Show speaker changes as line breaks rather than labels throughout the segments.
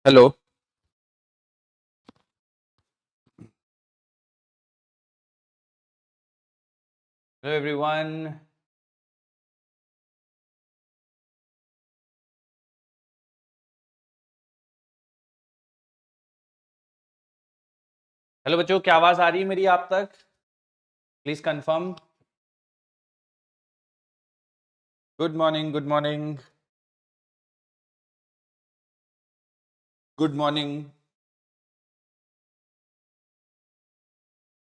Hello. Hello everyone. Hello बच्चों, क्या आवाज आ रही है मेरी आप तक? Please confirm. Good morning, good morning, good morning.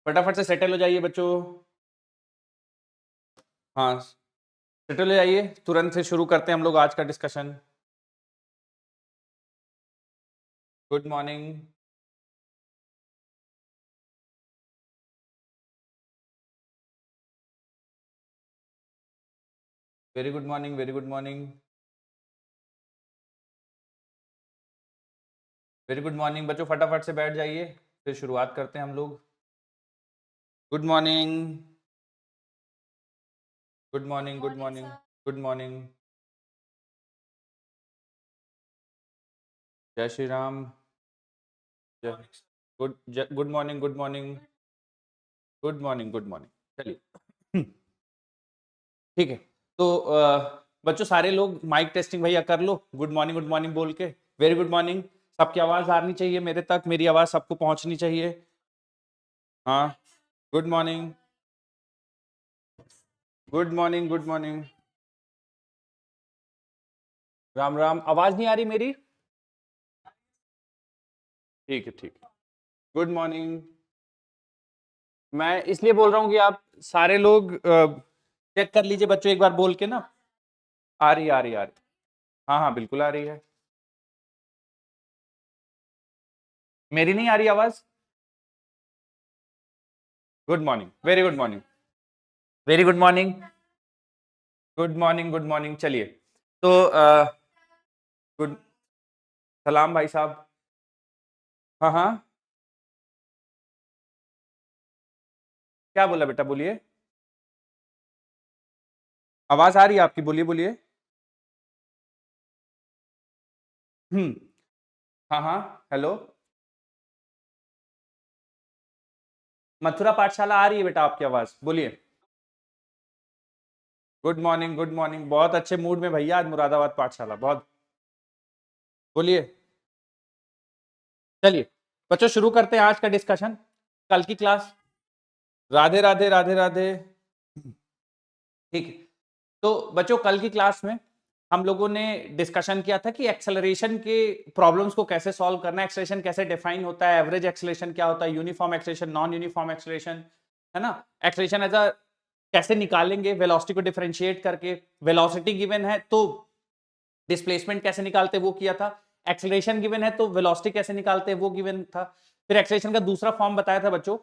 फटाफट से सेटल हो जाइए बच्चों। हाँ, सेटल हो जाइए, तुरंत से शुरू करते हैं हम लोग आज का discussion. Good morning. Very good morning, very good morning, very good morning बच्चों, फटाफट से बैठ जाइए, फिर शुरुआत करते हैं हम लोग। Good morning, good morning, good morning, good morning. जय श्री राम। जय good morning, good morning, good morning, good morning. चलिए। ठीक है। तो बच्चों सारे लोग माइक टेस्टिंग भैया कर लो, गुड मॉर्निंग बोल के। Very good morning. सबकी आवाज आनी चाहिए मेरे तक, मेरी आवाज सबको पहुंचनी चाहिए। हाँ, good morning, good morning, good morning. Ram Ram. आवाज नहीं आ रही मेरी? ठीक है, ठीक है। Good morning. मैं इसलिए बोल रहा हूँ कि आप सारे लोग चेक कर लीजिए बच्चों, एक बार बोल के ना। आ रही, आ रही, आ रही। हाँ हाँ, बिल्कुल आ रही है। मेरी नहीं आ रही आवाज? Good morning, very good morning, very good morning, good morning, good morning. चलिए। तो गुड सलाम भाई साहब। हाँ हाँ, क्या बोला बेटा? बोलिए। आवाज आ रही है आपकी, बोलिए बोलिए। हम्म। हाँ हाँ। हेलो। मथुरा पाठशाला आ रही है बेटा आपकी आवाज, बोलिए। Good morning, good morning. बहुत अच्छे मूड में भैया आज मुरादाबाद पाठशाला, बहुत। बोलिए। चलिए बच्चों, शुरू करते हैं आज का डिस्कशन। कल की क्लास। राधे राधे, राधे राधे। ठीक है। तो बच्चों कल की क्लास में हम लोगों ने डिस्कशन किया था कि एक्सेलरेशन के प्रॉब्लम्स को कैसे सॉल्व करना है, एक्सेलरेशन कैसे डिफाइन होता है, एवरेज एक्सेलरेशन क्या होता है, uniform acceleration, non uniform acceleration, है ना। एक्सेलरेशन एज अ कैसे निकालेंगे वेलोसिटी को डिफरेंशिएट करके, वेलोसिटी गिवन है तो डिस्प्लेसमेंट कैसे निकालते वो किया था, एक्सेलरेशन गिवन है तो वेलोसिटी कैसे निकालते वो गिवन था। फिर एक्सेलरेशन का दूसरा फॉर्म बताया था बच्चों।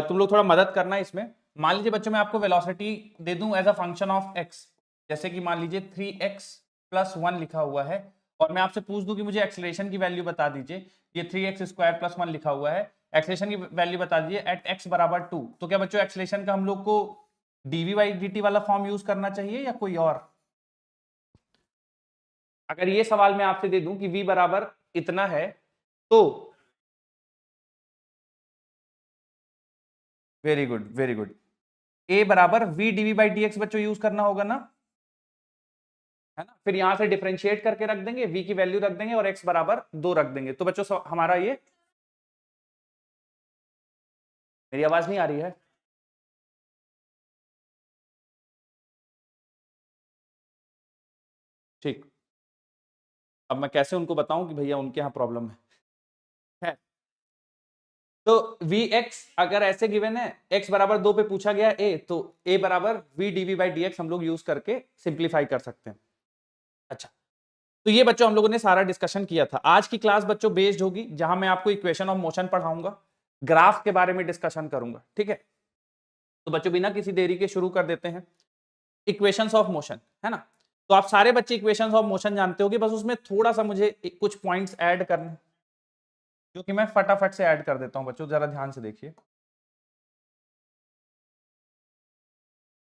तुम लोग थोड़ा मदद करना इसमें। मान लीजिए बच्चों मैं आपको वेलोसिटी दे दूं as a function of x, जैसे कि मान लीजिए 3x+1 लिखा हुआ है, और मैं आपसे पूछ दूं कि मुझे एक्सेलरेशन की वैल्यू बता दीजिए। ये 3x² + 1 लिखा हुआ है, एक्सेलरेशन की वैल्यू बता दीजिए एट x = 2। तो क्या बच्चों एक्सेलरेशन का हम लोग को dv/dt वाला फॉर्म यूज करना चाहिए या कोई और? अगर ये सवाल मैं आपसे दे दूं कि v बराबर इतना है तो। Very good, very good. a बराबर v dv/dx बच्चों यूज करना होगा ना, है ना। फिर यहां से डिफरेंशिएट करके रख देंगे, v की वैल्यू रख देंगे और x बराबर 2 रख देंगे। तो बच्चों हमारा ये, मेरी आवाज नहीं आ रही है? ठीक। अब मैं कैसे उनको बताऊं कि भैया उनके यहाँ प्रॉब्लम है। तो Vx अगर ऐसे गिवन है, x बराबर 2 पे पूछा गया a, तो a बराबर v dv/dx हम लोग यूज करके सिंप्लीफाई कर सकते हैं। अच्छा, तो ये बच्चों हम लोगों ने सारा डिस्कशन किया था। आज की क्लास बच्चों बेस्ड होगी, जहां मैं आपको इक्वेशन ऑफ मोशन पढ़ाऊंगा, ग्राफ के बारे में डिस्कशन करूंगा, ठीक है। तो बच्चों बिना किसी देरी के शुरू कर देते हैं। इक्वेशंस ऑफ मोशन, है ना। तो आप सारे बच्चे इक्वेशंस ऑफ मोशन जानते होंगे, बस उसमें थोड़ा सा मुझे कुछ पॉइंट्स ऐड करने, जो कि मैं फटाफट से ऐड कर देता हूं बच्चों, जरा ध्यान से देखिए।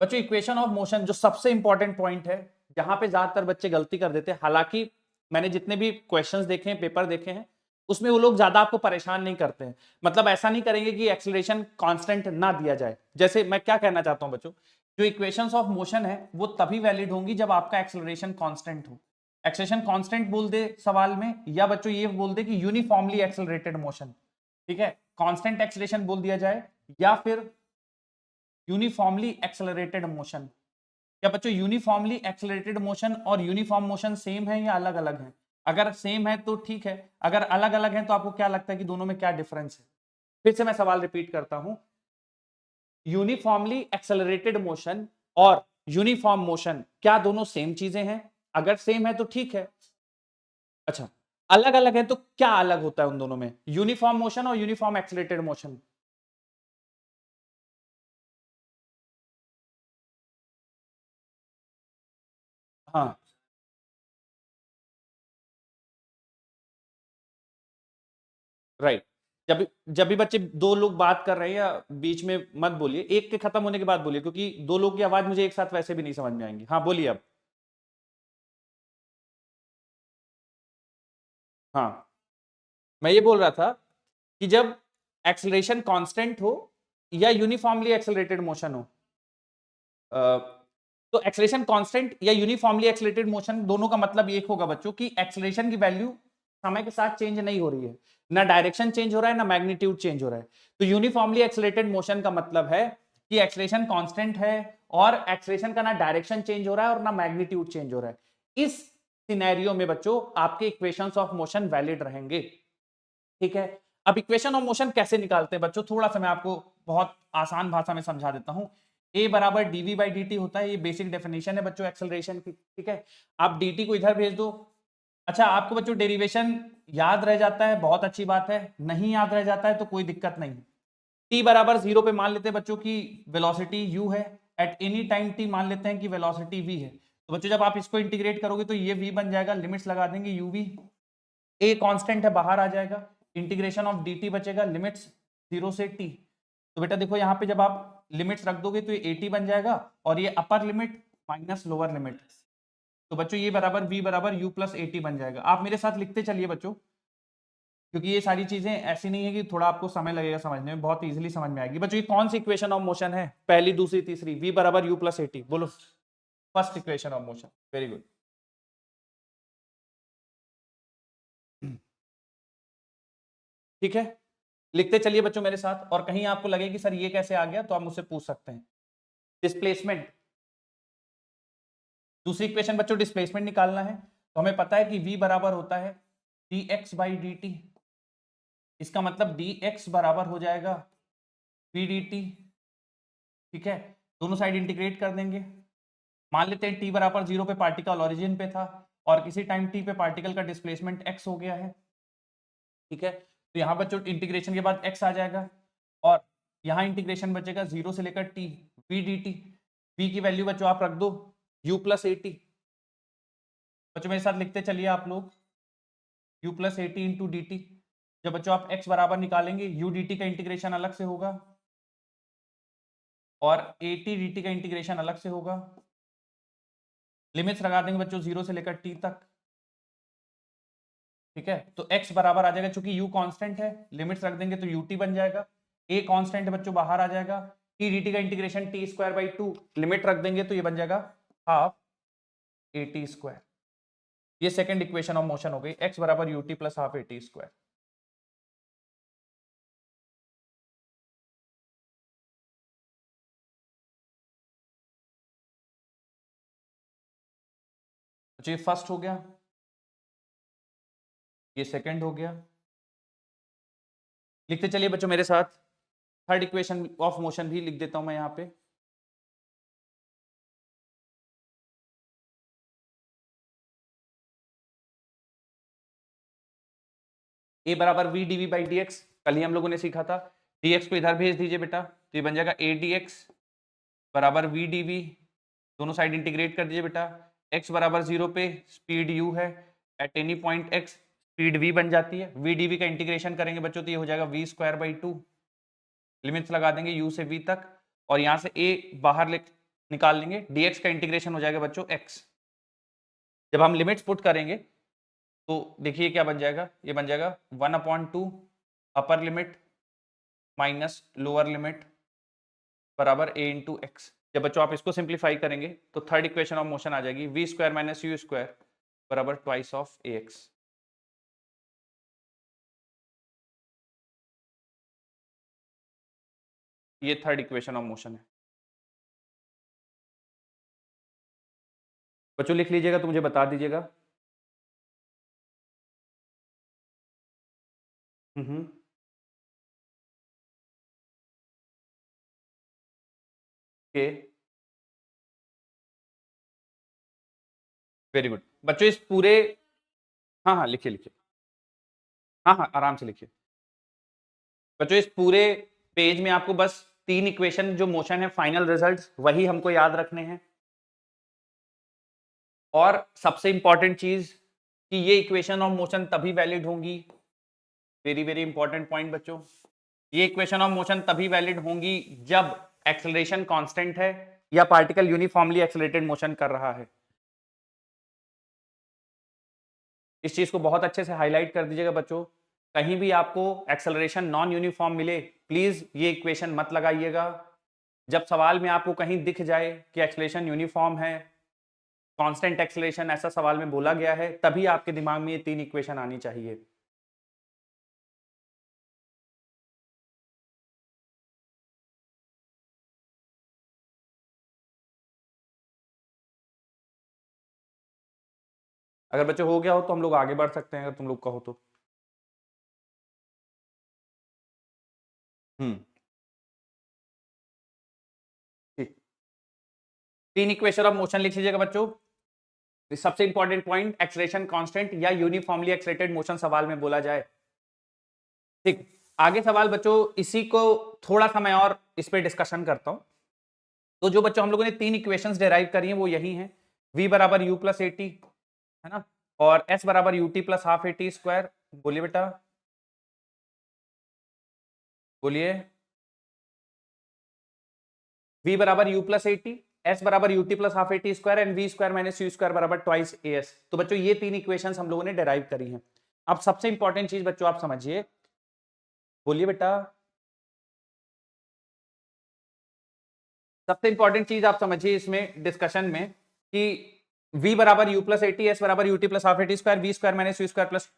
बच्चों इक्वेशन ऑफ मोशन जो सबसे इंपॉर्टेंट पॉइंट है, जहां पे ज्यादातर बच्चे गलती कर देते हैं, हालांकि मैंने जितने भी क्वेश्चंस देखे हैं, पेपर देखे हैं, उसमें वो लोग ज्यादा आपको परेशान नहीं करते हैं। मतलब ऐसा नहीं करेंगे कि एक्सेलरेशन कांस्टेंट ना दिया जाए। जैसे मैं क्या कहना चाहता हूं बच्चों, जो इक्वेशंस ऑफ मोशन है वो तभी वैलिड होंगी जब आपका एक्सेलरेशन कांस्टेंट हो। एक्सेलरेशन कांस्टेंट बोल दे सवाल में, या बच्चों ये बोल दे कि यूनिफॉर्मली एक्सेलरेटेड मोशन, ठीक है, कांस्टेंट एक्सेलरेशन बोल दिया जाए, या फिर यूनिफॉर्मली एक्सेलरेटेड मोशन। क्या बच्चों यूनिफॉर्मली एक्सेलरेटेड मोशन और यूनिफॉर्म मोशन सेम है या अलग अलग है? अगर सेम है तो ठीक है, अगर अलग अलग है तो आपको क्या लगता है कि दोनों में क्या डिफरेंस है? फिर से मैं सवाल रिपीट करता हूं, यूनिफॉर्मली एक्सेलरेटेड मोशन और यूनिफॉर्म मोशन क्या दोनों सेम चीजें हैं? अगर सेम है तो ठीक है। अच्छा, अलग अलग है तो क्या अलग होता है उन दोनों में, यूनिफॉर्म मोशन और यूनिफॉर्म एक्सेलरेटेड मोशन? हाँ, राइट। जब जब भी बच्चे दो लोग बात कर रहे हैं या बीच में मत बोलिए, एक के खत्म होने के बाद बोलिए, क्योंकि दो लोग की आवाज मुझे एक साथ वैसे भी नहीं समझ में आएंगी। हाँ बोलिए अब। हाँ, मैं ये बोल रहा था कि जब एक्सेलरेशन कांस्टेंट हो या यूनिफॉर्मली एक्सेलरेटेड मोशन हो, तो एक्सेलरेशन कांस्टेंट या यूनिफॉर्मली एक्सेलरेटेड मोशन दोनों का मतलब एक होगा बच्चों कि एक्सेलरेशन की वैल्यू समय के साथ चेंज नहीं हो रही है, ना डायरेक्शन चेंज हो रहा है ना मैग्नीट्यूड चेंज हो रहा है। तो यूनिफॉर्मली एक्सेलरेटेड मोशन का मतलब है कि एक्सेलरेशन कांस्टेंट है और एक्सेलरेशन का ना डायरेक्शन चेंज हो रहा है और ना मैग्नीट्यूड चेंज हो रहा है। इस सिनेरियो में बच्चों आपके इक्वेशंस ऑफ मोशन वैलिड रहेंगे, ठीक है। अब इक्वेशन ऑफ मोशन कैसे निकालते हैं बच्चों, थोड़ा सा मैं आपको बहुत आसान भाषा में समझा देता हूं। ए बराबर डीवी बाई डी टी होता है, ये बेसिक डेफिनेशन है बच्चों एक्सेलरेशन की, ठीक है। आप डी टी को इधर भेज दो। अच्छा, आपको बच्चों डेरिवेशन याद रह जाता है, बहुत अच्छी बात है। नहीं याद रह जाता है तो कोई दिक्कत नहीं। टी बराबर 0 पे मान लेते हैं बच्चों की वेलोसिटी u है, एट एनी टाइम टी मान लेते हैं कि वेलोसिटी v है। तो बच्चों जब आप इसको इंटीग्रेट करोगे तो ये v बन जाएगा, लिमिट्स लगा देंगे uv, a कांस्टेंट है बाहर आ जाएगा, इंटीग्रेशन ऑफ dt बचेगा, लिमिट्स 0 से t। तो बेटा देखो यहाँ पे जब आप लिमिट्स रख दोगे तो ये 80 बन जाएगा, और ये upper limit minus lower limit. तो बच्चों ये बराबर v बराबर u प्लस 80 बन जाएगा। आप मेरे साथ लिखते चलिए बच्चों, क्योंकि ये सारी चीजें ऐसी नहीं है कि थोड़ा आपको समय लगेगा समझने में, बहुत इजीली समझ में आएगी। बच्चों ये कौन सी इक्वेशन ऑफ मोशन है, पहली दूसरी तीसरी? v बराबर u प्लस 80, बोलो। First equation of motion, very good. ठीक है, लिखते चलिए बच्चों मेरे साथ, और कहीं आपको लगे कि सर ये कैसे आ गया तो आप मुझसे पूछ सकते हैं। डिस्प्लेसमेंट, दूसरी इक्वेशन बच्चों डिस्प्लेसमेंट निकालना है, तो हमें पता है कि v बराबर होता है dx बाई dt। इसका मतलब dx बराबर हो जाएगा v dt, ठीक है। दोनों साइड इंटीग्रेट कर देंगे। मान लेते हैं t बराबर 0 पे पार्टिकल ओरिजिन पे था और किसी टाइम t पे पार्टिकल का डिस्प्लेसमेंट x हो गया है, ठीक है। तो यहाँ बच्चों इंटीग्रेशन के बाद x आ जाएगा, और यहाँ इंटीग्रेशन बचेगा 0 से लेकर t v dt। v की वैल्यू बच्चों आप रख दो u प्लस 80। बच्चों मेरे साथ लिखते चलिए आप लोग, u plus 80 into D T. जब बच्चों आप x बराबर निकालेंगे u dt का इंटीग्रेशन अलग से होगा और 80 dt का इंटीग्रेशन अलग से होगा। लिमिट्स लगा देंगे बच्चों 0 से लेकर t तक, ठीक है। तो x बराबर आ जाएगा, चूंकि u कांस्टेंट है, लिमिट्स रख देंगे तो ut बन जाएगा। a कांस्टेंट है बच्चों, बाहर आ जाएगा। t dt का integration t square by 2, limit रख देंगे तो ये बन जाएगा हाफ a t स्क्वायर। ये सेकंड इक्वेशन ऑफ मोशन हो गई, x बराबर ut plus half a t square. अच्छा, ये फर्स्ट हो गया, ये सेकंड हो गया। लिखते चलिए बच्चों मेरे साथ, थर्ड इक्वेशन ऑफ मोशन भी लिख देता हूं मैं यहाँ पे। ए बराबर v d v by d x, कल ही हम लोगों ने सीखा था। dx को इधर भेज दीजिए बेटा, तो ये बन जाएगा ए डी एक्स बराबर वी डी वी। दोनों साइड इंटीग्रेट कर दीजिए बेटा। x बराबर 0 पे स्पीड u है, at any point x speed v बन जाती है। वी डी वी का इंटीग्रेशन करेंगे बच्चों तो ये हो जाएगा वी स्क्वायर बाई 2। लिमिट्स लगा देंगे u से v तक, और यहाँ से a बाहर निकाल लेंगे, dx का इंटीग्रेशन हो जाएगा बच्चों x। जब हम लिमिट्स पुट करेंगे तो देखिए क्या बन जाएगा, ये बन जाएगा 1/2 upper limit minus lower limit बराबर a इंटू एक्स। जब बच्चों आप इसको सिंप्लीफाई करेंगे तो थर्ड इक्वेशन ऑफ मोशन आ जाएगी v square minus you square बराबर ट्वाइस ऑफ ए एक्स। ये थर्ड इक्वेशन ऑफ मोशन है। बच्चों लिख लीजिएगा तो मुझे बता दीजिएगा। के वेरी गुड बच्चों, इस पूरे, हाँ हाँ लिखिए लिखिए, हाँ हाँ आराम से लिखिए। बच्चों इस पूरे पेज में आपको बस 3 इक्वेशन जो मोशन है, फाइनल रिजल्ट्स वही हमको याद रखने हैं। और सबसे इंपॉर्टेंट चीज कि ये इक्वेशन ऑफ मोशन तभी वैलिड होंगी, वेरी वेरी इंपॉर्टेंट पॉइंट बच्चों, ये इक्वेशन ऑफ मोशन तभी वैलिड होंगी जब एक्सेलरेशन कांस्टेंट है या पार्टिकल यूनिफॉर्मली एक्सेलरेटेड मोशन कर रहा है। इस चीज को बहुत अच्छे से हाईलाइट कर दीजिएगा बच्चों। कहीं भी आपको एक्सेलरेशन नॉन यूनिफॉर्म मिले, प्लीज ये इक्वेशन मत लगाइएगा। जब सवाल में आपको कहीं दिख जाए कि एक्सेलरेशन यूनिफॉर्म है, कांस्टेंट एक्सेलरेशन ऐसा सवाल में बोला गया है, तभी आपके दिमाग में ये 3 इक्वेशन आनी चाहिए। अगर बच्चों हो गया हो तो हम लोग आगे बढ़ सकते हैं, अगर तुम लोग कहो तो। ठीक, 3 इक्वेशन ऑफ मोशन लिख लीजिएगा बच्चों। सबसे इंपॉर्टेंट पॉइंट, एक्सेलरेशन कांस्टेंट या यूनिफॉर्मली एक्सेलरेटेड मोशन सवाल में बोला जाए। ठीक, आगे सवाल बच्चों, इसी को थोड़ा सा मैं और इस पे डिस्कशन करता हूं। तो जो बच्चों हम लोगों ने 3 इक्वेशंस डिराइव करी हैं वो यही हैं, v बराबर u प्लस ए टी, है ना, और s बराबर u t plus half a t square. बोलिए बेटा, बोलिए। v बराबर u plus a T, s बराबर u t plus half a t square and v square minus you square बराबर ट्वाइस ए एस। तो बच्चों ये 3 इक्वेशंस हम लोगों ने डिराइव करी हैं। अब सबसे इंपॉर्टेंट चीज बच्चों आप समझिए, बोलिए बेटा, सबसे इंपॉर्टेंट चीज आप समझिए इसमें डिस्कशन में कि v बराबर u plus a t, s बराबर u t plus half a t square, v square minus you square plus,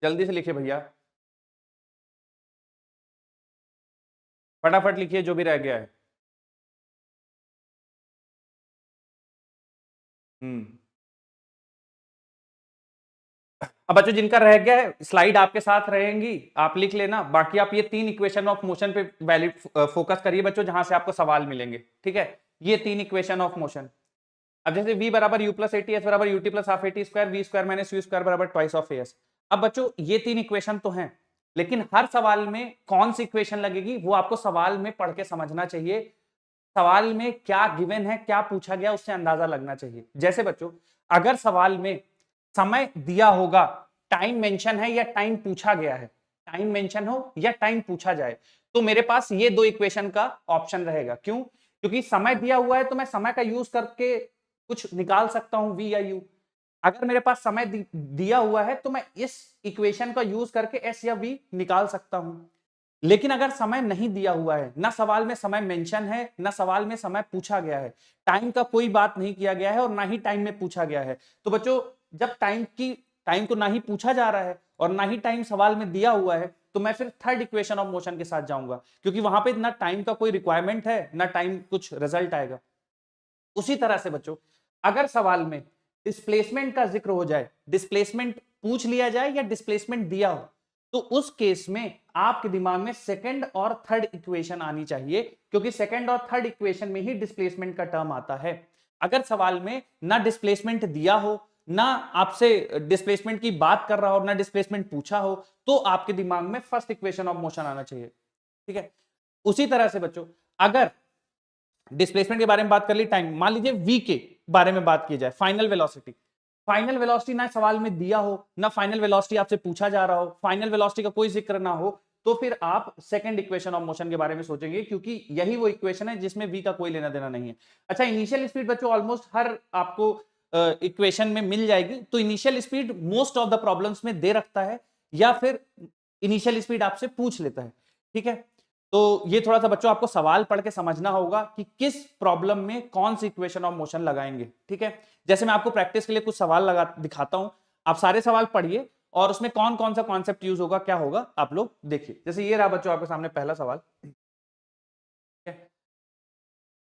जल्दी से लिखिए भैया, फटाफट लिखिए जो भी रह गया है। अब बच्चों जिनका रह गया है स्लाइड आपके साथ रहेंगी, आप लिख लेना। बाकी आप ये 3 इक्वेशन ऑफ मोशन पे वैलिड फोकस करिए बच्चों, जहां से आपको सवाल मिलेंगे। ठीक है, ये 3 इक्वेशन ऑफ मोशन। अब जैसे v बराबर u plus a t, s बराबर u t plus half a t square, v square minus you square बराबर ट्वाइस ऑफ ए एस। अब बच्चों ये 3 इक्वेशन तो हैं, लेकिन हर सवाल में कौन सी इक्वेशन लगेगी वो आपको सवाल में पढ़ के समझना चाहिए। सवाल में क्या गिवन है, क्या पूछा गया, उससे अंदाजा लगना चाहिए। जैसे बच्चों अगर सवाल में समय दिया होगा, टाइम मेंशन है या टाइम पूछा गया है, टाइम मेंशन हो या टाइम पूछा जाए, तो मेरे पास ये 2 इक्वेशन का ऑप्शन रहेगा। क्यों? क्योंकि समय दिया हुआ है तो मैं समय का यूज करके कुछ निकाल सकता हूं v या u। अगर मेरे पास समय दिया हुआ है तो मैं इस इक्वेशन का यूज करके s या v निकाल सकता हूं। लेकिन अगर समय नहीं दिया हुआ है, ना सवाल में समय मेंशन है, ना सवाल में समय पूछा गया है, टाइम का कोई बात नहीं किया गया है और ना ही टाइम में पूछा गया है, तो बच्चों जब टाइम को ना ही पूछा जा रहा है और ना ही टाइम सवाल में दिया हुआ है, तो मैं फिर थर्ड इक्वेशन ऑफ मोशन के साथ जाऊंगा, क्योंकि वहां पे ना टाइम का कोई रिक्वायरमेंट है, ना टाइम कुछ रिजल्ट आएगा। उसी तरह से बच्चों अगर सवाल में डिस्प्लेसमेंट का जिक्र हो जाए, डिस्प्लेसमेंट पूछ लिया जाए या डिस्प्लेसमेंट दिया हो, तो उस केस में आपके दिमाग में सेकंड और थर्ड इक्वेशन आनी चाहिए, क्योंकि सेकंड और थर्ड इक्वेशन में ही डिस्प्लेसमेंट का टर्म आता है। अगर सवाल में ना डिस्प्लेसमेंट दिया हो, ना आपसे डिस्प्लेसमेंट की बात कर रहा हो, ना डिस्प्लेसमेंट पूछा हो, तो आपके दिमाग में फर्स्ट इक्वेशन ऑफ मोशन आना चाहिए। ठीक है, उसी तरह से बच्चों अगर डिस्प्लेसमेंट के बारे में बात कर ली, टाइम, मान लीजिए v के बारे में बात की जाए, फाइनल वेलोसिटी। फाइनल वेलोसिटी ना सवाल में दिया हो, ना फाइनल वेलोसिटी आपसे पूछा जा रहा हो, फाइनल वेलोसिटी का कोई जिक्र ना हो, तो फिर आप सेकंड इक्वेशन ऑफ मोशन के बारे में सोचेंगे, क्योंकि यही वो इक्वेशन है जिसमें v का कोई लेना देना नहीं है। अच्छा, इनिशियल स्पीड बच्चों ऑलमोस्ट हर आपको इक्वेशन में मिल जाएगी। तो initial speed most of the problems में दे रखता है, या फिर इनिशियल स्पीड आपसे पूछ लेता है। ठीक है, तो ये थोड़ा सा बच्चों आपको सवाल पढ़ के समझना होगा कि किस प्रॉब्लम में कौन सी इक्वेशन ऑफ मोशन लगाएंगे। ठीक है, जैसे मैं आपको प्रैक्टिस के लिए कुछ सवाल लगा दिखाता हूं, आप सारे सवाल पढ़िए और उसमें कौन कौन सा कॉन्सेप्ट यूज होगा, क्या होगा, आप लोग देखिए। जैसे ये रहा बच्चों आपके सामने पहला सवाल,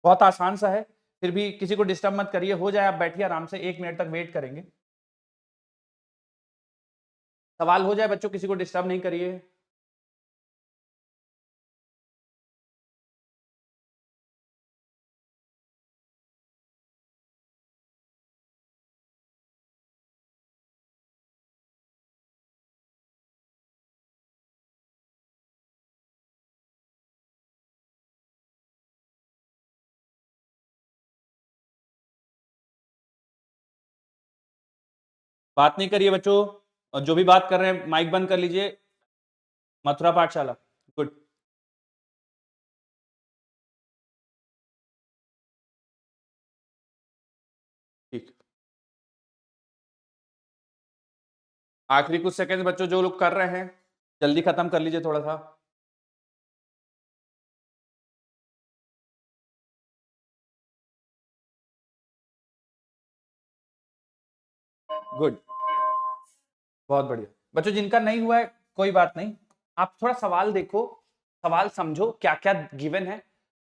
बहुत आसान सा है, फिर भी किसी को डिस्टर्ब मत करिए, हो जाए आप बैठिए आराम से, 1 मिनट तक वेट करेंगे। सवाल हो जाए बच्चों, किसी को डिस्टर्ब नहीं करिए। बात नहीं करिए बच्चों, और जो भी बात कर रहे हैं माइक बंद कर लीजिए। मथुरा पाठशाला, गुड। ठीक, आखिरी कुछ सेकंड बच्चों, जो लोग कर रहे हैं जल्दी खत्म कर लीजिए थोड़ा सा। गुड, बहुत बढ़िया बच्चों। जिनका नहीं हुआ है कोई बात नहीं, आप थोड़ा सवाल देखो, सवाल समझो क्या क्या गिवन है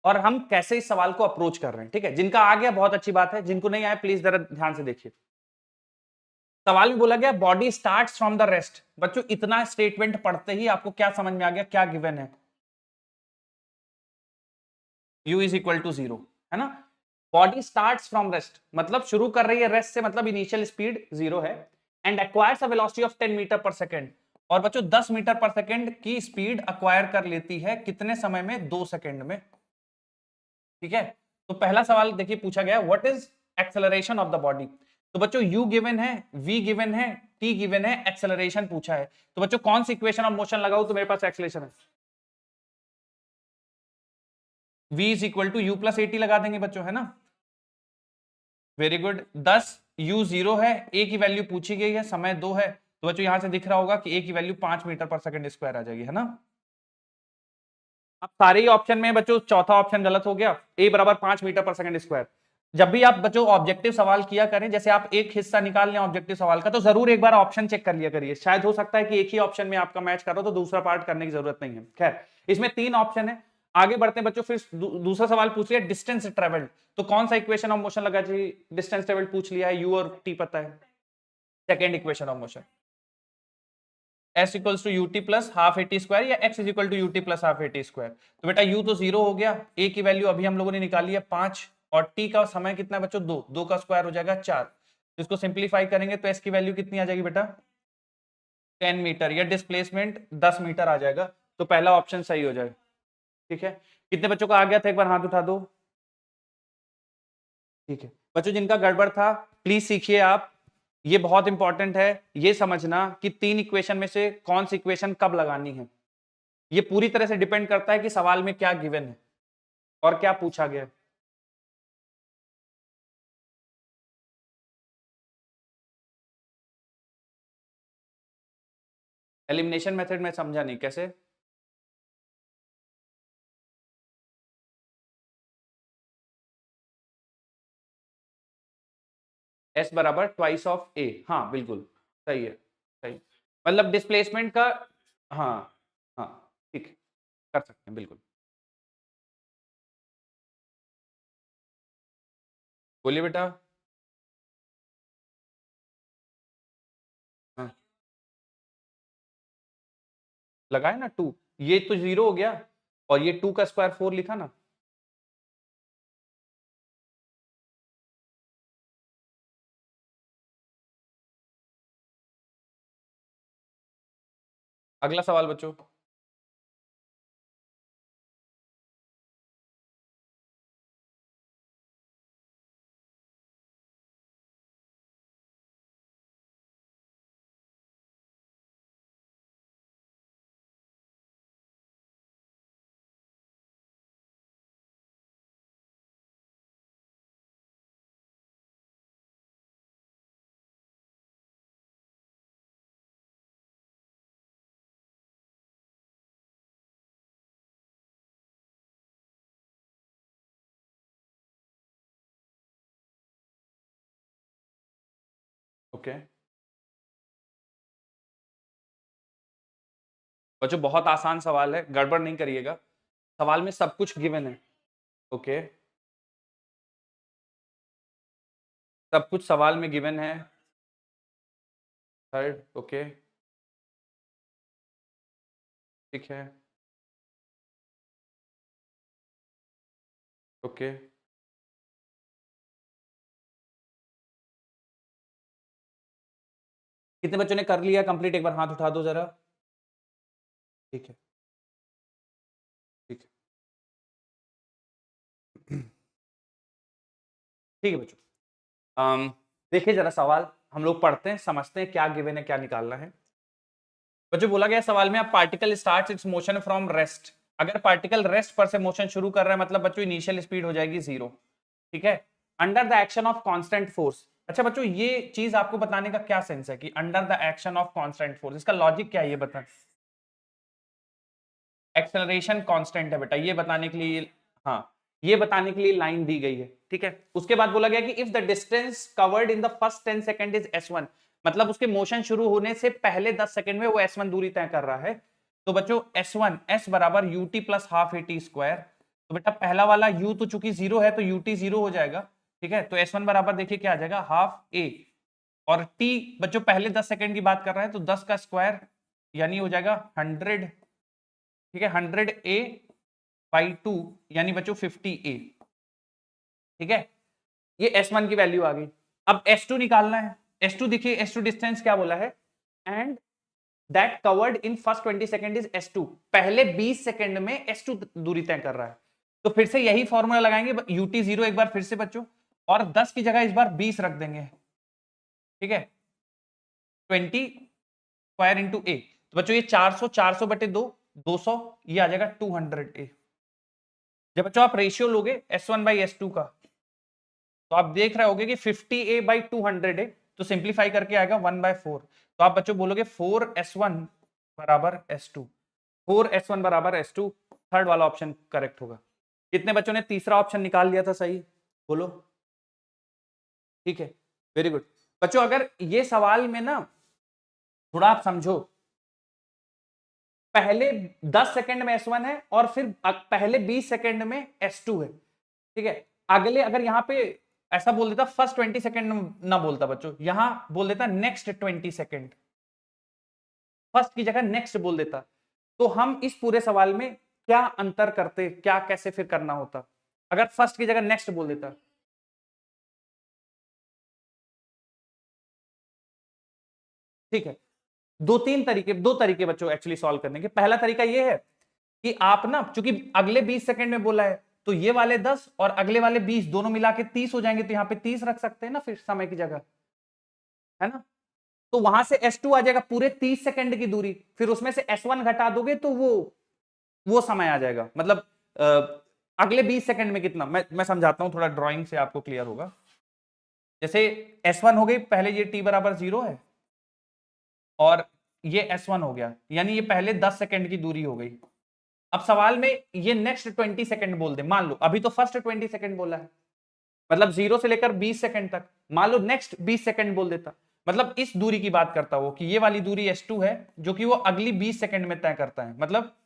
और हम कैसे इस सवाल को अप्रोच कर रहे हैं। ठीक है, जिनका आ गया बहुत अच्छी बात है, जिनको नहीं आया प्लीज जरा ध्यान से देखिए। सवाल में बोला गया body starts from the rest. बच्चों इतना स्टेटमेंट पढ़ते ही आपको क्या समझ में आ गया, क्या गिवन है? u इज इक्वल टू 0, है ना। बॉडी स्टार्ट्स फ्रॉम रेस्ट मतलब शुरू कर रही है रेस्ट से, मतलब इनिशियल स्पीड 0 है। And acquires a velocity of 10 metre पर सेकेंड। और बच्चों 10 मीटर पर सेकेंड की स्पीड अक्वायर कर लेती है कितने समय में? 2 सेकेंड में। ठीक है, तो पहला सवाल देखिए पूछा गया, what is acceleration of the body. तो बच्चों u गिवन है, v गिवन है, t गिवन है, एक्सेलरेशन पूछा है। तो बच्चों कौन सी इक्वेशन ऑफ मोशन लगाऊं तो मेरे पास एक्सेलरेशन है? v is equal to u plus a t लगा देंगे बच्चों, है ना। Very good. 10 u 0 है, a की वैल्यू पूछी गई है, समय 2 है, तो बच्चों यहां से दिख रहा होगा कि a की वैल्यू 5 मीटर पर सेकंड स्क्वायर आ जाएगी, है ना। अब सारे ही ऑप्शन में बच्चों चौथा ऑप्शन गलत हो गया, a बराबर 5 मीटर पर सेकंड स्क्वायर। जब भी आप बच्चों ऑब्जेक्टिव सवाल किया करें, जैसे आप एक हिस्सा निकाल लें ऑब्जेक्टिव सवाल का, तो जरूर एक बार ऑप्शन चेक कर लिया करिए। शायद हो सकता है कि एक ही ऑप्शन में आपका मैच कर रहा हो, तो दूसरा पार्ट करने की जरूरत नहीं है। खैर, इसमें 3 ऑप्शन है। आगे बढ़ते हैं बच्चों, फिर दूसरा सवाल पूछ लिया डिस्टेंस ट्रेवल्ड। तो कौन सा इक्वेशन ऑफ मोशन लगा चाहिए? डिस्टेंस ट्रेवल्ड पूछ लिया है, यू और टी पता है। Second equation of motion, s equals to u t plus half a t square या x is equal to u t plus half a t square. तो बेटा u तो 0 हो गया, a की वैल्यू अभी हम लोगों ने निकाली है 5, और t का समय कितना है बच्चों? 2, 2 का स्क्वायर हो जाएगा 4। इसको सिंप्लीफाई करेंगे तो s की वैल्यू कितनी आ जाएगी बेटा? 10 मीटर, या डिस्प्लेसमेंट 10 मीटर आ जाएगा। तो पहला ऑप्शन सही हो जाएगा। ठीक है, कितने बच्चों का आ गया था एक बार हाथ उठा दो। ठीक है बच्चों, जिनका गड़बड़ था प्लीज सीखिए आप, ये बहुत इंपॉर्टेंट है ये समझना कि 3 इक्वेशन में से कौन सी इक्वेशन कब लगानी है। ये पूरी तरह से डिपेंड करता है कि सवाल में क्या गिवन है और क्या पूछा गया है। एलिमिनेशन मेथड में समझा नहीं, कैसे? एस बराबर ट्वाइस ऑफ ए, हाँ बिल्कुल सही है, सही। मतलब डिस्प्लेसमेंट का, हाँ, हाँ, ठीक है, कर सकते हैं बिल्कुल। बोलिए बेटा। हाँ, लगाए ना 2, ये तो 0 हो गया, और ये 2 का स्क्वायर 4 लिखा ना। अगला सवाल बच्चों। ओके बच्चों बहुत आसान सवाल है, गड़बड़ नहीं करिएगा, सवाल में सब कुछ गिवन है। ओके सब कुछ सवाल में गिवन है। थर्ड ओके ठीक है ओके कितने बच्चों ने कर लिया कंप्लीट, एक बार हाथ उठा दो जरा। ठीक है ठीक है ठीक है बच्चों, देखिए जरा सवाल हम लोग पढ़ते हैं, समझते हैं क्या गिवन है, क्या निकालना है। बच्चों बोला गया सवाल में, अब particle starts it's motion from rest. अगर पार्टिकल रेस्ट पर से मोशन शुरू कर रहा है मतलब बच्चों इनिशियल स्पीड हो जाएगी 0। ठीक है, under the action of constant force. अच्छा बच्चों ये चीज आपको बताने का क्या सेंस है कि under the action of constant force, इसका लॉजिक क्या है ये बता। एक्सेलरेशन कांस्टेंट है बेटा, ये बताने के लिए, हाँ ये बताने के लिए लाइन दी गई है। ठीक है, उसके बाद बोला गया कि if the distance covered in the first 10 second is s1, मतलब उसके मोशन शुरू होने से पहले 10 सेकंड में वो s1 दूरी तय कर रहा है। तो बच्चों s1 s बराबर ut plus half at square. तो बेटा पहला वाला u तो चूंकि 0 है तो ut 0 हो जाएगा। ठीक है, तो s1 बराबर देखिए क्या आ जाएगा, हाफ a, और t बच्चों पहले 10 सेकंड की बात कर रहा है तो 10 का स्क्वायर यानी हो जाएगा 100। ठीक है, 100a/2 यानी बच्चों 50a। ठीक है, ये S1 की वैल्यू आ गई। अब S2 निकालना है। S2 देखिए, S2 डिस्टेंस क्या बोला है, and that covered in first 20 second is S2, पहले 20 सेकंड में S2 दूरी तय कर रहा है। तो फिर से यही फॉर्मूला लगाएंगे, ut 0 एक बार फिर से बच्चों, और 10 की जगह इस बार 20 रख देंगे। ठीक है, 20 स्क्वायर इंटू ए, तो बच्चों ये 400 बटे 2 200, ये आ जाएगा 200a। जब बच्चों आप रेशियो लोगे S1 बाई S2 का, तो आप देख रहे होगे कि 50a/200 है, तो सिंप्लीफाई करके आएगा 1/4। तो आप बच्चों बोलोगे 4s1 बराबर s2, 4s1 बराबर s2, थर्ड वाला ऑप्शन करेक्ट होगा। कितने बच्चों ने तीसरा ऑप्शन निकाल लिया था सही, बोलो। ठीक है, वेरी गुड। बच्चों अगर ये सवाल में ना थोड़ा आप समझो, पहले 10 सेकंड में S1 है और फिर पहले 20 सेकंड में S2 है। ठीक है, अगले अगर यहां पे ऐसा बोल देता फर्स्ट 20 सेकंड ना बोलता बच्चों, यहां बोल देता नेक्स्ट 20 सेकंड, फर्स्ट की जगह नेक्स्ट बोल देता, तो हम इस पूरे सवाल में क्या अंतर करते, क्या कैसे फिर करना होता अगर फर्स्ट की जगह नेक्स्ट बोल देता। ठीक है, दो तरीके बच्चों एक्चुअली सॉल्व करने के। पहला तरीका ये है कि आप ना, चूंकि अगले 20 सेकंड में बोला है तो ये वाले 10 और अगले वाले 20 दोनों मिला के 30 हो जाएंगे, तो यहाँ पे 30 रख सकते हैं ना फिर समय की जगह, है ना। तो वहां से S2 आ जाएगा पूरे 30 सेकंड की दूरी, फिर उसमें से S1 घटा दोगे तो वो समय आ जाएगा, मतलब अगले 20 सेकंड में कितना, मैं समझाता हूं थोड़ा ड्राइंग से आपको क्लियर होगा। जैसे S1 हो गई, पहले ये t बराबर 0 है और ये S1 हो गया, यानी ये पहले 10 सेकंड की दूरी हो गई। अब सवाल में ये नेक्स्ट 20 सेकंड बोल दे, मान लो अभी तो फर्स्ट 20 सेकंड बोला है, मतलब 0 से लेकर 20 सेकंड तक, मान लो नेक्स्ट 20 सेकंड बोल देता, मतलब इस दूरी की बात करता वो कि ये वाली दूरी S2 है जो कि वो अगली 20 सेकंड में तय करता है, मतलब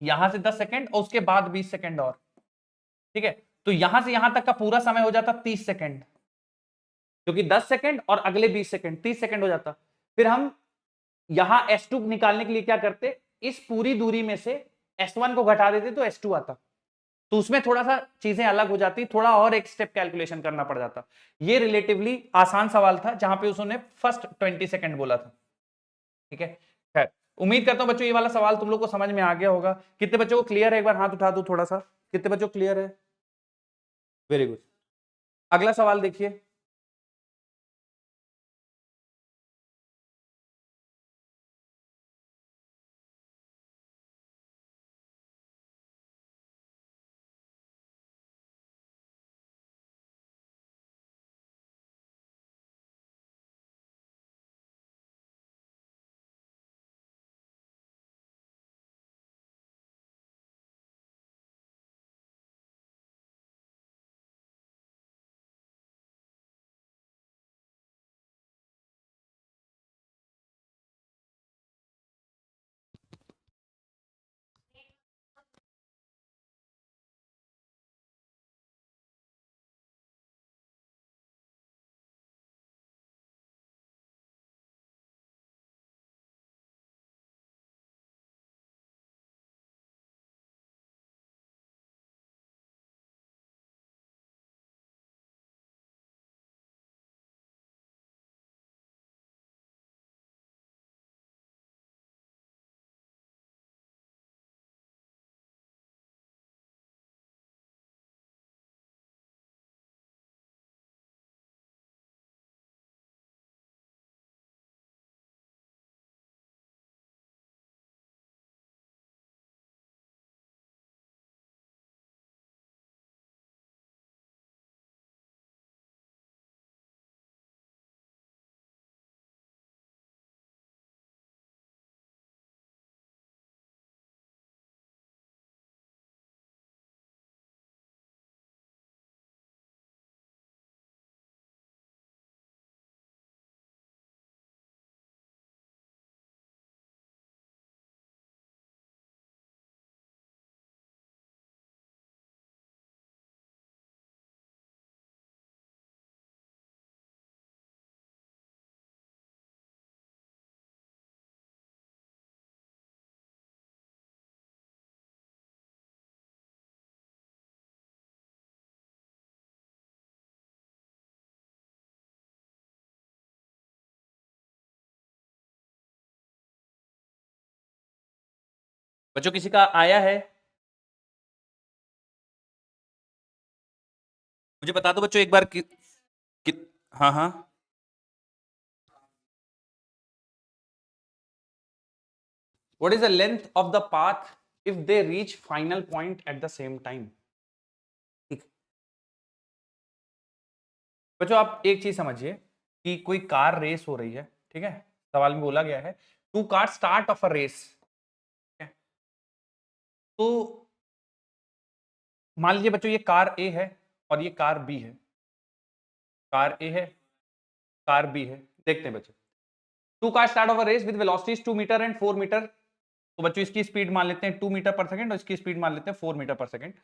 यहां से 10 सेकंड और उसके बाद 20 सेकंड और। ठीक है, तो यहां से यहां तक का पूरा समय हो जाता 30 सेकंड, क्योंकि 10 सेकंड और अगले 20 सेकंड 30 सेकंड हो जाता। फिर हम यहां S2 निकालने के लिए क्या करते, इस पूरी दूरी में से S1 को घटा देते तो S2 आता, तो उसमें थोड़ा सा चीजें अलग हो जाती, थोड़ा और एक स्टेप कैलकुलेशन करना पड़ जाता। ये रिलेटिवली आसान सवाल था जहां पे उसने फर्स्ट 20 सेकंड बोला था। ठीक है, खैर उम्मीद करता हूं बच्चों ये वाला सवाल तुम लोग को समझ में आ गया होगा। कितने बच्चों को क्लियर है, एक बार हाथ उठा दो थोड़ा सा, कितने बच्चों को क्लियर है, वेरी गुड। अगला सवाल देखिए, बच्चों किसी का आया है? मुझे बता दो बच्चों एक बार कि हाँ हाँ। What is the length of the path if they reach final point at the same time? ठीक। बच्चों आप एक चीज समझिए कि कोई कार रेस हो रही है, ठीक है, सवाल में बोला गया है two car start off a race. तो मान लीजिए बच्चों ये कार ए है और ये कार बी है, कार ए है, कार बी है। देखते हैं बच्चों, two car start off a race with velocities 2 metre and 4 metre. तो बच्चों इसकी स्पीड मान लेते हैं 2 मीटर पर सेकंड और इसकी स्पीड मान लेते हैं 4 मीटर पर second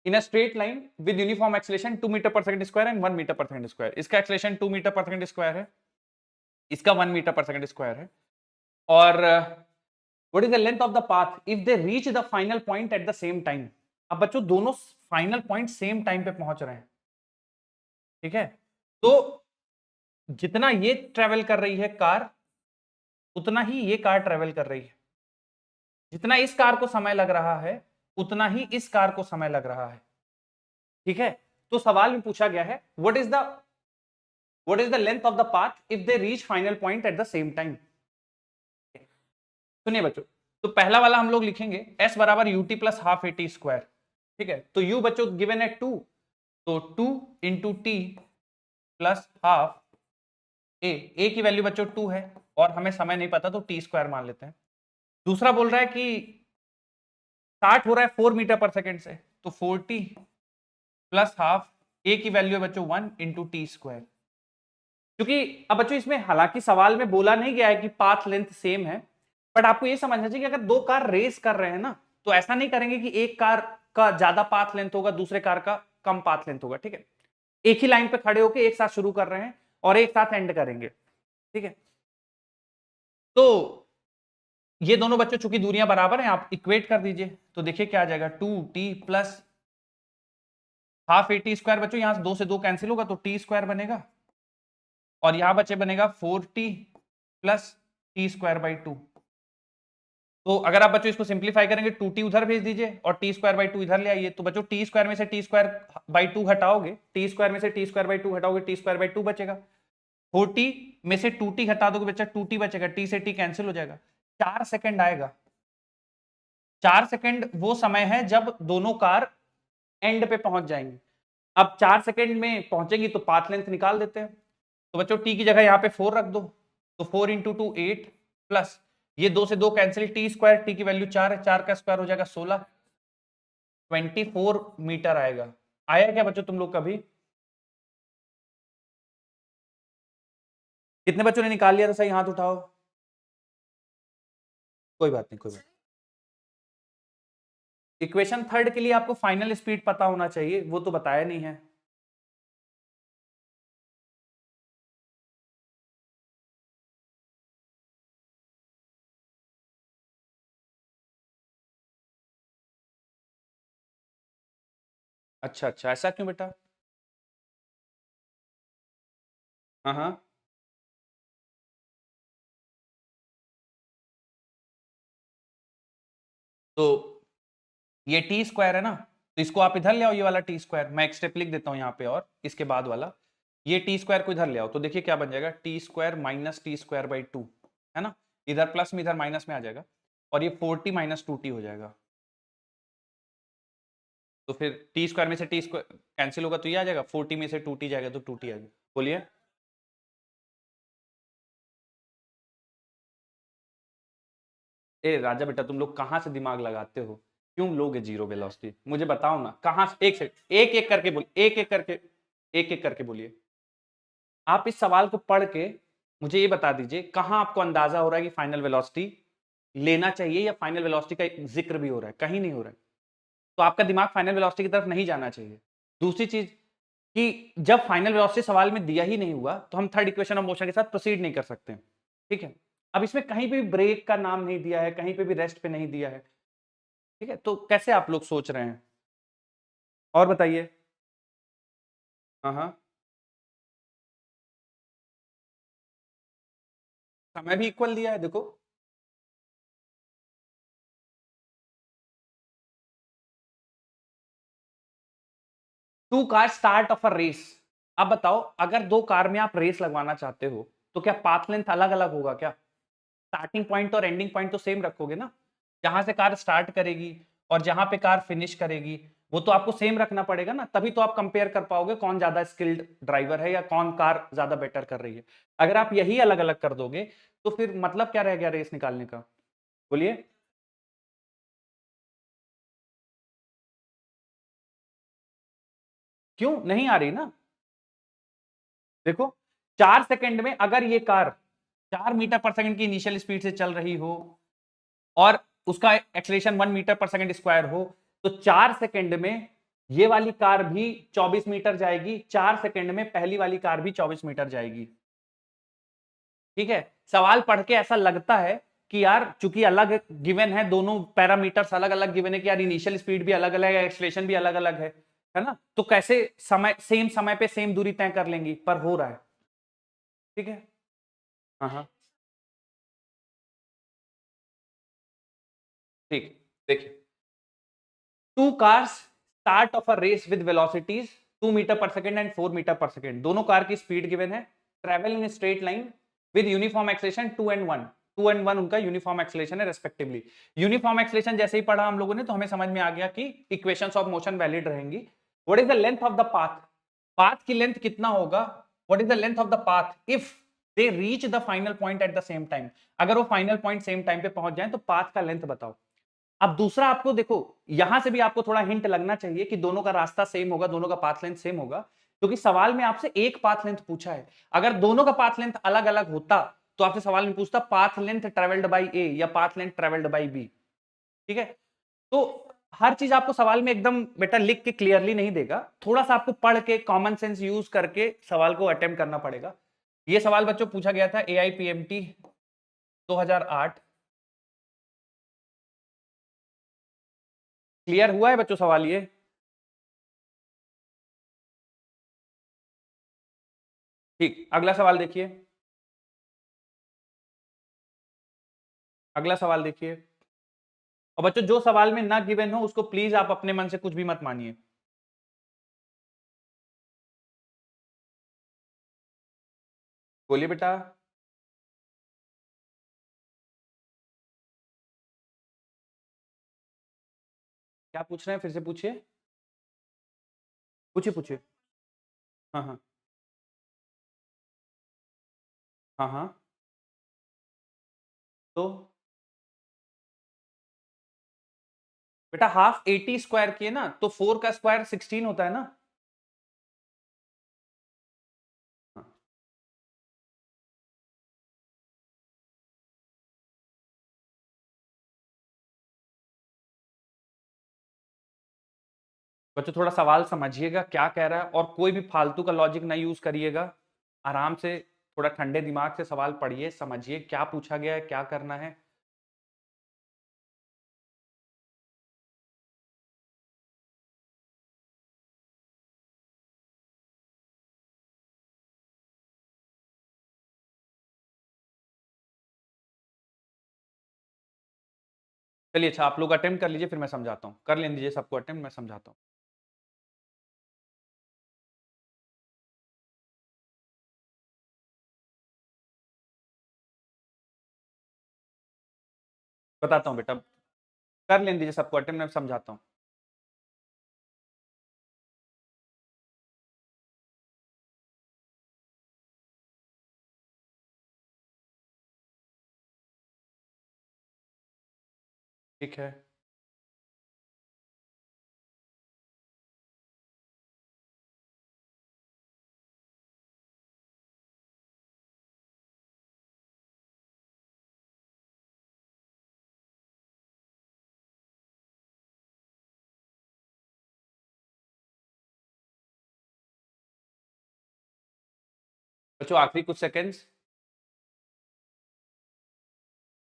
in a straight line with uniform acceleration 2 metre पर सेकंड स्क्वायर एंड 1 मीटर पर सेकंड स्क्वायर। इसका एक्सेलरेशन 2 मीटर पर सेकंड स्क्वायर है, इसका 1 मीटर पर सेकंड स्क्वायर है। और what is the length of the path if they reach the final point at the same time. अब बच्चों दोनों फाइनल पॉइंट सेम टाइम पे पहुंच रहे हैं, ठीक है। तो जितना ये ट्रेवल कर रही है कार, उतना ही ये कार ट्रेवल कर रही है। जितना इस कार को समय लग रहा है उतना ही इस कार को समय लग रहा है, ठीक है। तो सवाल में पूछा गया है what is the length of the path if they reach final point at the same time. सुनिए बच्चों, तो पहला वाला हम लोग लिखेंगे s बराबर ut plus half a t square, ठीक है। तो u बच्चों गिवन है 2, तो 2 इंटू टी प्लस हाफ ए की वैल्यू बच्चों 2 है और हमें समय नहीं पता तो टी स्क्वायर मान लेते हैं। दूसरा बोल रहा है कि स्टार्ट हो रहा है 4 मीटर पर सेकेंड से, तो 40 प्लस हाफ ए की वैल्यू है बच्चों 1 इंटू टी स्क्वायर। क्योंकि अब बच्चों इसमें हालांकि सवाल में बोला नहीं गया है कि पाथ लेंथ सेम है, बट आपको ये समझना चाहिए कि अगर दो कार रेस कर रहे हैं ना, तो ऐसा नहीं करेंगे कि एक कार का ज्यादा पाथ लेंथ होगा दूसरे कार का कम पाथ लेंथ होगा, ठीक है। एक ही लाइन पे खड़े होकर एक साथ शुरू कर रहे हैं और एक साथ एंड करेंगे, ठीक है। तो ये दोनों बच्चों चूंकि दूरियां बराबर हैं, आप इक्वेट कर दीजिए तो देखिए क्या आ जाएगा 2t plus half a t square. बच्चों यहां से 2 से 2 कैंसिल होगा तो टी स्क्वायर बनेगा और यहां बच्चे बनेगा 4t plus T square by 2। तो अगर आप बच्चों इसको सिंप्लीफाई करेंगे 2t उधर भेज दीजिए और टी स्क्वायर बाई 2 इधर ले आइए, तो बच्चों टी स्क्वायर में से टी स्क्वायर बाई 2 हटाओगे, टी स्क्वायर में से टी स्क्वायर बाई 2 हटाओगे, टी स्क्वायर बाई 2 बचेगा। 4t में से 2t हटा दोगे बच्चा 2t बचेगा, टी से टी कैंसिल हो जाएगा। 4 सेकंड आएगा। 4 सेकंड वो समय है जब दोनों कार एंड पे पहुंच जाएंगी। अब 4 सेकंड में पहुंचेगी तो पाथ लेंथ निकाल देते हैं। तो बच्चों टी की जगह यहाँ पे 4 रख दो, तो 4 इंटू 2 8 प्लस ये 2 से 2 कैंसिल, टी स्क्वायर, टी की वैल्यू 4 है, 4 का स्क्वायर हो जाएगा 16, 24 मीटर आएगा। आया क्या बच्चों तुम लोग कभी? कितने बच्चों ने निकाल लिया था? सही हाथ उठाओ। कोई बात नहीं, कोई बात। इक्वेशन थर्ड के लिए आपको फाइनल स्पीड पता होना चाहिए, वो तो बताया नहीं है। अच्छा अच्छा, ऐसा क्यों बेटा? हाँ हाँ। तो ये टी स्क्वायर है ना, तो इसको आप इधर ले आओ, ये वाला टी स्क्वायर मैं एक स्टेप लिख देता हूं यहाँ पे, और इसके बाद वाला ये टी स्क्वायर को इधर ले आओ, तो देखिए क्या बन जाएगा, T square minus T square by 2, है ना। इधर प्लस में इधर माइनस में आ जाएगा और ये 4t माइनस 2t हो जाएगा। तो फिर टी स्क्वायर में से टी स्क्वायर कैंसिल होगा तो ये आ जाएगा, 4t में से 2t जाएगा तो 2t आ जाएगा। बोलिए। ए राजा बेटा, तुम लोग कहाँ से दिमाग लगाते हो? क्यों लोगे जीरो वेलोसिटी? मुझे बताओ ना कहाँ से। एक सेकंड, एक एक करके बोलिए, एक एक करके बोलिए। आप इस सवाल को पढ़ के मुझे ये बता दीजिए कहाँ आपको अंदाजा हो रहा है कि फाइनल वेलोसिटी लेना चाहिए या फाइनल वेलोसिटी का जिक्र भी हो रहा है? कहीं नहीं हो रहा है। तो आपका दिमाग फाइनल वेलोसिटी की तरफ नहीं जाना चाहिए। दूसरी चीज कि जब फाइनल वेलोसिटी सवाल में दिया ही नहीं हुआ तो हम थर्ड इक्वेशन ऑफ मोशन के साथ प्रोसीड नहीं कर सकते, ठीक है। अब इसमें कहीं पे भी ब्रेक का नाम नहीं दिया है, कहीं पे भी रेस्ट पे नहीं दिया है, ठीक है। तो कैसे आप लोग सोच रहे हैं? और बताइए। हाँ हाँ। समय भी इक्वल दिया है देखो। Two car start off a race. अब बताओ, अगर दो कार में आप रेस लगवाना चाहते हो तो क्या पाथ लेंथ अलग अलग होगा क्या? स्टार्टिंग पॉइंट और एंडिंग पॉइंट तो सेम रखोगे ना? जहां से कार स्टार्ट करेगी और जहां पे कार फिनिश करेगी वो तो आपको सेम रखना पड़ेगा ना, तभी तो आप कंपेयर कर पाओगे कौन ज्यादा स्किल्ड ड्राइवर है या कौन कार ज्यादा बेटर कर रही है। अगर आप यही अलग अलग कर दोगे तो फिर मतलब क्या रह गया रेस निकालने का? बोलिए। क्यों नहीं आ रही ना? देखो, 4 सेकंड में अगर ये कार 4 मीटर पर सेकंड की इनिशियल स्पीड से चल रही हो और उसका एक्सलेशन 1 मीटर पर सेकंड स्क्वायर हो, तो 4 सेकंड में ये वाली कार भी 24 मीटर जाएगी, 4 सेकंड में पहली वाली कार भी 24 मीटर जाएगी। ठीक है, सवाल पढ़ के ऐसा लगता है कि यार चूंकि अलग गिवन है, दोनों पैरामीटर्स अलग अलग गिवन है कि यार इनिशियल स्पीड भी अलग अलग है, एक्सलेशन भी अलग अलग है ना, तो कैसे समय पे सेम दूरी तय कर लेंगी, पर हो रहा है। ठीक है। हाँ हाँ। ठीक। देखिए, two cars start off a race with velocities 2 metre पर सेकंड एंड 4 मीटर पर सेकंड। दोनों कार की स्पीड गिवन है, travel in straight line with uniform acceleration 2 and 1। 2 and 1 उनका यूनिफॉर्म एक्सेलेरेशन है रेस्पेक्टिवली। यूनिफॉर्म एक्सेलेरेशन जैसे ही पढ़ा हम लोगों ने तो हमें समझ में आ गया कि इक्वेशंस ऑफ मोशन वैलिड रहेंगी। What is the length of the path? Path की लेंथ कितना होगा? What is the length of the path if they reach the final point at the same time? अगर वो फाइनल पॉइंट सेम टाइम पे पहुंच जाए तो पाथ का लेंथ बताओ। अब दूसरा आपको देखो, यहां से भी आपको थोड़ा हिंट लगना चाहिए कि दोनों का रास्ता सेम होगा, दोनों का पाथ लेंथ सेम होगा, क्योंकि सवाल में आपसे एक पाथ लेंथ पूछा है। अगर दोनों का पाथ लेंथ अलग अलग होता तो आपसे सवाल में पूछता path length travelled by A या path length travelled by B. ठीक है, तो हर चीज आपको सवाल में एकदम बेटा लिख के क्लियरली नहीं देगा, थोड़ा सा आपको पढ़ के कॉमन सेंस यूज करके सवाल को अटेम्प्ट करना पड़ेगा। ये सवाल बच्चों पूछा गया था AIPMT 2008। क्लियर हुआ है बच्चों सवाल ये? ठीक, अगला सवाल देखिए। अगला सवाल देखिए। और बच्चों जो सवाल में ना गिवन हो उसको प्लीज आप अपने मन से कुछ भी मत मानिए। बोलिए बेटा। क्या पूछ रहे हैं, फिर से पूछिए। पूछिए पूछिए। हाँ हाँ। हाँ हाँ। तो बेटा हाफ 80 स्क्वायर किए ना तो 4 का स्क्वायर 16 होता है ना। हाँ। बच्चों थोड़ा सवाल समझिएगा क्या कह रहा है, और कोई भी फालतू का लॉजिक ना यूज करिएगा। आराम से थोड़ा ठंडे दिमाग से सवाल पढ़िए, समझिए क्या पूछा गया है, क्या करना है। चलिए अच्छा, आप लोग अटेम्प्ट कर लीजिए फिर मैं समझाता हूँ। कर लेने दीजिए सबको अटेम्प्ट, मैं समझाता हूँ। बताता हूँ बेटा, कर लेने दीजिए सबको अटेम्प्ट, मैं समझाता हूँ। ठीक है। बच्चों आखिरी कुछ सेकंड्स।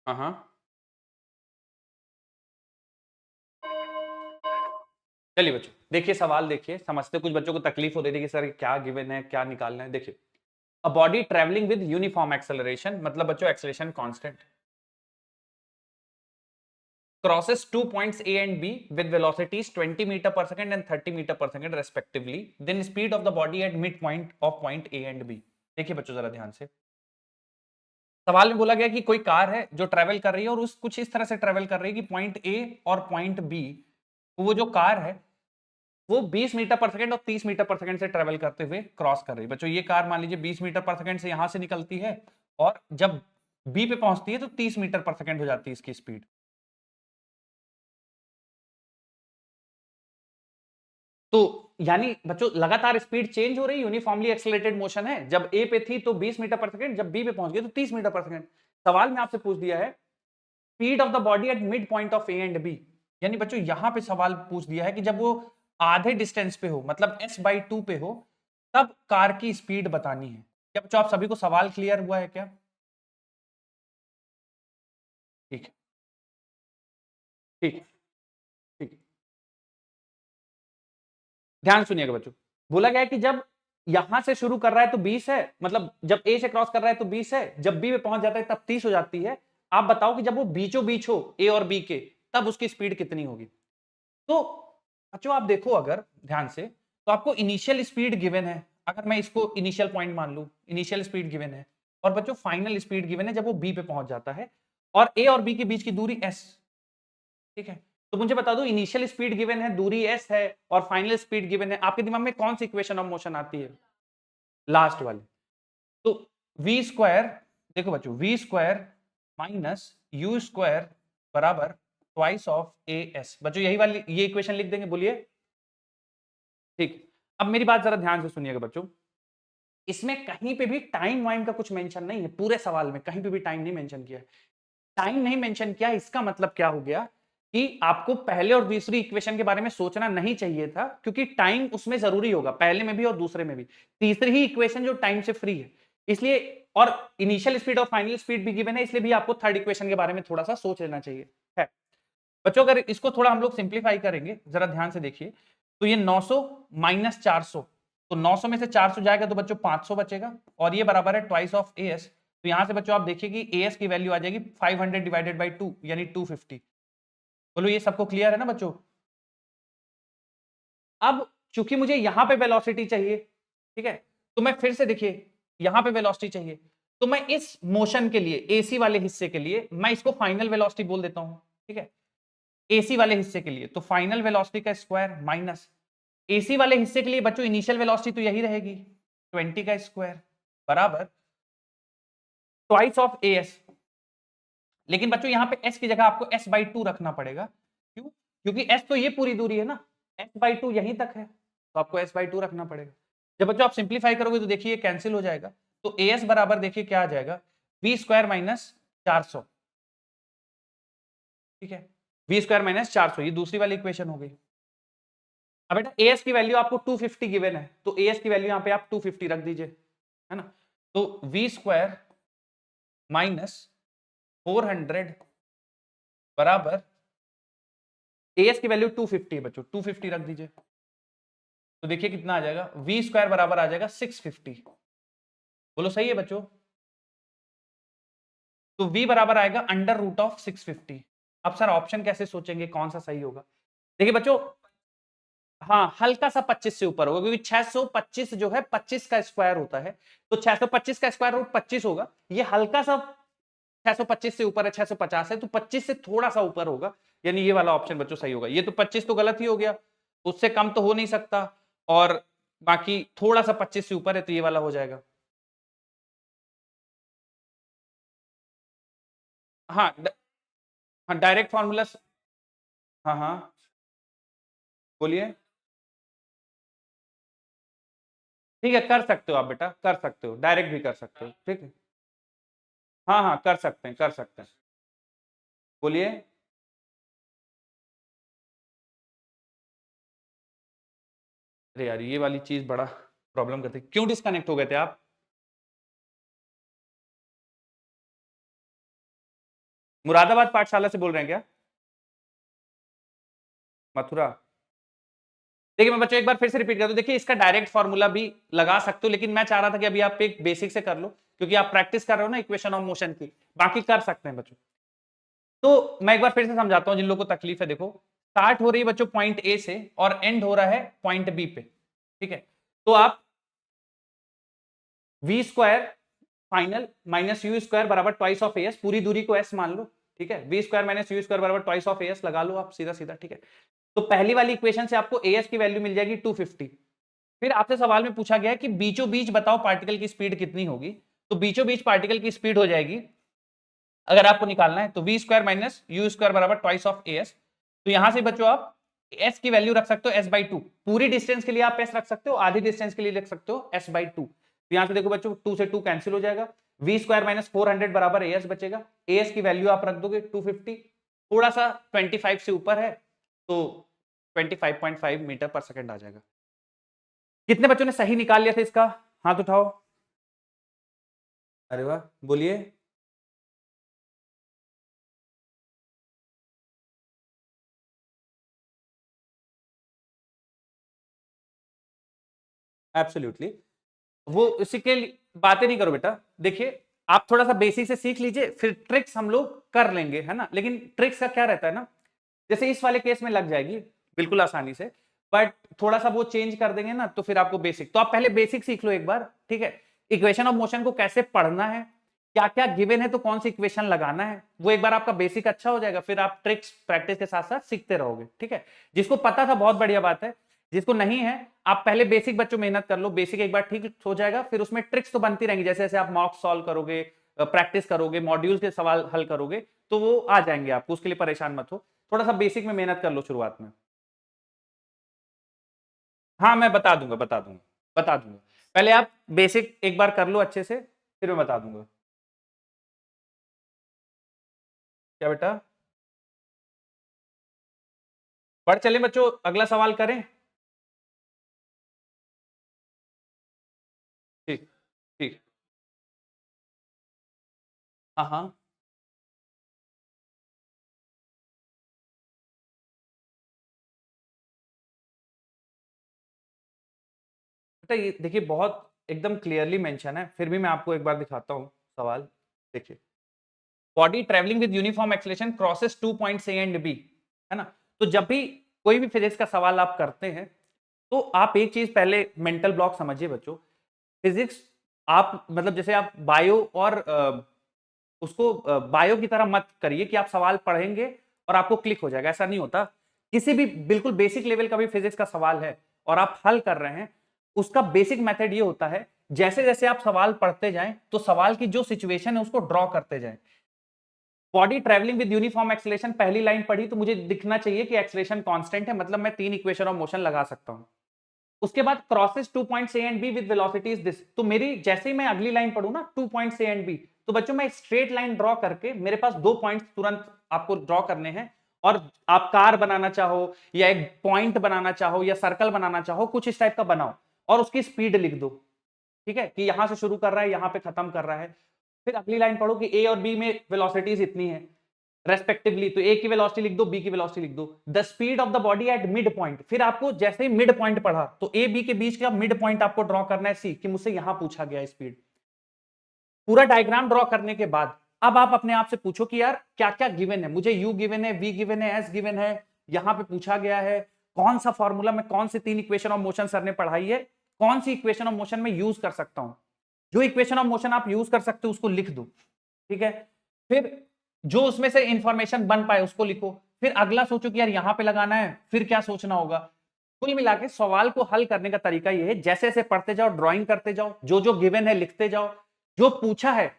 हाँ हाँ। चलिए बच्चों देखिए सवाल, देखिए समझते। कुछ बच्चों को तकलीफ हो रही थी कि सर क्या गिवन है, क्या निकालना है। देखिए, a body travelling with uniform acceleration, मतलब बच्चों acceleration constant. crosses 2 points A and B with velocities 20 meter per second and 30 meter per second respectively, then speed of the body at midpoint of point A and B. देखिए बच्चों जरा ध्यान से, सवाल में बोला गया कि कोई कार है जो ट्रेवल कर रही है और उस कुछ इस तरह से ट्रेवल कर रही है कि पॉइंट ए और पॉइंट बी, वो जो कार है वो 20 मीटर पर सेकंड और 30 मीटर पर सेकंड से ट्रेवल करते हुए क्रॉस कर रही है। बच्चों ये कार मान लीजिए 20 मीटर पर सेकंड से यहां से निकलती है और जब बी पे पहुंचती है तो 30 मीटर पर सेकंड हो जाती है इसकी स्पीड। तो यानी बच्चों लगातार स्पीड चेंज हो रही, यूनिफॉर्मली एक्सेलरेटेड मोशन है। जब ए पे थी तो 20 मीटर पर सेकंड, जब बी पे पहुंच गई तो 30 मीटर पर सेकंड। सवाल में आपसे पूछ दिया है speed of the body at mid point of A and B, यानी बच्चों यहां पे सवाल पूछ दिया है कि जब वो आधे डिस्टेंस पे हो, मतलब s/2 पे हो, तब कार की स्पीड बतानी है। क्या बच्चों आप सभी को सवाल क्लियर हुआ है क्या? ठीक है, ठीक ठीक, ध्यान सुनिएगा बच्चों। बोला गया है कि जब यहां से शुरू कर रहा है तो 20 है, मतलब जब ए से क्रॉस कर रहा है तो 20 है, जब बी पे पहुंच जाता है तब 30 हो जाती है। आप बताओ कि जब वो बीचों बीच हो ए और बी के, तब उसकी स्पीड कितनी होगी? तो बच्चों आप देखो अगर ध्यान से, तो आपको इनिशियल स्पीड गिवन है। अगर मैं इसको इनिशियल पॉइंट मान लूं, इनिशियल स्पीड गिवन है, और बच्चों फाइनल स्पीड गिवन है जब वो बी पे पहुंच जाता है, और ए और बी के बीच की दूरी एस। ठीक है, तो मुझे बता दो इनिशियल स्पीड गिवन है, दूरी एस है, और फाइनल स्पीड गिवन है, आपके दिमाग में कौन सी इक्वेशन ऑफ मोशन आती है? लास्ट वाली। तो वी स्क्वायर, देखो बच्चों, v square minus you square बराबर ट्वाइस ऑफ ए एस। बच्चों यही वाली ये इक्वेशन लिख देंगे, बोलिए। ठीक, अब मेरी बात जरा ध्यान से सुनिएगा बच्चों, इसमें कहीं पे भी टाइम वाइम का कुछ मेंशन नहीं है, पूरे सवाल में कहीं पे भी टाइम नहीं मेंशन किया है। टाइम नहीं मेंशन किया, इसका मतलब क्या हो गया कि आपको पहले और दूसरी इक्वेशन के बारे में सोचना नहीं चाहिए था, क्योंकि टाइम उसमें जरूरी होगा, पहले में भी और दूसरे में भी। तीसरी ही इक्वेशन जो टाइम से फ्री है, इसलिए, और इनिशियल स्पीड और फाइनल स्पीड भी गिवन है, इसलिए भी आपको थर्ड इक्वेशन के बारे में थोड़ा सा सोच लेना चाहिए है। बच्चों अगर इसको थोड़ा हम लोग सिंप्लीफाई करेंगे, जरा ध्यान से देखिए, तो ये 900 माइनस 400, तो 900 में से 400 जाएगा तो बच्चों 500 बचेगा, और ये बराबर है ट्वाइस ऑफ ए एस। तो यहां से बच्चों आप देखिए कि ए एस की वैल्यू आ जाएगी 500 डिवाइडेड बाई 2 यानी 250। बोलो ये सबको क्लियर है ना बच्चों? अब चूंकि मुझे यहां पे वेलोसिटी चाहिए, ठीक है, तो मैं फिर से देखिए यहां पे वेलोसिटी चाहिए, तो मैं इस मोशन के लिए, एसी वाले हिस्से के लिए, मैं इसको फाइनल वेलोसिटी बोल देता हूं। ठीक है, एसी वाले हिस्से के लिए तो फाइनल वेलोसिटी का स्क्वायर माइनस एसी वाले हिस्से के लिए बच्चों इनिशियल वेलोसिटी तो यही रहेगी 20 का स्क्वायर बराबर ट्वाइस ऑफ ए एस। लेकिन बच्चों यहां पे s की जगह आपको s/2 रखना पड़ेगा। क्यों? क्योंकि s तो ये पूरी दूरी है ना, s/2 यहीं तक है, तो आपको s/2 रखना पड़ेगा। जब बच्चों आप सिंप्लीफाई करोगे तो देखिए कैंसिल हो जाएगा, तो as बराबर देखिए क्या आ जाएगा, v स्क्वायर माइनस 400। ठीक है, v स्क्वायर माइनस 400, ये दूसरी वाली इक्वेशन हो गई। अब बेटा as की वैल्यू आपको 250 गिवन है, तो as की वैल्यू यहां पे आप 250 रख दीजिए, है ना। तो v स्क्वायर माइनस 400 बराबर एएस की वैल्यू 250 है बच्चों, 250 रख दीजिए, तो देखिए कितना आ जाएगा, वी स्क्वायर बराबर आ जाएगा 650। बोलो सही है बच्चों? तो v बराबर आएगा अंडर रूट ऑफ 650। अब सर ऑप्शन कैसे सोचेंगे, कौन सा सही होगा? देखिए बच्चों, हाँ हल्का सा 25 से ऊपर होगा, क्योंकि 625 जो है 25 का स्क्वायर होता है, तो 625 का स्क्वायर रूट 25 होगा। ये हल्का सा 625 से ऊपर है, 650 है, तो 25 से थोड़ा सा ऊपर होगा, यानी ये वाला ऑप्शन बच्चों सही होगा। ये तो 25 तो गलत ही हो गया, उससे कम तो हो नहीं सकता, और बाकी थोड़ा सा 25 से ऊपर है तो ये वाला हो जाएगा। हाँ हाँ डायरेक्ट फॉर्मूला, हाँ हाँ बोलिए। ठीक है कर सकते हो आप बेटा, कर सकते हो, डायरेक्ट भी कर सकते हो, ठीक है। हाँ हाँ कर सकते हैं, कर सकते हैं, बोलिए। अरे यार ये वाली चीज बड़ा प्रॉब्लम करती है, क्यों डिस्कनेक्ट हो गए थे आप? मुरादाबाद पाठशाला से बोल रहे हैं क्या? मथुरा? देखिए मैं बच्चों एक बार फिर से रिपीट कर दूं, देखिए इसका डायरेक्ट फॉर्मूला भी लगा सकते हो, लेकिन मैं चाह रहा था कि अभी आप एक बेसिक से कर लो, क्योंकि आप प्रैक्टिस कर रहे हो ना इक्वेशन ऑफ मोशन की, बाकी कर सकते हैं बच्चों। तो मैं एक बार फिर से समझाता हूं जिन लोगों को तकलीफ है। देखो, स्टार्ट हो रही है बच्चों पॉइंट ए से और एंड हो रहा है पॉइंट बी पे, ठीक है। तो आप V square final minus you square बराबर ट्वाइस ऑफ एस, पूरी दूरी को एस मान लो, ठीक है। V square minus you square बराबर ट्वाइस ऑफ एस लगा लो आप सीधा सीधा, ठीक है। तो पहली वाली इक्वेशन से आपको एस की वैल्यू मिल जाएगी 250। फिर आपसे सवाल में पूछा गया है कि बीचों बीच बताओ पार्टिकल की स्पीड कितनी होगी। तो बीचों बीच पार्टिकल की स्पीड हो जाएगी, अगर आपको निकालना है तो v square minus you square बराबर ट्वाइस ऑफ एस। तो यहां से बच्चों आप एस की वैल्यू रख सकते हो एस बाई टू, पूरी डिस्टेंस के लिए आप एस रख सकते हो, आधी डिस्टेंस के लिए रख सकते हो एस बाई टू। तो यहां से देखो बच्चों 2 से 2 कैंसिल हो जाएगा, वी स्क्वायर माइनस 400 बराबर एस बचेगा। एस की वैल्यू आप रख दोगे 250, थोड़ा सा 25 से ऊपर है तो 25.5 मीटर पर सेकंड आ जाएगा। कितने बच्चों ने सही निकाल लिया था इसका, हाथ उठाओ। अरे वाह, बोलिए। एब्सोल्युटली, वो इसी के बातें नहीं करो बेटा। देखिए, आप थोड़ा सा बेसिक से सीख लीजिए, फिर ट्रिक्स हम लोग कर लेंगे, है ना। लेकिन ट्रिक्स का क्या रहता है ना, जैसे इस वाले केस में लग जाएगी बिल्कुल आसानी से, बट थोड़ा सा वो चेंज कर देंगे ना तो फिर आपको बेसिक, तो आप पहले बेसिक सीख लो एक बार, ठीक है। इक्वेशन ऑफ मोशन को कैसे पढ़ना है, क्या क्या गिवन है तो कौन सी इक्वेशन लगाना है, वो एक बार आपका बेसिक अच्छा हो जाएगा, फिर आप ट्रिक्स प्रैक्टिस के साथ साथ सीखते रहोगे, ठीक है। जिसको पता था बहुत बढ़िया बात है, जिसको नहीं है आप पहले बेसिक बच्चों मेहनत कर लो, बेसिक एक बार ठीक हो जाएगा, फिर उसमें ट्रिक्स तो बनती रहेंगी, जैसे जैसे आप मॉक सॉल्व करोगे, प्रैक्टिस करोगे, मॉड्यूल के सवाल हल करोगे तो वो आ जाएंगे आपको, उसके लिए परेशान मत हो। थोड़ा सा बेसिक में मेहनत कर लो शुरुआत में। हाँ मैं बता दूंगा, बता दूंगा, बता दूंगा। पहले आप बेसिक एक बार कर लो अच्छे से, फिर मैं बता दूंगा। क्या बेटा, पढ़ चले बच्चों, अगला सवाल करें। ठीक, ठीक। हाँ हाँ, बेटा ये देखिए बहुत एकदम क्लियरली मेंशन है, फिर भी मैं आपको एक बार दिखाता हूँ सवाल। देखिए, body travelling with uniform acceleration crosses 2 points A and B, है ना। तो जब भी कोई भी फिजिक्स का सवाल आप करते हैं तो आप एक चीज पहले मेंटल ब्लॉक समझिए बच्चों। फिजिक्स आप मतलब जैसे आप बायो और उसको बायो की तरह मत करिए कि आप सवाल पढ़ेंगे और आपको क्लिक हो जाएगा, ऐसा नहीं होता। किसी भी बिल्कुल बेसिक लेवल का भी फिजिक्स का सवाल है और आप हल कर रहे हैं, उसका बेसिक मेथड ये होता है, जैसे जैसे आप सवाल पढ़ते जाएं तो सवाल की जो सिचुएशन है उसको ड्रॉ करते जाएं। Body travelling with uniform acceleration, पहली लाइन पढ़ी तो मुझे दिखना चाहिए कि एक्सेलरेशन कांस्टेंट है, मतलब मैं 3 इक्वेशन ऑफ मोशन लगा सकता हूं। उसके बाद crosses 2 points A and be with velocity is this, तो मेरी जैसे ही मैं अगली लाइन पढ़ू ना 2 पॉइंट्स ए एंड बी, तो बच्चों मैं स्ट्रेट लाइन ड्रॉ करके, मेरे पास 2 पॉइंट्स तुरंत आपको ड्रॉ करने हैं, और आप कार बनाना चाहो या एक पॉइंट बनाना चाहो या सर्कल बनाना चाहो, कुछ इस टाइप का बनाओ और उसकी स्पीड लिख दो, ठीक है, कि यहां से शुरू कर रहा है यहां पे खत्म कर रहा है। फिर अगली लाइन पढ़ो कि ए और बी में वेलोसिटीज इतनी है रेस्पेक्टिवली, तो ए की वेलोसिटी लिख दो, बी की वेलोसिटी लिख दो, the speed of the body at mid point. फिर आपको जैसे ही मिड पॉइंट पढ़ा तो ए बी के बीच का मिड पॉइंट आपको ड्रॉ करना है, सी, कि मुझसे यहां पूछा गया स्पीड। पूरा डायग्राम ड्रॉ करने के बाद अब आप अपने आप से पूछो कि यार क्या क्या गिवन है, मुझे यू गिवन है, वी गिवन है, एस गिवन है, यहां पे पूछा गया है, कौन सा फॉर्मूला में कौन सी 3 इक्वेशन ऑफ मोशन सर ने पढ़ाई है, कौन सी इक्वेशन ऑफ मोशन में यूज कर सकता हूं। जो इक्वेशन ऑफ मोशन आप यूज कर सकते हो उसको लिख दो, ठीक है। फिर जो उसमें से इंफॉर्मेशन बन पाए उसको लिखो, फिर अगला सोचो कि यार यहां पे लगाना है, फिर क्या सोचना होगा। कुल मिला के सवाल को हल करने का तरीका यह है, जैसे जैसे पढ़ते जाओ, ड्राइंग करते जाओ, जो जो गिवन है लिखते जाओ, जो पूछा है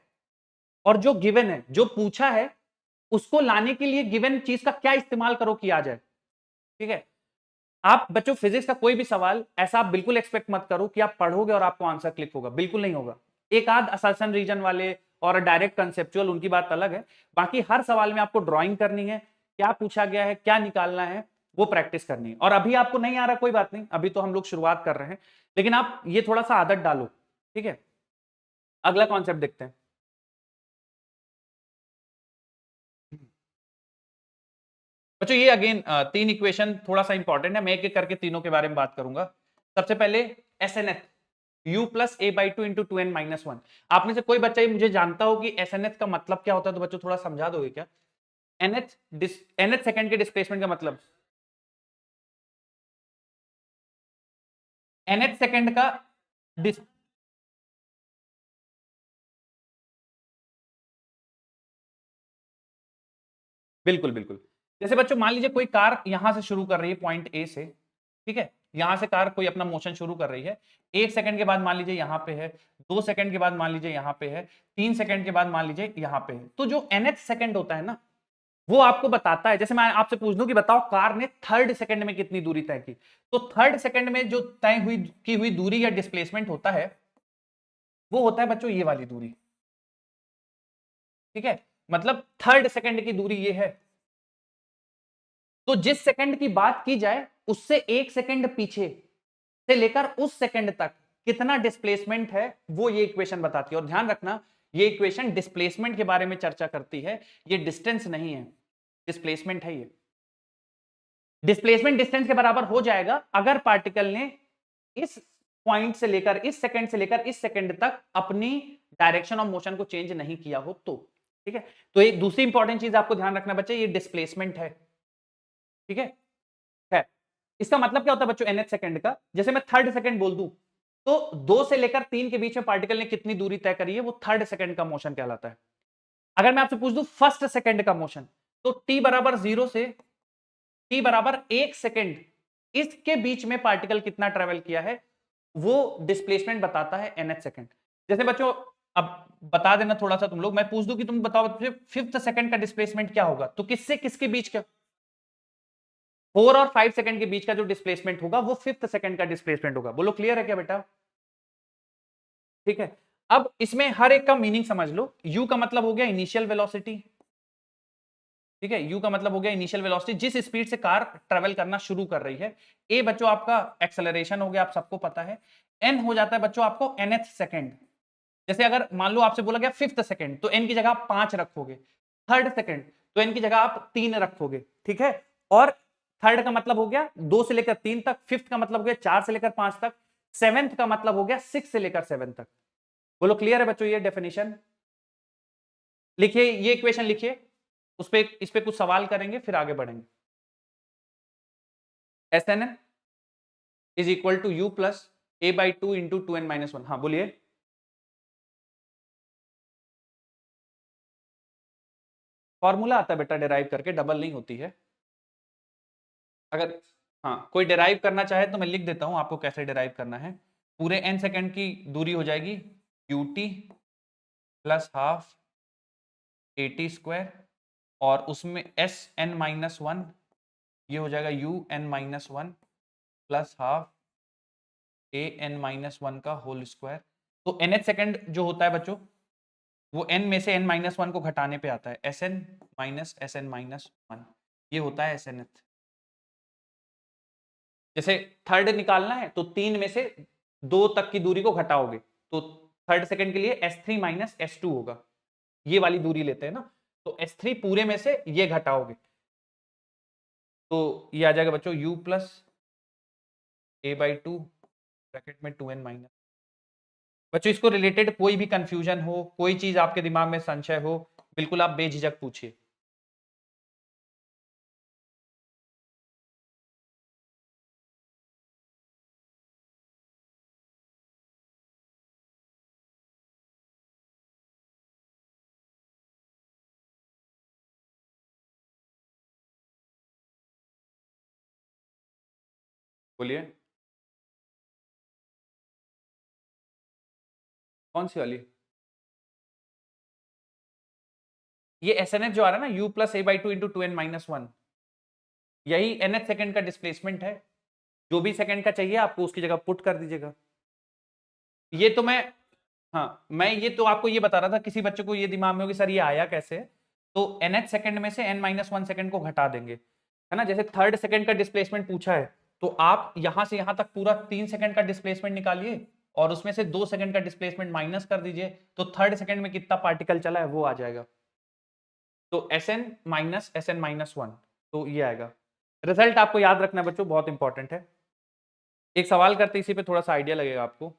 और जो गिवन है, जो पूछा है उसको लाने के लिए गिवन चीज का क्या इस्तेमाल करो कि आ जाए, ठीक है। आप बच्चों फिजिक्स का कोई भी सवाल ऐसा आप बिल्कुल एक्सपेक्ट मत करो कि आप पढ़ोगे और आपको आंसर क्लिक होगा, बिल्कुल नहीं होगा। एक आध असर्शन रीजन वाले और डायरेक्ट कंसेप्चुअल उनकी बात अलग है, बाकी हर सवाल में आपको ड्राइंग करनी है, क्या पूछा गया है, क्या निकालना है, वो प्रैक्टिस करनी है। और अभी आपको नहीं आ रहा कोई बात नहीं, अभी तो हम लोग शुरुआत कर रहे हैं, लेकिन आप ये थोड़ा सा आदत डालो, ठीक है। अगला कॉन्सेप्ट देखते हैं। बच्चों ये अगेन 3 इक्वेशन थोड़ा सा इंपॉर्टेंट है, मैं एक एक करके तीनों के बारे में बात करूंगा। सबसे पहले s n th, u plus a by two into two n minus one. आप में से कोई बच्चा ये मुझे जानता हो कि एस एन एथ का मतलब क्या होता है, तो बच्चों थोड़ा समझा दोगे क्या। nth सेकंड के डिस्प्लेसमेंट का मतलब nth सेकंड का डिस बिल्कुल बिल्कुल। जैसे बच्चों मान लीजिए कोई कार यहां से शुरू कर रही है पॉइंट ए से, ठीक है, यहां से कार कोई अपना मोशन शुरू कर रही है, 1 सेकंड के बाद मान लीजिए यहां पे है, 2 सेकंड के बाद मान लीजिए यहां पे है, 3 सेकंड के बाद मान लीजिए यहां पे है। तो जो nth सेकंड होता है ना, वो आपको बताता है, जैसे मैं आपसे पूछ दूं कि बताओ कार ने थर्ड सेकंड में कितनी दूरी तय की, तो थर्ड सेकंड में जो तय हुई दूरी या डिस्प्लेसमेंट होता है, वो होता है बच्चों ये वाली दूरी, ठीक है, मतलब थर्ड सेकंड की दूरी ये है। तो जिस सेकंड की बात की जाए उससे 1 सेकंड पीछे से लेकर उस सेकंड तक कितना डिस्प्लेसमेंट है, वो ये इक्वेशन बताती है। और ध्यान रखना, ये इक्वेशन डिस्प्लेसमेंट के बारे में चर्चा करती है, ये डिस्टेंस नहीं है, डिस्प्लेसमेंट है। ये डिस्प्लेसमेंट डिस्टेंस के बराबर हो जाएगा अगर पार्टिकल ने इस पॉइंट से लेकर इस सेकंड से लेकर इस सेकंड तक अपनी डायरेक्शन ऑफ मोशन को चेंज नहीं किया हो तो, ठीक है। तो एक दूसरी इंपॉर्टेंट चीज आपको ध्यान रखना बच्चे, ये डिस्प्लेसमेंट है, ठीक है। इसका मतलब क्या होता है बच्चों nth सेकंड का, जैसे मैं थर्ड सेकंड बोल दूं तो 2 से लेकर 3 के बीच में पार्टिकल ने कितनी दूरी तय करी है, वो थर्ड सेकंड का मोशन कहलाता है। अगर मैं आपसे पूछ दूं फर्स्ट सेकंड का मोशन, तो t बराबर 0 से t बराबर 1 सेकंड, इसके बीच में पार्टिकल कितना ट्रेवल किया है, वो डिस्प्लेसमेंट बताता है nth सेकंड। जैसे बच्चों अब बता देना थोड़ा सा तुम लोग, मैं पूछ दूं कि तुम बताओ फिफ्थ सेकंड का डिस्प्लेसमेंट क्या होगा, तो किससे किसके बीच का, 4 और 5 सेकंड के बीच का जो डिस्प्लेसमेंट होगा वो फिफ्थ सेकंड का डिस्प्लेसमेंट होगा। बोलो क्लियर है क्या बेटा? ठीक है। अब इसमें हर एक का मीनिंग समझ लो। u का मतलब हो गया इनिशियल वेलोसिटी, ठीक है, u का मतलब हो गया इनिशियल वेलोसिटी, जिस स्पीड से कार ट्रेवल करना शुरू कर रही है। a बच्चों आपका एक्सेलरेशन हो गया, आप सबको पता है। n हो जाता है बच्चों आपको nth सेकंड। जैसे अगर मान लो आपसे बोला गया फिफ्थ सेकंड, तो n की जगह आप 5 रखोगे। थर्ड सेकंड, तो n की जगह आप 3 रखोगे, ठीक है। और थर्ड का मतलब हो गया 2 से लेकर 3 तक, फिफ्थ का मतलब हो गया 4 से लेकर 5 तक, सेवेंथ का मतलब हो गया 6 से लेकर 7 तक। बोलो क्लियर है बच्चों? ये डेफिनेशन लिखिए, ये इक्वेशन लिखिए, इस पे कुछ सवाल करेंगे फिर आगे बढ़ेंगे। S n n is equal to u plus a by two into 2n-1। हाँ बोलिए। फॉर्मूला आता है बेटा डिराइव करके, डबल नहीं होती है। अगर हाँ कोई डिराइव करना चाहे तो मैं लिख देता हूं आपको कैसे डिराइव करना है। पूरे n सेकंड की दूरी हो जाएगी ut प्लस हाफ AT² और उसमें Sn-1 ये हो जाएगा UN-1 प्लस हाफ AN-1 का होल स्क्वायर। तो nth सेकंड जो होता है बच्चों, वो n में से n-1 को घटाने पे आता है, Sn माइनस Sn-1, ये होता है Snth। जैसे थर्ड निकालना है तो 3 में से 2 तक की दूरी को घटाओगे, तो थर्ड सेकंड के लिए S3 माइनस S2 होगा, ये वाली दूरी लेते हैं ना, तो S3 पूरे में से ये घटाओगे, तो ये आ जाएगा बच्चों u प्लस a/2 ब्रैकेट में 2n-। बच्चों इसको रिलेटेड कोई भी कंफ्यूजन हो, कोई चीज आपके दिमाग में संशय हो, बिल्कुल आप बेझिझक पूछिए। बोलिए कौन सी वाली? ये SNF जो आ रहा है ना, u plus a/2 into 2n-1, यही nth सेकंड का डिस्प्लेसमेंट है। जो भी सेकंड का चाहिए आपको उसकी जगह पुट कर दीजिएगा। ये तो मैं हाँ मैं ये तो आपको ये बता रहा था, किसी बच्चे को ये दिमाग में होगी सर ये आया कैसे, तो nth सेकंड में से n-1 सेकंड को घटा देंगे, है ना। जैसे थर्ड सेकंड का डिस्प्लेसमेंट पूछा है, तो आप यहां से यहां तक पूरा 3 सेकंड का डिस्प्लेसमेंट निकालिए और उसमें से 2 सेकंड का डिस्प्लेसमेंट माइनस कर दीजिए, तो थर्ड सेकंड में कितना पार्टिकल चला है वो आ जाएगा। तो Sn-1, तो ये आएगा। रिजल्ट आपको याद रखना है बच्चों, बहुत इंपॉर्टेंट है। एक सवाल करते इसी पे थोड़ा सा आइडिया लगेगा आपको।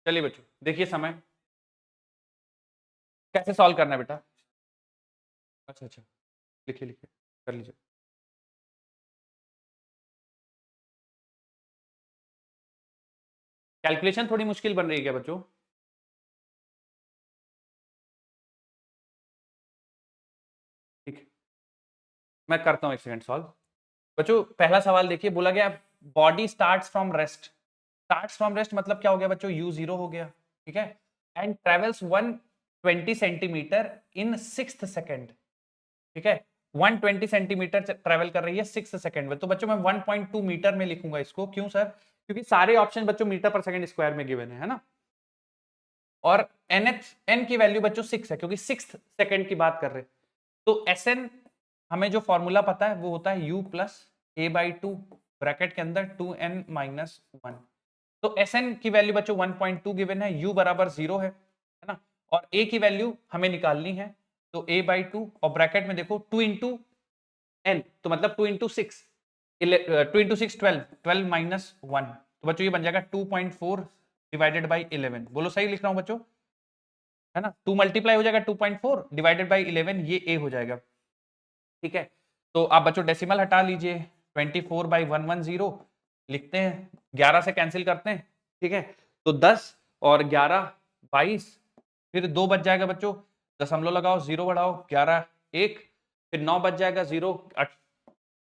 चलिए बच्चों देखिए समय कैसे सॉल्व करना है बेटा। अच्छा अच्छा, लिखिए लिखिए, कर लीजिए। कैलकुलेशन थोड़ी मुश्किल बन रही है क्या बच्चों? ठीक है, मैं करता हूँ एक सेकंड सॉल्व। बच्चों पहला सवाल देखिए, बोला गया body starts from rest. Starts from rest मतलब क्या हो गया बच्चों? यू जीरो हो गया, ठीक है। And travels 120 centimetre in 6th second, ठीक है। 120 सेंटीमीटर ट्रेवल कर रही है 6th सेकेंड में। तो बच्चों मैं 1.2 मीटर में लिखूंगा इसको। क्यों सर? क्योंकि सारे ऑप्शन बच्चों मीटर पर सेकंड स्क्वायर में गिवन है ना। और एन की वैल्यू बच्चों 6 है, क्योंकि 6th सेकेंड की बात कर रहे हैं। तो एस एन हमें जो फॉर्मूला पता है वो होता है u plus a by to, bracket के अंदर 2n माइनस 1। तो एस एन की वैल्यू बच्चों 1.2 गिवन है, u बराबर 0 है ना। और a की वैल्यू हमें निकालनी है, तो a बाई टू, और ब्रैकेट में देखो 2 इंटू एन, तो मतलब 2 into six, 2 into six 12, 12 minus 1। तो बच्चों ये बन जाएगा 2.4 डिवाइडेड बाई 11। बोलो सही लिख रहा हूं बच्चों? है ना, 2 मल्टीप्लाई हो जाएगा 2.4 डिवाइडेड बाई 11, ये a हो जाएगा, ठीक है। तो आप बच्चों डेसिमल हटा लीजिए, 24/110 लिखते हैं, 11 से कैंसिल करते हैं, ठीक है। तो 10 और 11 22, फिर 2 बच जाएगा बच्चों, दशमलव लगाओ, 0 बढ़ाओ, 11 1, फिर 9 बच जाएगा, 0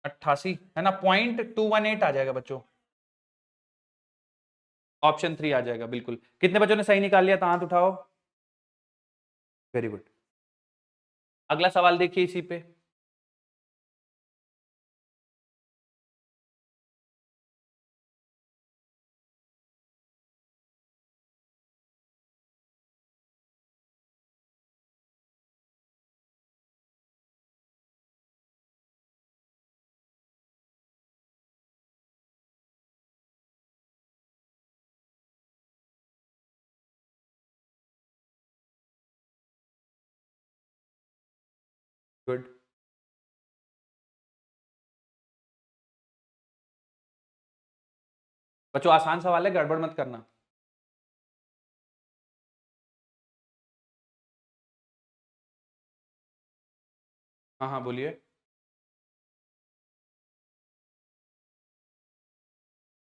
88, है ना, 0.218 आ जाएगा बच्चों। ऑप्शन 3 आ जाएगा बिल्कुल। कितने बच्चों ने सही निकाल लिया था? हाथ उठाओ, वेरी गुड। अगला सवाल देखिए इसी पे। गुड। बच्चों आसान सवाल है, गड़बड़ मत करना। हाँ हाँ बोलिए।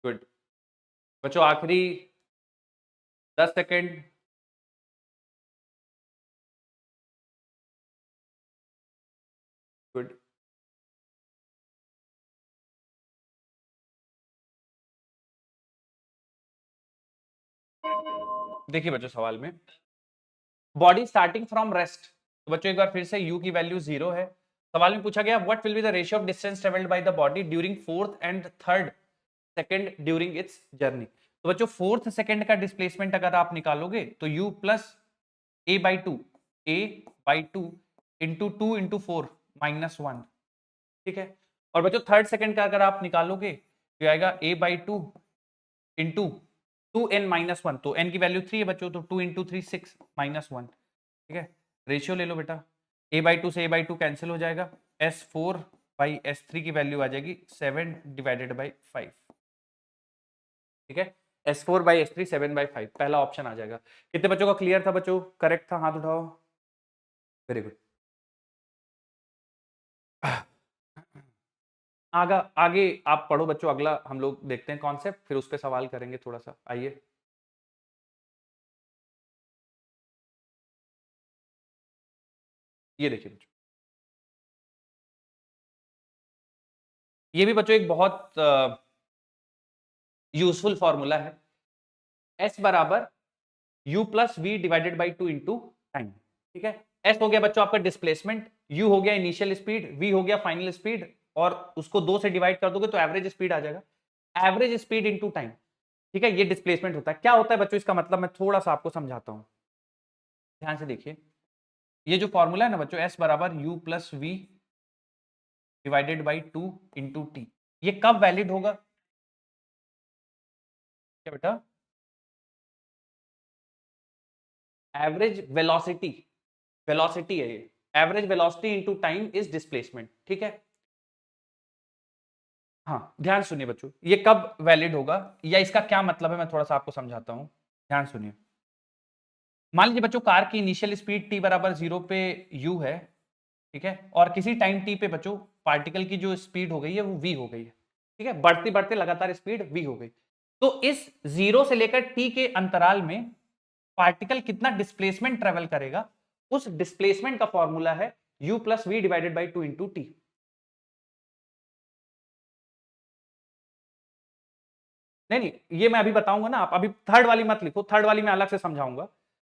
गुड। बच्चों आखिरी 10 सेकेंड। गुड। देखिए बच्चों सवाल में बॉडी स्टार्टिंग फ्रॉम रेस्ट, तो बच्चों एक बार फिर से u की वैल्यू 0 है। सवाल में पूछा गया what will be the ratio of distance travelled by the body during 4th and 3rd second during its journey. तो बच्चों 4th सेकेंड का डिस्प्लेसमेंट अगर आप निकालोगे तो u plus a by to, A by two into 2 into 4 minus 1, ठीक है। और बच्चों 3rd सेकेंड का अगर आप निकालोगे तो आएगा a by two into 2n minus 1, तो n की वैल्यू 3 है बच्चों, तो 2 इंटू 3 6 माइनस 1, ठीक है। रेशियो ले लो बेटा, a बाई टू से a बाई टू कैंसिल हो जाएगा, s4 बाई s3 की वैल्यू आ जाएगी 7 डिवाइडेड बाई 5, ठीक है। s4 बाई s3 7 बाई 5, पहला ऑप्शन आ जाएगा। कितने बच्चों का क्लियर था बच्चों? करेक्ट था? हाथ उठाओ, वेरी गुड। आगे आगे आप पढ़ो बच्चों, अगला हम लोग देखते हैं कॉन्सेप्ट, फिर उस पर सवाल करेंगे थोड़ा सा। आइए ये देखिए बच्चों, ये भी बच्चों एक बहुत यूजफुल फॉर्मूला है। S बराबर u plus v divided by two into time, ठीक है। S हो गया बच्चों आपका डिस्प्लेसमेंट, u हो गया इनिशियल स्पीड, v हो गया फाइनल स्पीड, और उसको 2 से डिवाइड कर दोगे तो एवरेज स्पीड आ जाएगा। एवरेज स्पीड इंटू टाइम, ठीक है, ये डिस्प्लेसमेंट होता है। क्या होता है बच्चों इसका मतलब मैं थोड़ा सा आपको समझाता हूं, ध्यान से देखिए। ये जो फॉर्मूला है ना बच्चों, S बराबर u plus v divided by two into t, ये कब वैलिड होगा? क्या बेटा? एवरेज वेलोसिटी, वेलोसिटी है ये, average velocity into time is displacement, ठीक है। हाँ ध्यान सुनिए बच्चों, ये कब वैलिड होगा या इसका क्या मतलब है मैं थोड़ा सा आपको समझाता हूं। ध्यान सुनिए। मान लीजिए बच्चों कार की इनिशियल स्पीड t बराबर 0 पे u है, ठीक है, और किसी टाइम t पे बच्चों पार्टिकल की जो स्पीड हो गई है वो v हो गई है, ठीक है, बढ़ते बढ़ते लगातार स्पीड v हो गई। तो इस 0 से लेकर t के अंतराल में पार्टिकल कितना डिस्प्लेसमेंट ट्रेवल करेगा, उस डिस्प्लेसमेंट का फॉर्मूला है u plus v divided by 2 into t. नहीं नहीं, ये मैं अभी बताऊंगा ना, आप अभी थर्ड वाली मत लिखो, थर्ड वाली मैं अलग से समझाऊंगा,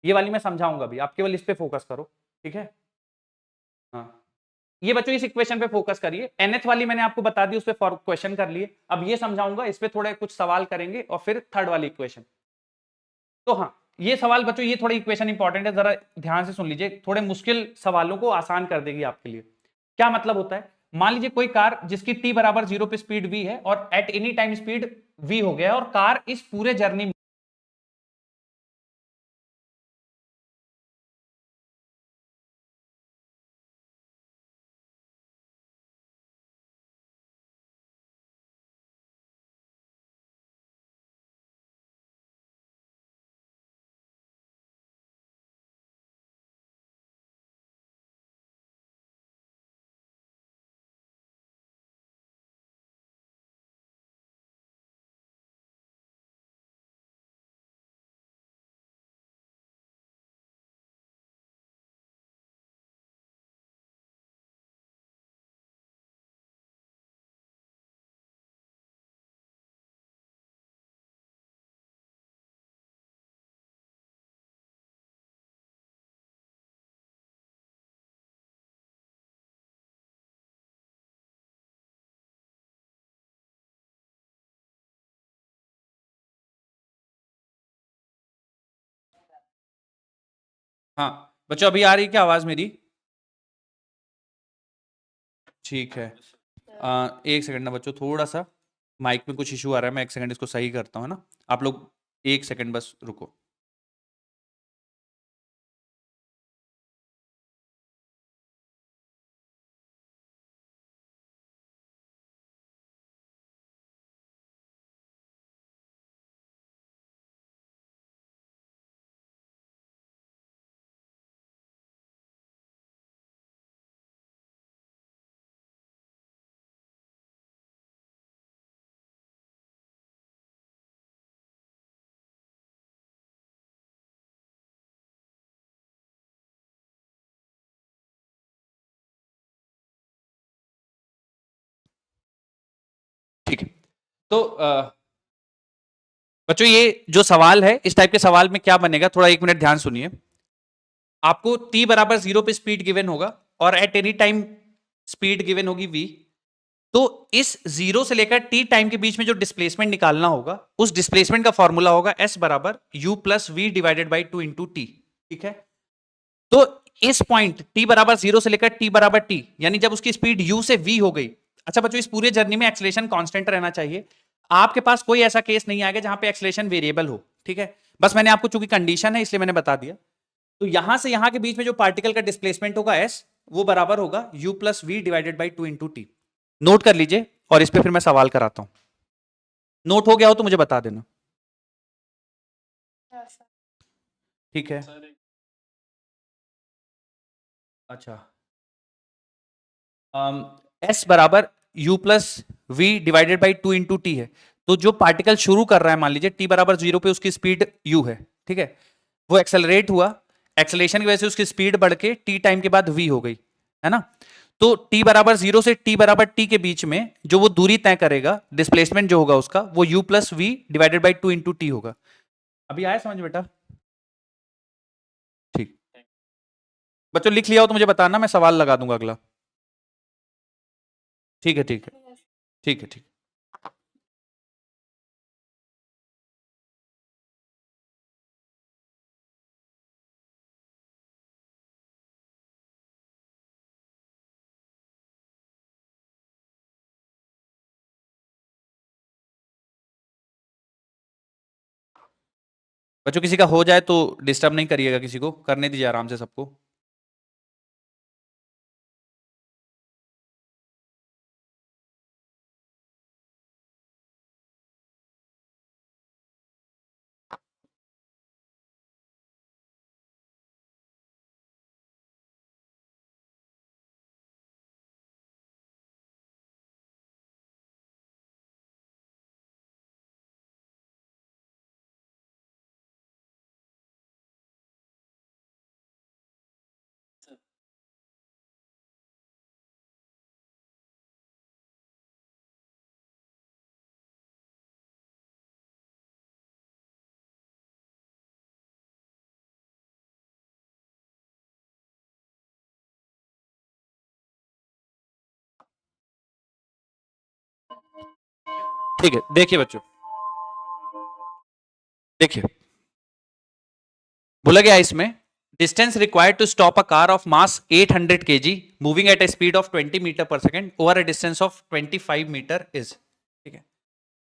ये वाली मैं समझाऊंगा अभी, आप केवल इस पे फोकस करो, ठीक है। हाँ, ये बच्चों इस इक्वेशन पे फोकस करिए, nth वाली मैंने आपको बता दी, उस पे क्वेश्चन कर लिए, अब ये समझाऊंगा, इस पे थोड़े कुछ सवाल करेंगे और फिर थर्ड वाली इक्वेशन। तो हाँ, ये सवाल बच्चों, ये थोड़ा इक्वेशन इंपॉर्टेंट है, जरा ध्यान से सुन लीजिए, थोड़े मुश्किल सवालों को आसान कर देगी आपके लिए। क्या मतलब होता है, मान लीजिए कोई कार जिसकी t बराबर 0 पे स्पीड v है और at any time speed v हो गया, और कार इस पूरे जर्नी में हाँ बच्चों, अभी आ रही क्या आवाज मेरी? ठीक है, एक सेकंड ना बच्चों, थोड़ा सा माइक में कुछ इशू आ रहा है, मैं एक सेकंड इसको सही करता हूँ, है ना, आप लोग एक सेकंड बस रुको। ठीक है, तो बच्चों ये जो सवाल है, इस टाइप के सवाल में क्या बनेगा, थोड़ा एक मिनट ध्यान सुनिए। आपको t बराबर 0 पे स्पीड गिवन होगा और at any time speed given होगी v। तो इस 0 से लेकर t टाइम के बीच में जो डिस्प्लेसमेंट निकालना होगा, उस डिस्प्लेसमेंट का फॉर्मूला होगा s बराबर u plus v divided by 2 into t, ठीक है। तो इस पॉइंट t बराबर 0 से लेकर t बराबर t, यानी जब उसकी स्पीड u से v हो गई। अच्छा बच्चों, इस पूरे जर्नी में एक्सलेशन कांस्टेंट रहना चाहिए, आपके पास कोई ऐसा केस नहीं आएगा जहां पे एक्सलेशन वेरिएबल हो, ठीक है। बस मैंने आपको, चूंकि कंडीशन है इसलिए मैंने बता दिया। तो यहां से यहां के बीच में जो पार्टिकल का डिस्प्लेसमेंट होगा s, वो बराबर होगा u plus v divided by 2 into t. Note कर लीजिए और इस पे फिर मैं सवाल कराता हूं। नोट हो गया हो तो मुझे बता देना, ठीक है। अच्छा, एस बराबर u plus v divided by 2 into t है। तो जो पार्टिकल शुरू कर रहा है, मान लीजिए t बराबर 0 पे उसकी स्पीड u है, ठीक है, वो एक्सेलरेट हुआ, एक्सेलेरेशन की वजह से उसकी स्पीड बढ़ के t टाइम के बाद v हो गई, है ना। तो t बराबर 0 से t बराबर t के बीच में जो वो दूरी तय करेगा, डिस्प्लेसमेंट जो होगा उसका, वो u plus v divided by 2 into t होगा। अभी आया समझ बेटा? ठीक, बच्चों लिख लिया हो तो मुझे बताना, मैं सवाल लगा दूंगा अगला। ठीक है, ठीक है, ठीक है, ठीक। बच्चों किसी का हो जाए तो डिस्टर्ब नहीं करिएगा, किसी को करने दीजिए आराम से सबको। ठीक है, देखिए बच्चों, देखिए बोला गया इसमें distance required to stop a car of mass 800 kg moving at a speed of 20 metre पर second over a distance of 25 metre is. ठीक है,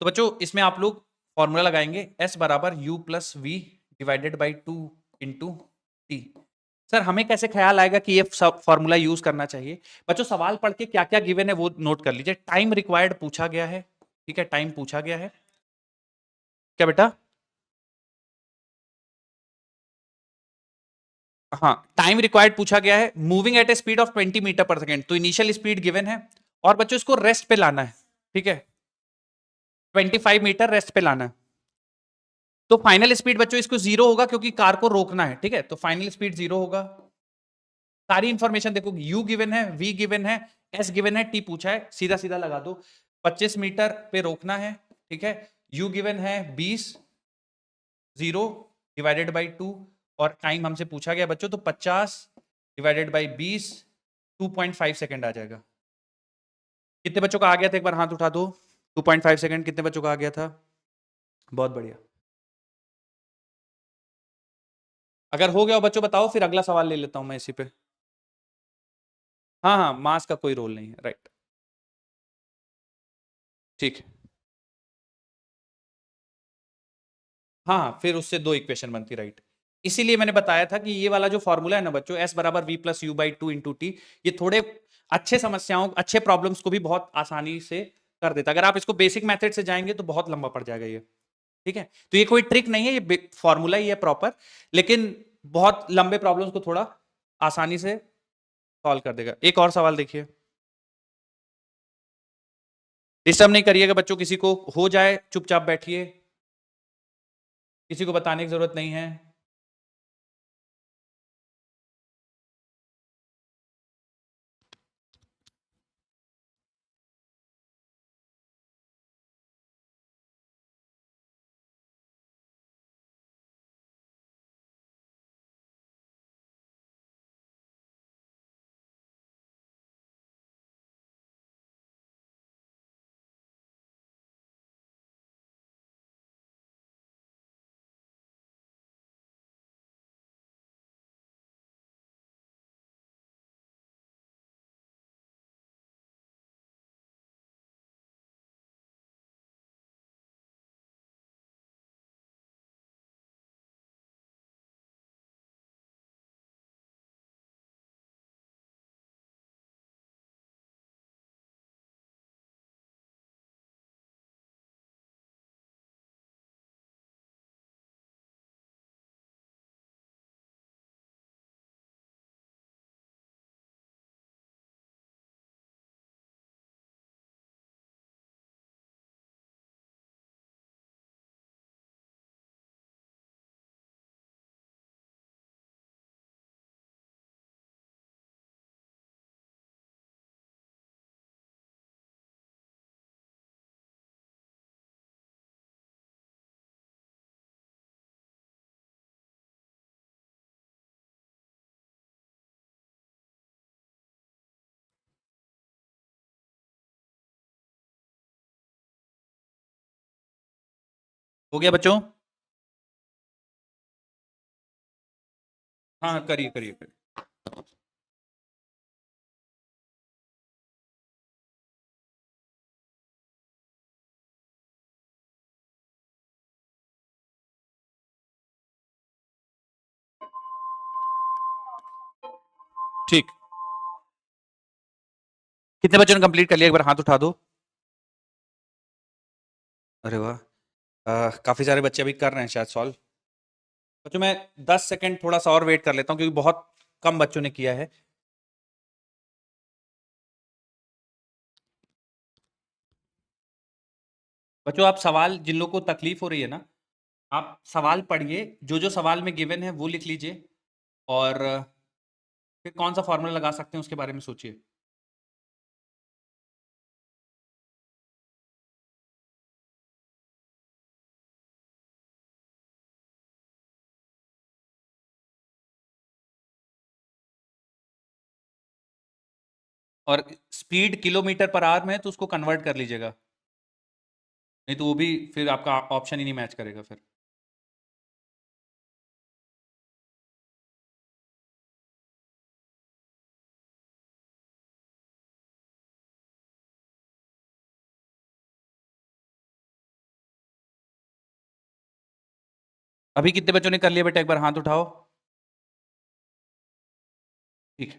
तो बच्चों इसमें आप लोग फॉर्मूला लगाएंगे S बराबर U plus v divided by 2 into t. Sir हमें कैसे ख्याल आएगा कि ये फॉर्मूला यूज करना चाहिए? बच्चों सवाल पढ़ के क्या क्या गिवन है वो नोट कर लीजिए। टाइम रिक्वायर्ड पूछा गया है, ठीक है, टाइम पूछा गया है क्या बेटा? हाँ, टाइम रिक्वायर्ड पूछा गया है, moving at a speed of 20 metre पर सेकेंड, तो इनिशियल स्पीड गिवन है और बच्चों इसको रेस्ट पे लाना है। ठीक है, 25 मीटर रेस्ट पे लाना है, तो फाइनल स्पीड बच्चों इसको जीरो होगा क्योंकि कार को रोकना है। ठीक है, तो फाइनल स्पीड जीरो होगा। सारी इंफॉर्मेशन देखो, यू गिवन है, वी गिवन है, एस गिवन है, टी पूछा है, सीधा सीधा लगा दो। 25 मीटर पे रोकना है, ठीक है, यू गिवन है 20, जीरो डिवाइडेड बाई 2, और टाइम हमसे पूछा गया बच्चों तो 50 डिवाइडेड बाई 20, 2.5 सेकेंड आ जाएगा। कितने बच्चों का आ गया था एक बार हाथ उठा दो। 2.5 सेकेंड कितने बच्चों का आ गया था? बहुत बढ़िया। अगर हो गया हो बच्चों बताओ, फिर अगला सवाल ले लेता हूं मैं इसी पे। हाँ हाँ, मास का कोई रोल नहीं है, राइट, ठीक है। हाँ हाँ, फिर उससे दो इक्वेशन बनती, राइट। इसीलिए मैंने बताया था कि ये वाला जो फॉर्मूला है ना बच्चों, S बराबर v plus u by 2 into t, ये थोड़े अच्छे समस्याओं, अच्छे प्रॉब्लम्स को भी बहुत आसानी से कर देता। अगर आप इसको बेसिक मेथड से जाएंगे तो बहुत लंबा पड़ जाएगा ये। ठीक है, तो ये कोई ट्रिक नहीं है, ये फॉर्मूला ही है प्रॉपर, लेकिन बहुत लंबे प्रॉब्लम्स को थोड़ा आसानी से सॉल्व कर देगा। एक और सवाल देखिए, डिस्टर्ब नहीं करिएगा बच्चों, किसी को हो जाए चुपचाप बैठिए, किसी को बताने की जरूरत नहीं है। हो गया बच्चों? हाँ करिए करिए करिए। ठीक, कितने बच्चों ने कंप्लीट कर लिया एक बार हाथ उठा दो। अरे वाह, काफी सारे बच्चे अभी कर रहे हैं शायद सॉल्व। बच्चों मैं 10 सेकंड थोड़ा सा और वेट कर लेता हूँ क्योंकि बहुत कम बच्चों ने किया है। बच्चों आप सवाल, जिन लोगों को तकलीफ हो रही है ना, आप सवाल पढ़िए, जो जो सवाल में गिवन है वो लिख लीजिए, और फिर कौन सा फॉर्मूला लगा सकते हैं उसके बारे में सोचिए। और स्पीड किलोमीटर पर आवर में है तो उसको कन्वर्ट कर लीजिएगा। नहीं तो वो भी फिर आपका ऑप्शन ही नहीं मैच करेगा फिर। अभी कितने बच्चों ने कर लिया बेटा, एक बार हाथ उठाओ। ठीक है,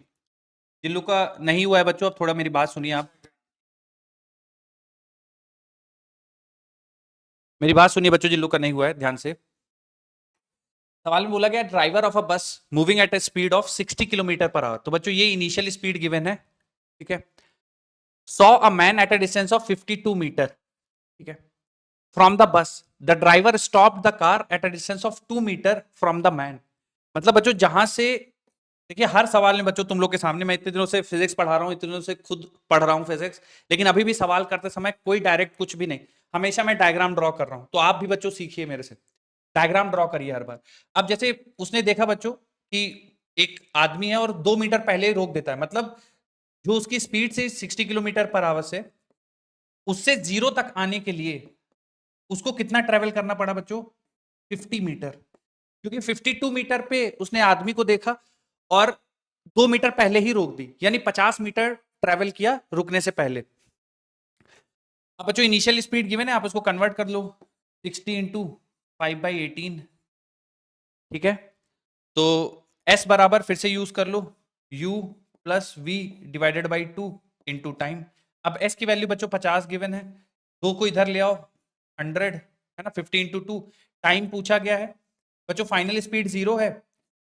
जिन लोग का नहीं हुआ है बच्चों, अब थोड़ा मेरी बात सुनिए आप। मेरी बात सुनिए बच्चों, जिन लोग का नहीं हुआ है ध्यान से। सवाल में बोला गया driver of a bus moving at a speed of 60 kilometre पर आवर। तो बच्चों ये इनिशियल स्पीड गिवन है, ठीक है। Saw a man at a distance of 52 metre, ठीक है, from the bus. The driver stop the car at a distance of 2 metre from the man. मतलब बच्चों जहां से, देखिए हर सवाल में बच्चों तुम लोग के सामने, मैं इतने दिनों से फिजिक्स पढ़ा रहा हूँ, इतने दिनों से खुद पढ़ रहा हूँ फिजिक्स, लेकिन अभी भी सवाल करते समय कोई डायरेक्ट कुछ भी नहीं, हमेशा मैं डायग्राम ड्रॉ कर रहा हूँ। तो आप भी बच्चों सीखिए मेरे से, डायग्राम ड्रॉ करिए हर बार। अब जैसे उसने देखा बच्चों कि एक आदमी है और 2 मीटर पहले ही रोक देता है, मतलब जो उसकी स्पीड से 60 किलोमीटर पर आवर से उससे जीरो तक आने के लिए उसको कितना ट्रेवल करना पड़ा बच्चों, 50 मीटर। क्योंकि 52 मीटर पे उसने आदमी को देखा और 2 मीटर पहले ही रोक दी, यानी 50 मीटर ट्रेवल किया रुकने से पहले। अब बच्चों इनिशियल स्पीड गिवन है, आप उसको कन्वर्ट कर लो, 60 इंटू 5/18, ठीक है। तो S बराबर फिर से यूज कर लो, U plus V divided by 2 into time. अब S की वैल्यू बच्चों 50 गिवन है, 2 को इधर ले आओ, 100 है ना, 50 इंटू 2। टाइम पूछा गया है बच्चों, फाइनल स्पीड 0 है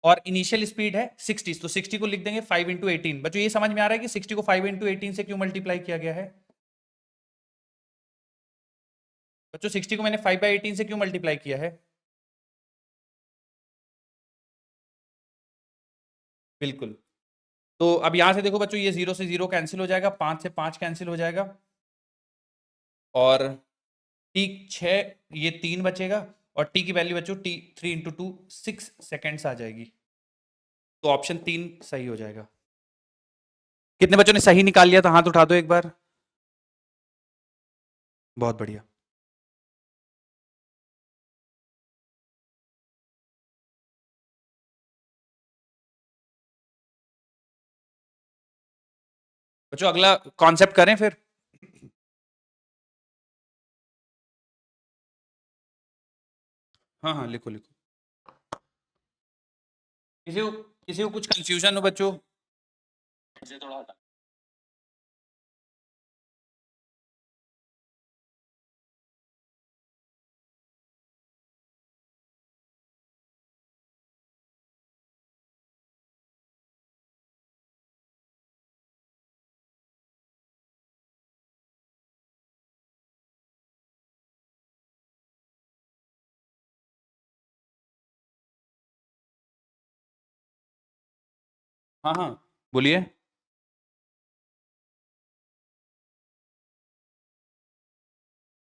और इनिशियल स्पीड है 60, तो 60 को लिख देंगे 5 इंटू 18। बच्चों ये समझ में आ रहा है कि 60 को 5 इंटू 18 से क्यों मल्टीप्लाई किया गया है? बच्चों 60 को मैंने 5/18 से क्यों मल्टीप्लाई किया है? बिल्कुल। तो अब यहां से देखो बच्चों, ये 0 से 0 कैंसिल हो जाएगा, 5 से 5 कैंसिल हो जाएगा, और टी 6, ये 3 बचेगा, और टी की वैल्यू बच्चों टी 3 इंटू 2 6 सेकेंड्स आ जाएगी। तो ऑप्शन 3 सही हो जाएगा। कितने बच्चों ने सही निकाल लिया था, हाथ उठा दो एक बार। बहुत बढ़िया। बच्चों अगला कॉन्सेप्ट करें फिर। हाँ हाँ लिखो लिखो। किसी को कुछ कंफ्यूजन हो बच्चों? हाँ हाँ बोलिए।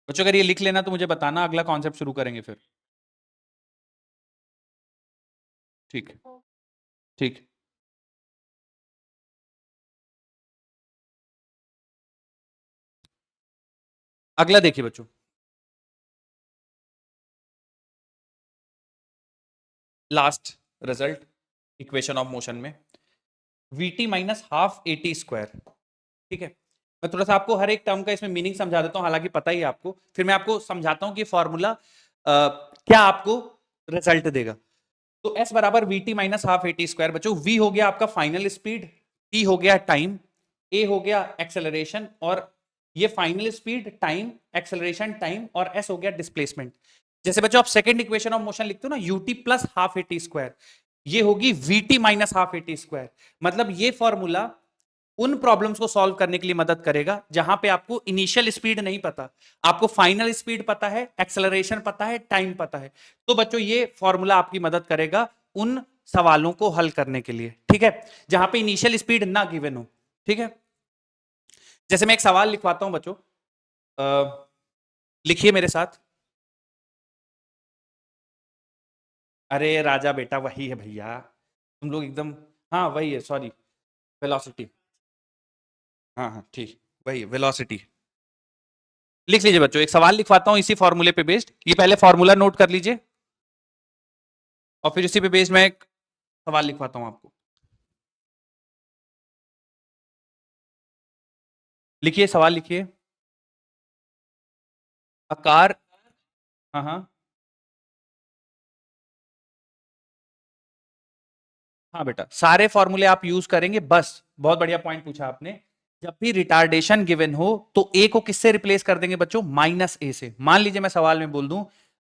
बच्चों अगर ये लिख लेना तो मुझे बताना, अगला कॉन्सेप्ट शुरू करेंगे फिर। ठीक ठीक। अगला देखिए बच्चों, last result equation of motion में vt minus half a t square, ठीक है। मैं थोड़ा सा आपको हर एक टर्म का इसमें मीनिंग समझा देता हूं, हालांकि पता ही है आपको, फिर मैं आपको समझाता हूं कि फॉर्मूला क्या आपको रिजल्ट देगा। तो s बराबर vt minus half a t square. बच्चों v हो गया आपका फाइनल स्पीड, t हो गया टाइम, a हो गया एक्सेलरेशन, और ये final speed, time, acceleration, time, और s हो गया डिस्प्लेसमेंट। जैसे बच्चों आप सेकंड इक्वेशन ऑफ मोशन लिखते हो ना, ut plus half a t square, ये होगी vt minus half a t square. मतलब ये फॉर्मूला उन प्रॉब्लम्स को सॉल्व करने के लिए मदद करेगा जहां पे आपको इनिशियल स्पीड नहीं पता, आपको फाइनल स्पीड पता है, एक्सेलरेशन पता है, टाइम पता है। तो बच्चों ये फॉर्मूला आपकी मदद करेगा उन सवालों को हल करने के लिए, ठीक है, जहां पे इनिशियल स्पीड ना गिवन हो, ठीक है। जैसे मैं एक सवाल लिखवाता हूं बच्चों, लिखिए मेरे साथ। अरे राजा बेटा वही है भैया, तुम लोग एकदम, हाँ वही है, सॉरी, वेलोसिटी। हाँ हाँ ठीक, वही है वेलोसिटी। लिख लीजिए बच्चों, एक सवाल लिखवाता हूं इसी फॉर्मूले पे बेस्ड, ये पहले फॉर्मूला नोट कर लीजिए और फिर इसी पे बेस्ड मैं एक सवाल लिखवाता हूं आपको। लिखिए, सवाल लिखिए। आकार, हाँ हाँ हाँ बेटा, सारे फॉर्मूले आप यूज करेंगे, बस बहुत बढ़िया पॉइंट पूछा आपने। जब भी रिटार्डेशन गिवन हो तो ए को किससे रिप्लेस कर देंगे बच्चों? माइनस ए से। मान लीजिए मैं सवाल में बोल दूं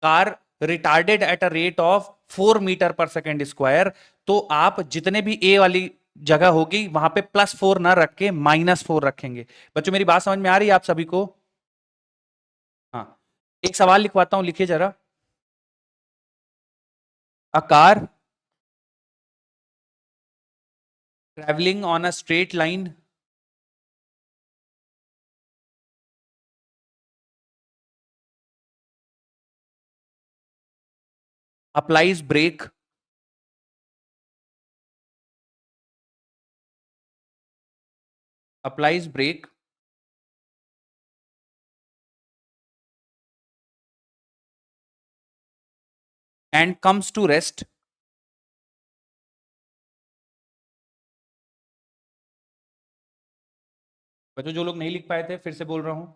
car retarded at a rate of 4 metre पर सेकेंड स्क्वायर, तो आप जितने भी ए वाली जगह होगी वहां पे +4 ना रख के -4 रखेंगे। बच्चों मेरी बात समझ में आ रही है आप सभी को? हाँ, एक सवाल लिखवाता हूं, लिखिए जरा। आकार traveling on a straight line applies brake and comes to rest बच्चों जो लोग नहीं लिख पाए थे फिर से बोल रहा हूं।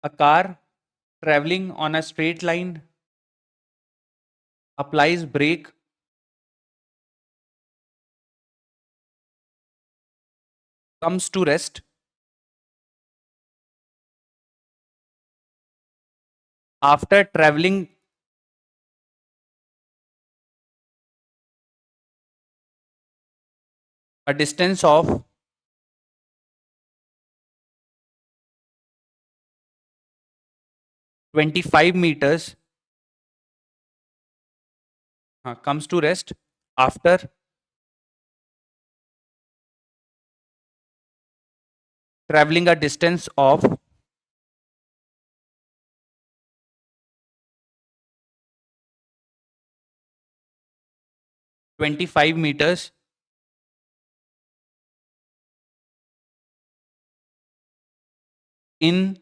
a car traveling on a straight line applies brake comes to rest after traveling a distance of 25 meters, comes to rest after traveling a distance of 25 meters in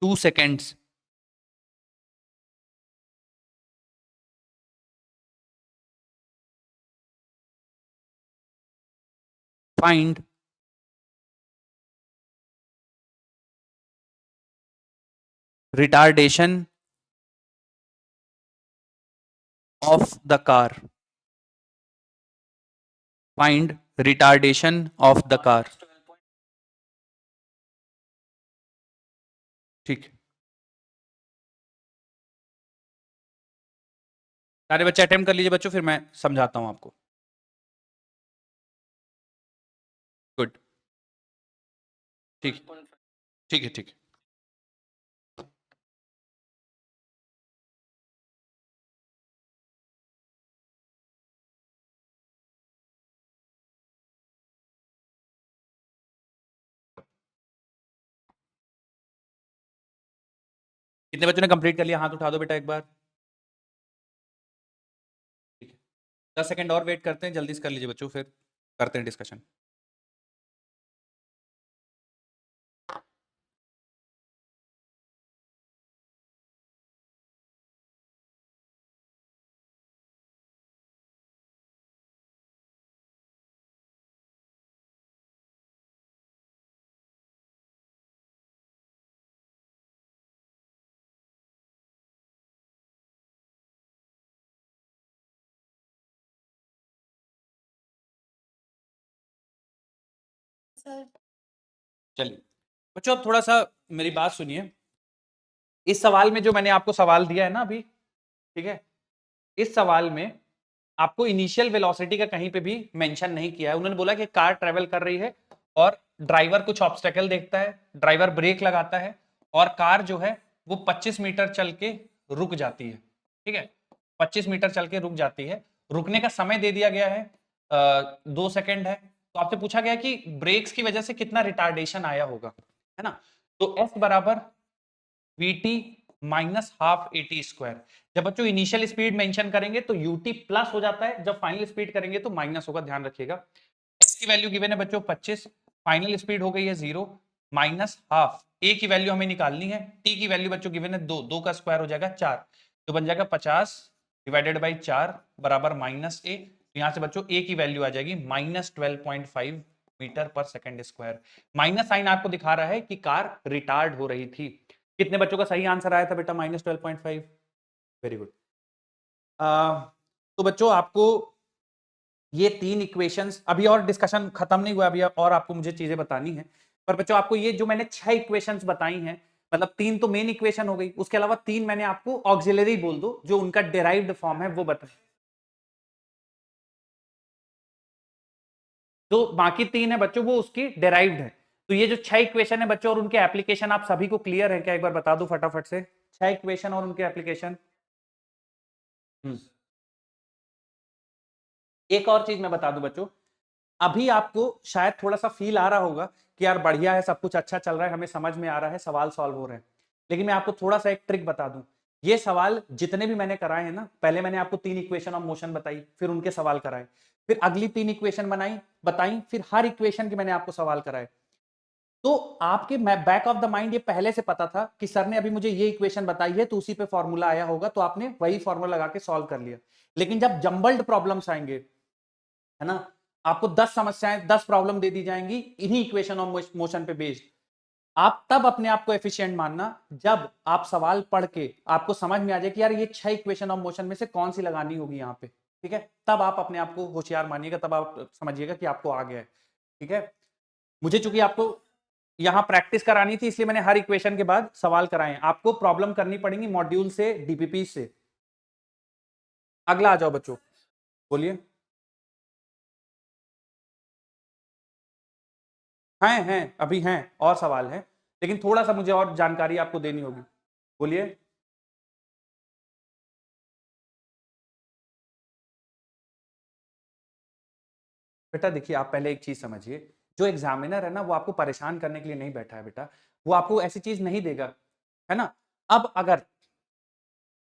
2 seconds. Find retardation of the car. Find retardation of the car. ठीक है, सारे बच्चे attempt कर लीजिए बच्चों, फिर मैं समझाता हूं आपको। गुड, ठीक ठीक है ठीक है। कितने बच्चों ने कंप्लीट कर लिया? हाथ उठा दो बेटा एक बार। ठीक है, 10 सेकंड और वेट करते हैं, जल्दी से कर लीजिए बच्चों, फिर करते हैं डिस्कशन। चलिए बच्चों, अब थोड़ा सा मेरी बात सुनिए। इस सवाल में जो मैंने आपको सवाल दिया है ना अभी, ठीक है, इस सवाल में आपको इनिशियल वेलोसिटी का कहीं पे भी मेंशन नहीं किया है। उन्होंने बोला कि कार ट्रेवल कर रही है और ड्राइवर कुछ ऑब्स्टेकल देखता है, ड्राइवर ब्रेक लगाता है और कार जो है वो 25 मीटर चल के रुक जाती है। ठीक है, 25 मीटर चल के रुक जाती है। रुकने का समय दे दिया गया है 2 सेकंड है। तो आपसे पूछा गया कि ब्रेक्स की वजह से कितना रिटार्डेशन आया होगा, है ना? तो एफ बराबर VT minus half AT square. जब बच्चों इनिशियल स्पीड मेंशन करेंगे तो UT प्लस हो जाता है, जब फाइनल स्पीड करेंगे तो माइनस होगा, ध्यान रखिएगा। x की वैल्यू गिवन है बच्चों 25, फाइनल स्पीड हो गई है 0, माइनस हाफ a की वैल्यू हमें निकालनी है, t की वैल्यू बच्चों गिवन है 2, 2 का स्क्वायर हो जाएगा 4, तो बन जाएगा 50 डिवाइडेड बाई 4 बराबर माइनस a। यहां से बच्चों a की वैल्यू आ जाएगी माइनस 12.5 मीटर पर सेकंड स्क्वायर। माइनस साइन आपको दिखा रहा है कि कार रिटार्ड हो रही थी। कितने बच्चों का सही आंसर आया था बेटा? माइनस 12.5। Very good. तो बच्चों आपको ये 3 इक्वेशंस, अभी और डिस्कशन खत्म नहीं हुआ, अभी और आपको मुझे चीजें बतानी है। पर बच्चों आपको ये जो मैंने 6 इक्वेशंस बताई हैं, मतलब 3 तो मेन इक्वेशन हो गई, उसके अलावा 3 मैंने आपको ऑक्सिलरी बोल दो जो उनका डेराइव्ड फॉर्म है वो बताए। जो बाकी 3 है बच्चों वो उसकी डेराइव्ड है। तो ये जो 6 इक्वेशन है बच्चों और उनके एप्लीकेशन आप सभी को क्लियर है क्या? एक बार बता दो फटाफट से 6 इक्वेशन और उनके एप्लीकेशन। एक और चीज मैं बता दूं बच्चों, अभी आपको शायद थोड़ा सा फील आ रहा होगा कि यार बढ़िया है, सब कुछ अच्छा चल रहा है, हमें समझ में आ रहा है, सवाल सॉल्व हो रहे हैं। लेकिन मैं आपको थोड़ा सा एक ट्रिक बता दूं, ये सवाल जितने भी मैंने कराए हैं ना, पहले मैंने आपको 3 इक्वेशन ऑफ मोशन बताई, फिर उनके सवाल कराए, फिर अगली 3 इक्वेशन बताई, फिर हर इक्वेशन के मैंने आपको सवाल कराए। तो आपके बैक ऑफ द माइंड ये पहले से पता था कि सर ने अभी मुझे ये इक्वेशन बताई है तो उसी पे फॉर्मूला आया होगा, तो आपने वही फॉर्मूला लगा के सॉल्व कर लिया। लेकिन जब जंबल्ड प्रॉब्लम्स आएंगे, है ना, आपको 10 समस्याएं 10 प्रॉब्लम दे दी जाएंगी इन्हीं इक्वेशन ऑफ मोशन पे बेस्ड, आप तब अपने आप को एफिशिएंट मानना जब आप सवाल पढ़ के आपको समझ में आ जाए कि यार ये 6 इक्वेशन ऑफ मोशन में से कौन सी लगानी होगी यहाँ पे, ठीक है, तब आप अपने आप को होशियार मानिएगा, तब आप समझिएगा कि आपको आ गया है। ठीक है, मुझे चूंकि आपको यहां प्रैक्टिस करानी थी इसलिए मैंने हर इक्वेशन के बाद सवाल कराए हैं, आपको प्रॉब्लम करनी पड़ेगी मॉड्यूल से, डीपीपी से। अगला आ जाओ बच्चों, बोलिए। हैं अभी हैं और सवाल है, लेकिन थोड़ा सा मुझे और जानकारी आपको देनी होगी। बोलिए। बेटा देखिए, आप पहले एक चीज समझिए, जो एग्जामिनर है ना वो आपको परेशान करने के लिए नहीं बैठा है बेटा, वो आपको ऐसी चीज नहीं देगा, है ना। अब अगर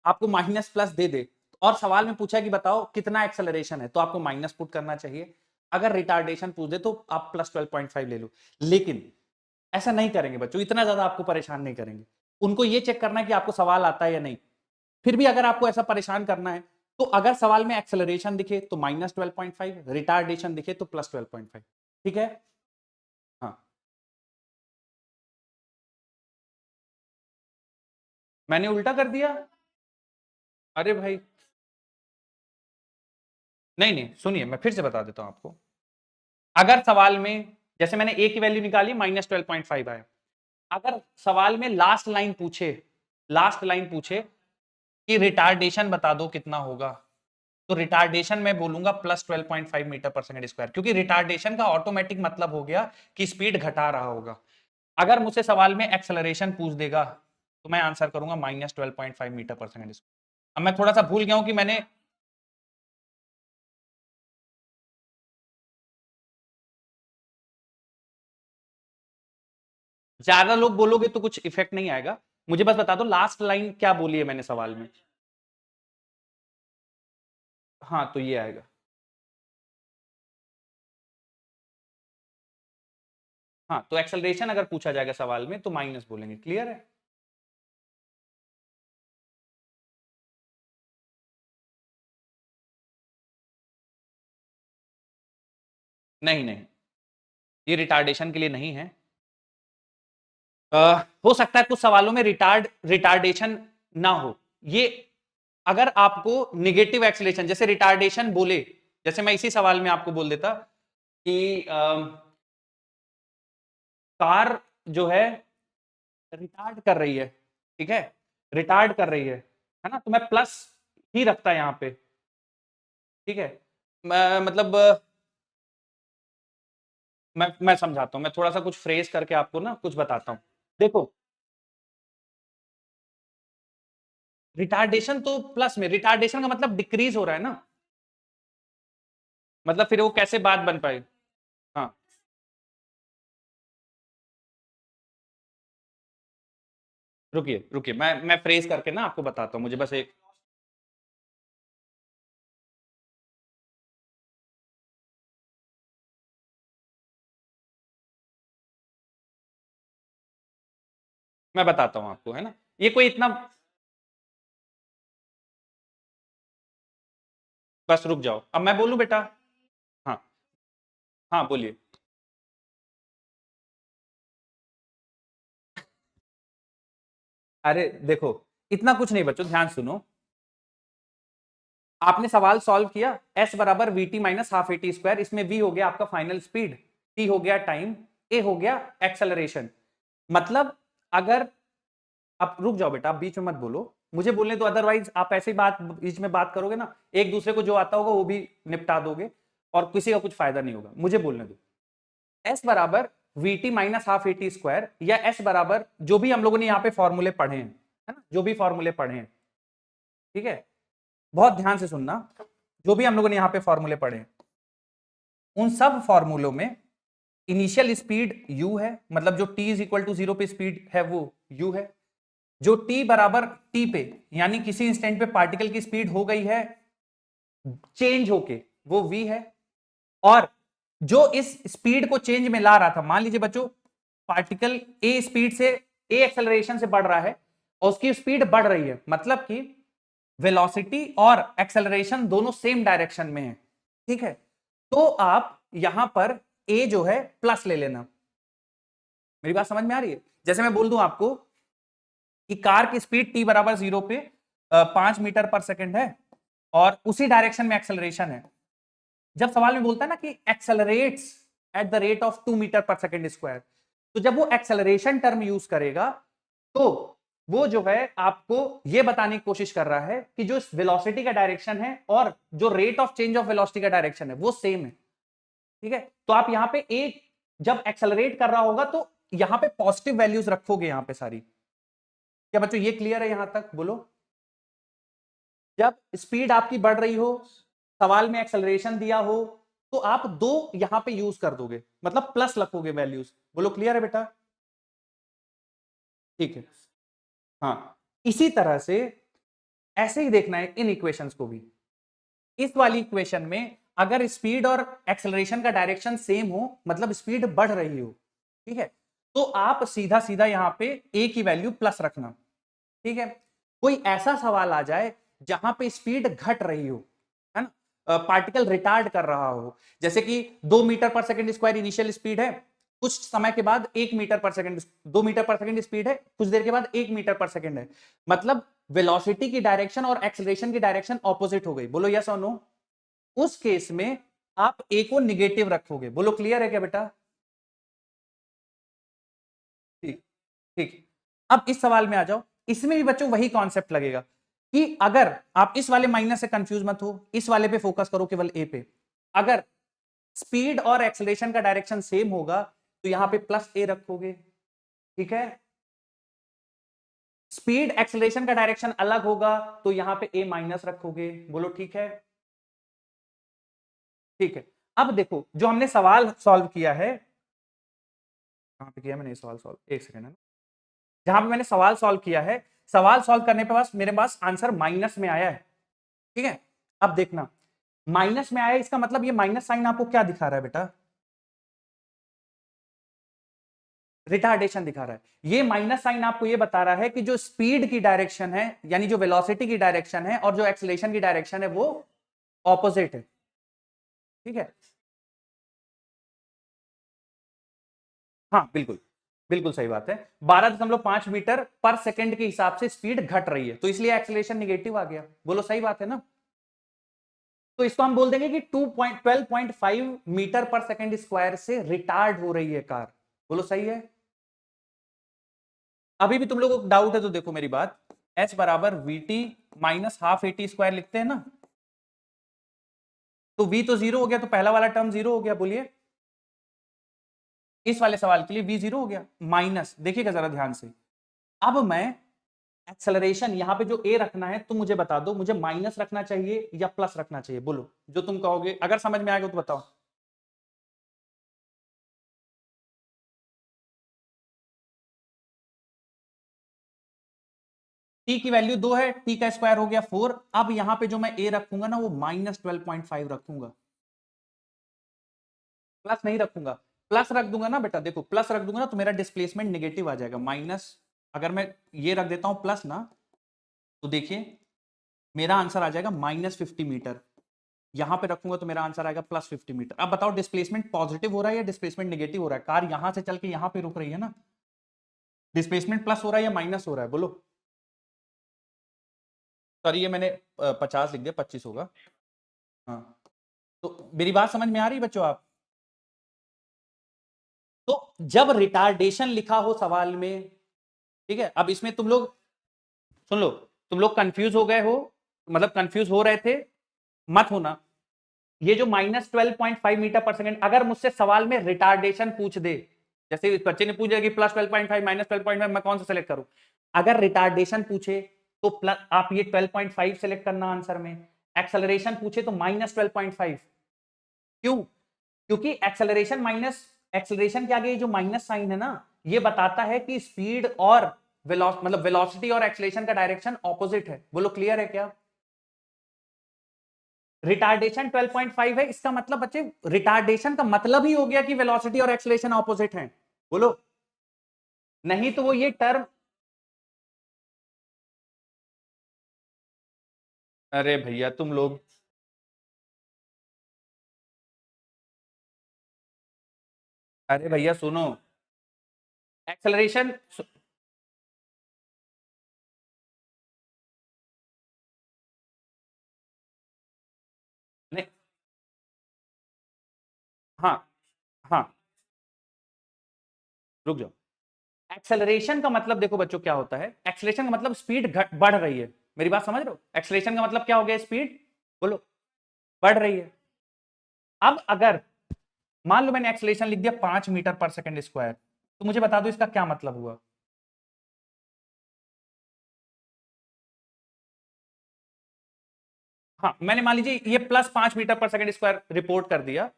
आपको माइनस प्लस दे दे और सवाल में पूछा कि बताओ कितना एक्सेलरेशन है, तो आपको माइनस पुट करना चाहिए। अगर रिटार्डेशन पूछ दे तो आप प्लस 12.5 ले लो। लेकिन ऐसा नहीं करेंगे बच्चों, इतना ज्यादा आपको परेशान नहीं करेंगे। उनको ये चेक करना है कि आपको सवाल आता है या नहीं। फिर भी अगर आपको ऐसा परेशान करना है तो अगर सवाल में एक्सेलरेशन दिखे तो माइनस 12.5, रिटार्डेशन दिखे तो प्लस 12.5। ठीक है। हाँ, मैंने उल्टा कर दिया। अरे भाई, नहीं नहीं सुनिए, मैं फिर से बता देता हूं आपको। अगर सवाल में जैसे मैंने ए की वैल्यू निकाली माइनस 12.5 आया, अगर सवाल में लास्ट लाइन पूछे कि रिटार्डेशन बता दो कितना होगा, तो रिटार्डेशन मैं बोलूंगा प्लस 12.5 मीटर पर सेकंड स्क्वायर, क्योंकि रिटार्डेशन का ऑटोमेटिक मतलब हो गया कि स्पीड घटा रहा होगा। अगर मुझसे सवाल में एक्सेलरेशन पूछ देगा तो मैं आंसर करूंगा माइनस 12.5 मीटर पर सेकंड स्क्वायर। अब मैं थोड़ा सा भूल गया हूं कि मैंने ज्यादा लोग बोलोगे तो कुछ इफेक्ट नहीं आएगा। मुझे बस बता दो लास्ट लाइन क्या बोली है मैंने सवाल में। हाँ तो ये आएगा। हाँ तो एक्सेलरेशन अगर पूछा जाएगा सवाल में तो माइनस बोलेंगे, क्लियर है। नहीं नहीं, ये रिटार्डेशन के लिए नहीं है। हो सकता है कुछ सवालों में रिटार्डेशन ना हो। ये अगर आपको निगेटिव एक्सेलरेशन जैसे रिटार्डेशन बोले, जैसे मैं इसी सवाल में आपको बोल देता कि कार जो है रिटार्ड कर रही है, ठीक है, रिटार्ड कर रही है ना, तो मैं प्लस ही रखता यहां पे। ठीक है, मतलब मैं समझाता हूं, मैं थोड़ा सा कुछ फ्रेज करके आपको ना कुछ बताता हूं। देखो, रिटार्डेशन तो प्लस में, रिटार्डेशन का मतलब डिक्रीज हो रहा है ना, मतलब फिर वो कैसे बात बन पाएगी। हाँ रुकिए रुकिए, मैं फ्रेज करके ना आपको बताता हूँ, मुझे बस एक मैं बताता हूँ आपको, है ना, ये कोई इतना, बस रुक जाओ, अब मैं बोलूं बेटा। हाँ हाँ बोलिए। अरे देखो, इतना कुछ नहीं बच्चों, ध्यान सुनो। आपने सवाल सॉल्व किया, एस बराबर we T minus half a t square, इसमें वी हो गया आपका फाइनल स्पीड, टी हो गया टाइम, ए हो गया एक्सेलरेशन। मतलब अगर, आप रुक जाओ बेटा, आप बीच में मत बोलो, मुझे बोलने दो, अदरवाइज आप ऐसे ही बात बीच में बात करोगे ना, एक दूसरे को जो आता होगा वो भी निपटा दोगे और किसी का कुछ फायदा नहीं होगा, मुझे बोलने दो। एस बराबर we T minus half a t square, या एस बराबर जो भी हम लोगों ने यहाँ पे फॉर्मूले पढ़े हैं, है ना, जो भी फॉर्मूले पढ़े हैं, ठीक है, बहुत ध्यान से सुनना, जो भी हम लोगों ने यहाँ पे फॉर्मूले पढ़े हैं, उन सब फॉर्मूलों में इनिशियल स्पीड u है, मतलब जो t इज इक्वल टू 0 पे स्पीड है वो u है, जो t बराबर t पे, यानी किसी इंस्टेंट पे पार्टिकल की स्पीड हो गई है चेंज होके, वो v है, और जो इस स्पीड को चेंज में ला रहा था, मान लीजिए बच्चों पार्टिकल a स्पीड से, a एक्सेलरेशन से बढ़ रहा है और उसकी स्पीड बढ़ रही है, मतलब कि वेलोसिटी और एक्सेलरेशन दोनों सेम डायरेक्शन में है, ठीक है, तो आप यहां पर a जो है प्लस ले लेना। मेरी बात समझ में आ रही है? जैसे मैं बोल दूं आपको कि कार की स्पीड t बराबर 0 पे 5 मीटर पर सेकेंड है और उसी डायरेक्शन में एक्सेलरेशन है, जब सवाल में बोलता है ना कि accelerates at the rate of 2 metre पर सेकेंड स्क्वायर, तो जब वो एक्सेलरेशन टर्म यूज करेगा तो वो जो है आपको ये बताने की कोशिश कर रहा है कि जो वेलोसिटी का डायरेक्शन है और जो rate of change of velocity का डायरेक्शन है वो सेम है, ठीक है, तो आप यहां पे एक जब एक्सेलरेट कर रहा होगा तो यहां पे पॉजिटिव वैल्यूज रखोगे यहां पे सारी। क्या बच्चों ये क्लियर है यहां तक, बोलो। जब स्पीड आपकी बढ़ रही हो, सवाल में एक्सेलरेशन दिया हो, तो आप दो यहां पे यूज कर दोगे, मतलब प्लस रखोगे वैल्यूज, बोलो क्लियर है बेटा? ठीक है, हाँ, इसी तरह से ऐसे ही देखना है इन इक्वेशंस को भी। इस वाली इक्वेशन में अगर स्पीड और एक्सेलरेशन का डायरेक्शन सेम हो, मतलब स्पीड बढ़ रही हो, ठीक है, तो आप सीधा सीधा यहां पे ए की वैल्यू प्लस रखना, ठीक है। कोई ऐसा सवाल आ जाए जहां पे स्पीड घट रही हो, है ना, पार्टिकल रिटार्ड कर रहा हो, जैसे कि 2 मीटर पर सेकंड स्क्वायर इनिशियल स्पीड है, कुछ समय के बाद 1 मीटर पर सेकंड, 2 मीटर पर सेकंड स्पीड है, कुछ देर के बाद 1 मीटर पर सेकंड है, मतलब वेलोसिटी की डायरेक्शन और एक्सेलरेशन की डायरेक्शन ऑपोजिट हो गई, बोलो यस और नो। उस केस में आप ए को निगेटिव रखोगे, बोलो क्लियर है क्या बेटा? ठीक, ठीक, अब इस सवाल में आ जाओ, इसमें भी बच्चों वही कॉन्सेप्ट लगेगा कि अगर आप इस वाले माइनस से कंफ्यूज मत हो, इस वाले पे फोकस करो केवल ए पे, अगर स्पीड और एक्सेलरेशन का डायरेक्शन सेम होगा तो यहां पे प्लस ए रखोगे, ठीक है, स्पीड एक्सेलरेशन का डायरेक्शन अलग होगा तो यहां पे ए माइनस रखोगे, बोलो ठीक है? ठीक है, अब देखो जो हमने सवाल सॉल्व किया है, कहां पे किया मैंने सवाल सॉल्व, एक सेकंड है, जहां पे मैंने सवाल सॉल्व किया है, सवाल सॉल्व करने पे बस मेरे पास आंसर माइनस में आया है, ठीक है, अब देखना माइनस में आया, इसका मतलब ये माइनस साइन आपको क्या दिखा रहा है बेटा? रिटार्डेशन दिखा रहा है। ये माइनस साइन आपको ये बता रहा है कि जो स्पीड की डायरेक्शन है, यानी जो वेलोसिटी की डायरेक्शन है और जो एक्सेलरेशन की डायरेक्शन है वो ऑपोजिट है, ठीक है, हाँ बिल्कुल, बिल्कुल सही बात है, 12.5 मीटर पर सेकंड के हिसाब से स्पीड घट रही है, तो इसलिए एक्सेलरेशन निगेटिव आ गया, बोलो सही बात है ना। तो इसको हम बोल देंगे कि 12.5 मीटर पर सेकंड स्क्वायर से रिटार्ड हो रही है कार, बोलो सही है। अभी भी तुम लोगों को डाउट है तो देखो मेरी बात, एच बराबर we T minus half a t square लिखते हैं ना, तो वी तो जीरो हो गया, तो पहला वाला टर्म जीरो हो गया, बोलिए इस वाले सवाल के लिए वी जीरो हो गया, माइनस देखिएगा जरा ध्यान से, अब मैं एक्सेलरेशन यहां पे जो ए रखना है तुम मुझे बता दो, मुझे माइनस रखना चाहिए या प्लस रखना चाहिए, बोलो जो तुम कहोगे, अगर समझ में आएगा तो बताओ। टी की वैल्यू 2 है, टी का स्क्वायर हो गया 4। अब यहां पे जो मैं ए रखूंगा ना वो -12.5 रखूंगा, प्लस नहीं रखूंगा। प्लस रख दूंगा ना बेटा, देखो प्लस रख दूंगा ना तो मेरा डिस्प्लेसमेंट नेगेटिव आ जाएगा। माइनस अगर मैं ये रख देता हूं प्लस ना, तो देखिए मेरा आंसर आ जाएगा -50 मीटर। यहां पे रखूंगा तो मेरा आंसर आएगा +50 मीटर। अब बताओ डिस्प्लेसमेंट पॉजिटिव हो रहा है या डिस्प्लेसमेंट नेगेटिव हो रहा है? कार यहां से चल के यहां पे रुक रही है ना, डिस्प्लेसमेंट प्लस हो रहा है या माइनस हो रहा है? बोलो। सॉरी ये मैंने 50 लिख दिया, 25 होगा। हाँ, तो मेरी बात समझ में आ रही बच्चों आप? तो जब रिटार्डेशन लिखा हो सवाल में, ठीक है, अब इसमें तुम लोग सुन लो, तुम लोग कंफ्यूज हो गए हो, मतलब कंफ्यूज हो रहे थे, मत होना। ये जो -12.5 मीटर पर सेकेंड, अगर मुझसे सवाल में रिटार्डेशन पूछ दे, जैसे इस बच्चे ने पूछा कि +12.5 -12.5, मैं कौन सा सेलेक्ट करूं? अगर रिटार्डेशन पूछे तो प्लस आप ये 12.5 सेलेक्ट करना आंसर में, एक्सेलरेशन पूछे तो -12.5। क्यों? क्योंकि एक्सेलरेशन माइनस, एक्सेलरेशन के आगे जो माइनस साइन है ना, ये बताता है कि स्पीड और मतलब वेलोसिटी और एक्सेलरेशन का डायरेक्शन ऑपोजिट है। बोलो क्लियर है क्या? रिटार्डेशन 12.5 है, इसका मतलब बच्चे रिटार्डेशन का मतलब ही हो गया कि वेलोसिटी और एक्सेलरेशन ऑपोजिट हैं। बोलो, नहीं तो वो ये टर्म, अरे भैया तुम लोग, अरे भैया सुनो, एक्सेलरेशन, नहीं, हाँ हाँ, रुक जाओ। एक्सेलरेशन का मतलब देखो बच्चों क्या होता है, एक्सेलरेशन का मतलब स्पीड बढ़ रही है। मेरी बात समझ रहे हो? एक्सेलरेशन का मतलब क्या हो गया? स्पीड, बोलो, बढ़ रही है। अब अगर मान लो मैंने एक्सेलरेशन लिख दिया 5 मीटर पर सेकंड स्क्वायर, तो मुझे बता दो इसका क्या मतलब हुआ? हाँ, मैंने मान लीजिए ये +5 मीटर पर सेकंड स्क्वायर रिपोर्ट कर दिया,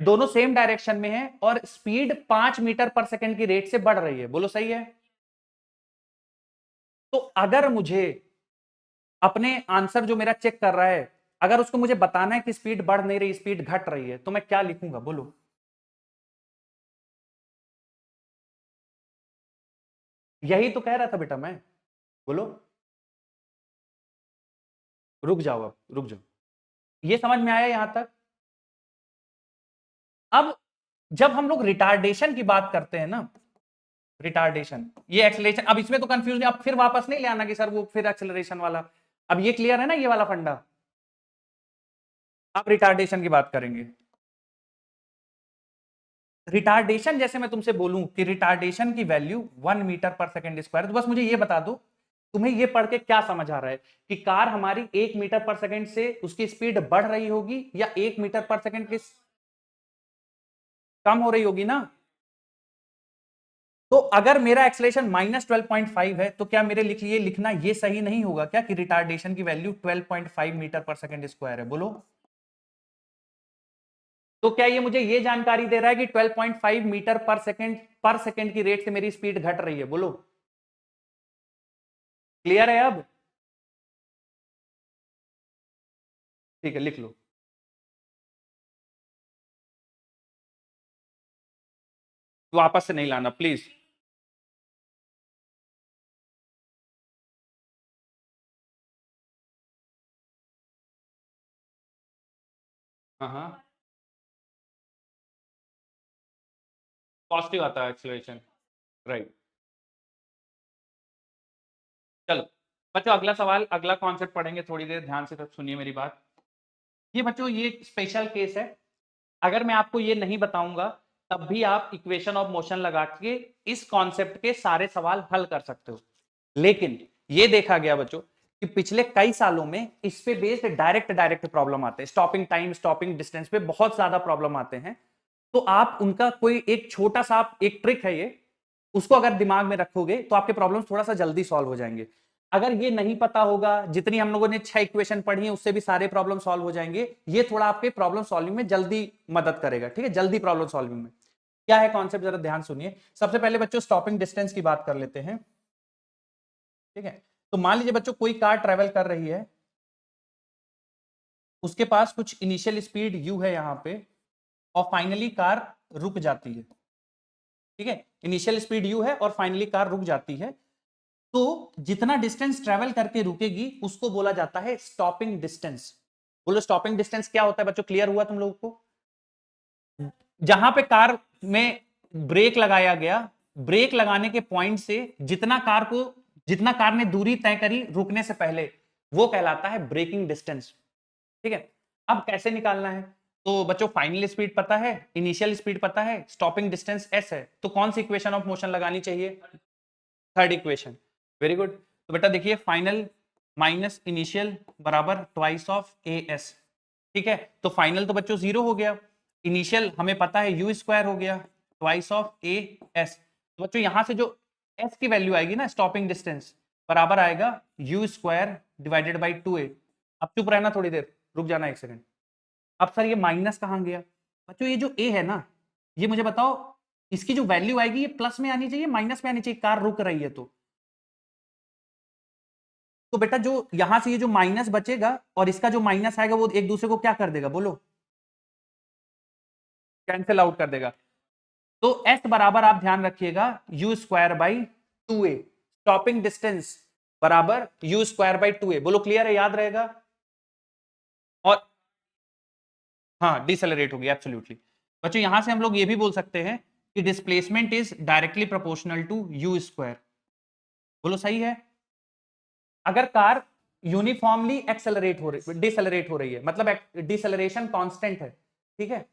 दोनों सेम डायरेक्शन में है और स्पीड 5 मीटर पर सेकंड की रेट से बढ़ रही है। बोलो सही है? तो अगर मुझे अपने आंसर जो मेरा चेक कर रहा है, अगर उसको मुझे बताना है कि स्पीड बढ़ नहीं रही, स्पीड घट रही है, तो मैं क्या लिखूंगा? बोलो। यही तो कह रहा था बेटा मैं। बोलो। रुक जाओ, अब रुक जाओ, ये समझ में आया यहां तक? अब जब हम लोग रिटार्डेशन की बात करते हैं ना, रिटार्डेशन, ये एक्सेलरेशन, अब इसमें तो कंफ्यूज नहीं, अब फिर वापस नहीं ले आना कि सर वो फिर एक्सेलरेशन वाला। अब ये क्लियर है ना, ये वाला फंडा? अब रिटार्डेशन की बात करेंगे। रिटार्डेशन जैसे मैं तुमसे बोलूं कि रिटार्डेशन की वैल्यू 1 मीटर पर सेकंड स्क्वायर, तो बस मुझे ये बता दो, तुम्हें ये पढ़ के क्या समझ आ रहा है कि कार हमारी 1 मीटर पर सेकंड से उसकी स्पीड बढ़ रही होगी या 1 मीटर पर सेकंड की कम हो रही होगी ना? तो अगर मेरा एक्सेलरेशन -12.5 है तो क्या मेरे लिए लिखना ये सही नहीं होगा क्या कि रिटार्डेशन की वैल्यू 12.5 मीटर पर सेकंड स्क्वायर है? बोलो। तो क्या ये मुझे ये जानकारी दे रहा है कि 12.5 मीटर पर सेकंड की रेट से मेरी स्पीड घट रही है? बोलो। क्लियर है अब? ठीक है, लिख लो। वापस से नहीं लाना प्लीज। हाँ हाँ, पॉजिटिव आता है एक्सेलरेशन, राइट। चलो बच्चों, अगला सवाल, अगला कॉन्सेप्ट पढ़ेंगे थोड़ी देर, ध्यान से तब सुनिए मेरी बात। ये बच्चों ये स्पेशल केस है, अगर मैं आपको ये नहीं बताऊंगा तब भी आप इक्वेशन ऑफ मोशन लगा के इस कॉन्सेप्ट के सारे सवाल हल कर सकते हो। लेकिन ये देखा गया बच्चों कि पिछले कई सालों में इस पे बेस्ड डायरेक्ट डायरेक्ट प्रॉब्लम आते हैं, स्टॉपिंग टाइम, स्टॉपिंग डिस्टेंस पे बहुत ज्यादा प्रॉब्लम आते हैं। तो आप उनका कोई एक छोटा सा एक ट्रिक है ये, उसको अगर दिमाग में रखोगे तो आपके प्रॉब्लम थोड़ा सा जल्दी सॉल्व हो जाएंगे। अगर ये नहीं पता होगा, जितनी हम लोगों ने 6 इक्वेशन पढ़ी है उससे भी सारे प्रॉब्लम सॉल्व हो जाएंगे, ये थोड़ा आपके प्रॉब्लम सॉल्विंग में जल्दी मदद करेगा। ठीक है, जल्दी प्रॉब्लम सॉल्विंग में क्या है कॉन्सेप्ट, जरा ध्यान सुनिए। सबसे पहले बच्चों स्टॉपिंग डिस्टेंस की बात कर लेते हैं। ठीक है। तो मान लीजिए बच्चों कोई कार ट्रेवल कर रही है, उसके पास कुछ इनिशियल स्पीड u है यहाँ पे, और फाइनली कार रुक जाती है। ठीक है, इनिशियल स्पीड u है और फाइनली कार रुक जाती है। तो जितना डिस्टेंस ट्रेवल करके रुकेगी उसको बोला जाता है स्टॉपिंग डिस्टेंस। बोलो स्टॉपिंग डिस्टेंस क्या होता है बच्चों, क्लियर हुआ तुम लोगों को? जहां पे कार में ब्रेक लगाया गया, ब्रेक लगाने के पॉइंट से जितना कार ने दूरी तय करी रुकने से पहले, वो कहलाता है ब्रेकिंग डिस्टेंस। ठीक है, अब कैसे निकालना है? तो बच्चों फाइनल स्पीड पता है, इनिशियल स्पीड पता है, स्टॉपिंग डिस्टेंस s है, तो कौन सी इक्वेशन ऑफ मोशन लगानी चाहिए? Third equation. Very good. तो बेटा देखिए फाइनल माइनस इनिशियल बराबर ट्वाइस ऑफ as। ठीक है, तो फाइनल तो बच्चों 0 हो गया, इनिशियल हमें पता है u स्क्वायर हो गया ट्वाइस ऑफ as। तो बच्चों यहां से जो s की वैल्यू आएगी ना, स्टॉपिंग डिस्टेंस बराबर आएगा u square divided by 2a। अब चुप रहना थोड़ी देर, रुक जाना एक सेकंड। अब सर ये माइनस कहां गया? बच्चों ये जो a है ना, ये मुझे बताओ इसकी जो वैल्यू आएगी ये प्लस में आनी चाहिए माइनस में आनी चाहिए? कार रुक रही है तो बेटा जो यहां से ये जो माइनस बचेगा और इसका जो माइनस आएगा वो एक दूसरे को क्या कर देगा, बोलो? कैंसिल आउट कर देगा। तो s बराबर आप ध्यान रखिएगा u square by 2a, stopping distance बराबर u स्क्वायर बाई 2a। बोलो क्लियर है, याद रहेगा? और हाँ डिसेलरेट होगी, एब्सोल्युटली। बच्चों यहां से हम लोग ये भी बोल सकते हैं कि displacement is directly proportional to u square. बोलो सही है? अगर कार यूनिफॉर्मली एक्सेलरेट हो रही, डिसेलरेट हो रही है, मतलब डिसेलरेशन कांस्टेंट है। ठीक है,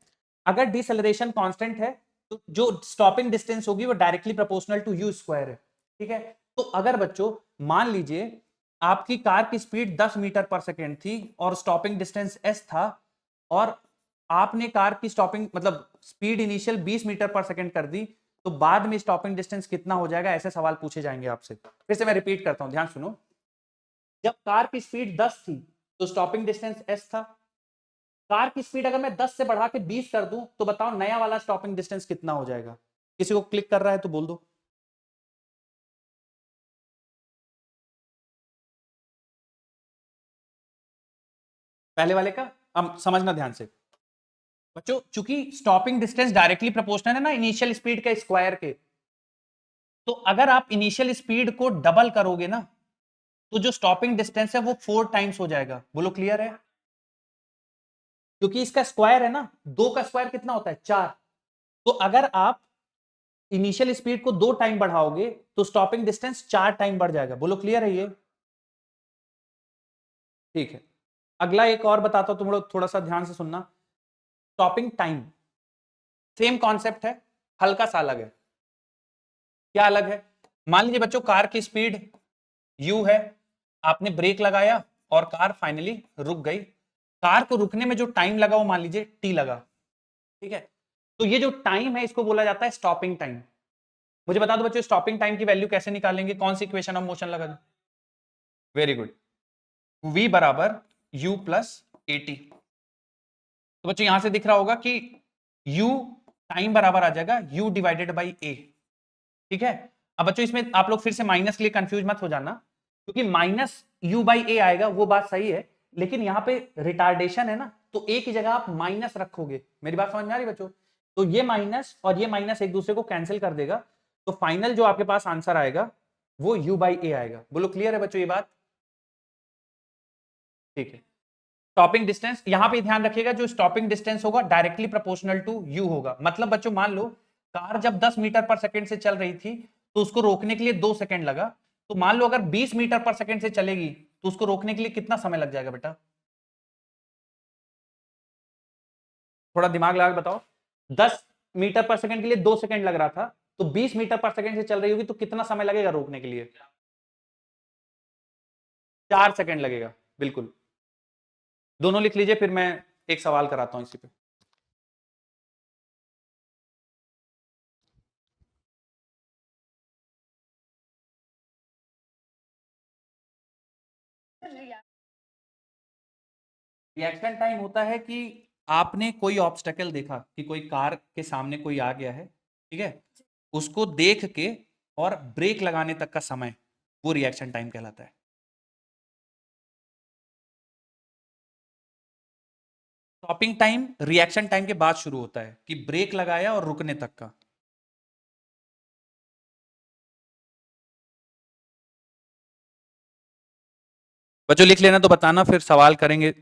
अगर डिसेलरेशन कांस्टेंट है तो जो स्टॉपिंग डिस्टेंस होगी वो directly proportional to u square है। ठीक है, तो अगर बच्चों मान लीजिए आपकी कार की स्पीड 10 मीटर पर सेकेंड थी और स्टॉपिंग डिस्टेंस s था, और आपने कार की स्टॉपिंग मतलब स्पीड इनिशियल 20 मीटर पर सेकेंड कर दी, तो बाद में स्टॉपिंग डिस्टेंस कितना हो जाएगा, ऐसे सवाल पूछे जाएंगे आपसे। फिर से मैं रिपीट करता हूं, ध्यान सुनो। जब कार की स्पीड 10 थी तो स्टॉपिंग डिस्टेंस s था। कार की स्पीड अगर मैं 10 से बढ़ा के 20 कर दूं तो बताओ नया वाला स्टॉपिंग डिस्टेंस कितना हो जाएगा? किसी को क्लिक कर रहा है तो बोल दो। पहले वाले का अब समझना ध्यान से बच्चों, चूंकि स्टॉपिंग डिस्टेंस डायरेक्टली प्रोपोर्शनल है ना इनिशियल स्पीड के स्क्वायर के, तो अगर आप इनिशियल स्पीड को डबल करोगे ना तो जो स्टॉपिंग डिस्टेंस है वो 4 टाइम्स हो जाएगा। बोलो क्लियर है? क्योंकि इसका स्क्वायर है ना, 2 का स्क्वायर कितना होता है, 4। तो अगर आप इनिशियल स्पीड को 2 टाइम बढ़ाओगे तो स्टॉपिंग डिस्टेंस 4 टाइम बढ़ जाएगा। बोलो क्लियर है ये? ठीक है, अगला एक और बताता हूं, तुम लोग थोड़ा सा ध्यान से सुनना। स्टॉपिंग टाइम सेम कॉन्सेप्ट है, हल्का सा अलग है। क्या अलग है? मान लीजिए बच्चों कार की स्पीड u है, आपने ब्रेक लगाया और कार फाइनली रुक गई। कार को रुकने में जो टाइम लगा वो मान लीजिए t लगा। ठीक है, तो ये जो टाइम है इसको बोला जाता है स्टॉपिंग टाइम। मुझे बता दो बच्चों स्टॉपिंग टाइम की वैल्यू कैसे निकालेंगे, कौन सी इक्वेशन ऑफ मोशन लगा दो? वेरी गुड, v बराबर u प्लस at। तो बच्चों यहां से दिख रहा होगा कि u टाइम बराबर आ जाएगा u डिवाइडेड बाई a। ठीक है, अब बच्चों इसमें आप लोग फिर से माइनस के लिए कंफ्यूज मत हो जाना, क्योंकि माइनस u बाई a आएगा, वो बात सही है, लेकिन यहां पे रिटार्डेशन है ना, तो a की जगह आप माइनस रखोगे। मेरी बात समझ में आ रही बच्चों? तो ये माइनस और ये माइनस एक दूसरे को कैंसिल कर देगा, तो फाइनल जो आपके पास आंसर आएगा वो u बाई a आएगा। बोलो क्लियर है बच्चों ये बात? ठीक है, स्टॉपिंग डिस्टेंस यहां पे ध्यान रखिएगा, जो स्टॉपिंग डिस्टेंस होगा डायरेक्टली प्रोपोर्शनल टू u होगा। मतलब बच्चों मान लो कार जब 10 मीटर पर सेकंड से चल रही थी तो उसको रोकने के लिए 2 सेकंड लगा, तो मान लो अगर 20 मीटर पर सेकंड से चलेगी तो उसको रोकने के लिए कितना समय लग जाएगा बेटा? थोड़ा दिमाग लगा के बताओ। 10 मीटर पर सेकंड के लिए 2 सेकंड लग रहा था, तो 20 मीटर पर सेकंड से चल रही होगी तो कितना समय लगेगा रोकने के लिए? 4 सेकंड लगेगा। बिल्कुल, दोनों लिख लीजिए, फिर मैं एक सवाल कराता हूं इसी पे। रिएक्शन टाइम होता है कि आपने कोई ऑब्स्टेकल देखा कि कोई कार के सामने कोई आ गया है, ठीक है, उसको देख के और ब्रेक लगाने तक का समय, वो रिएक्शन टाइम कहलाता है। स्टॉपिंग टाइम रिएक्शन टाइम के बाद शुरू होता है, कि ब्रेक लगाया और रुकने तक का। बच्चों लिख लेना तो बताना, फिर सवाल करेंगे।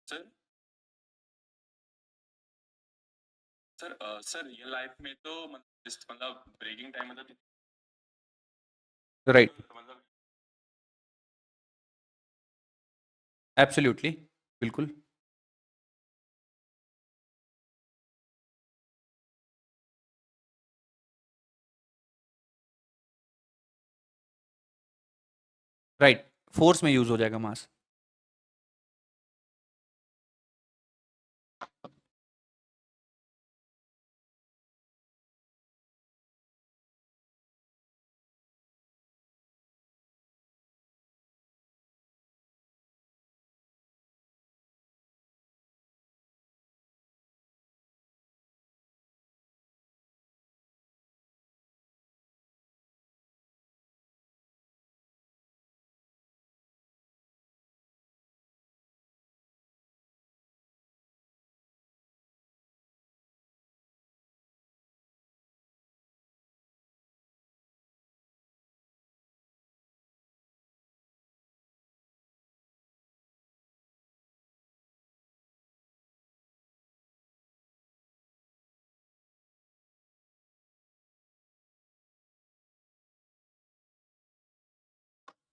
Sir sir sir real life में तो मतलब ब्रेकिंग टाइम मतलब
राइट, एब्सोल्युटली, बिल्कुल। राइट, फोर्स में यूज हो जाएगा मास।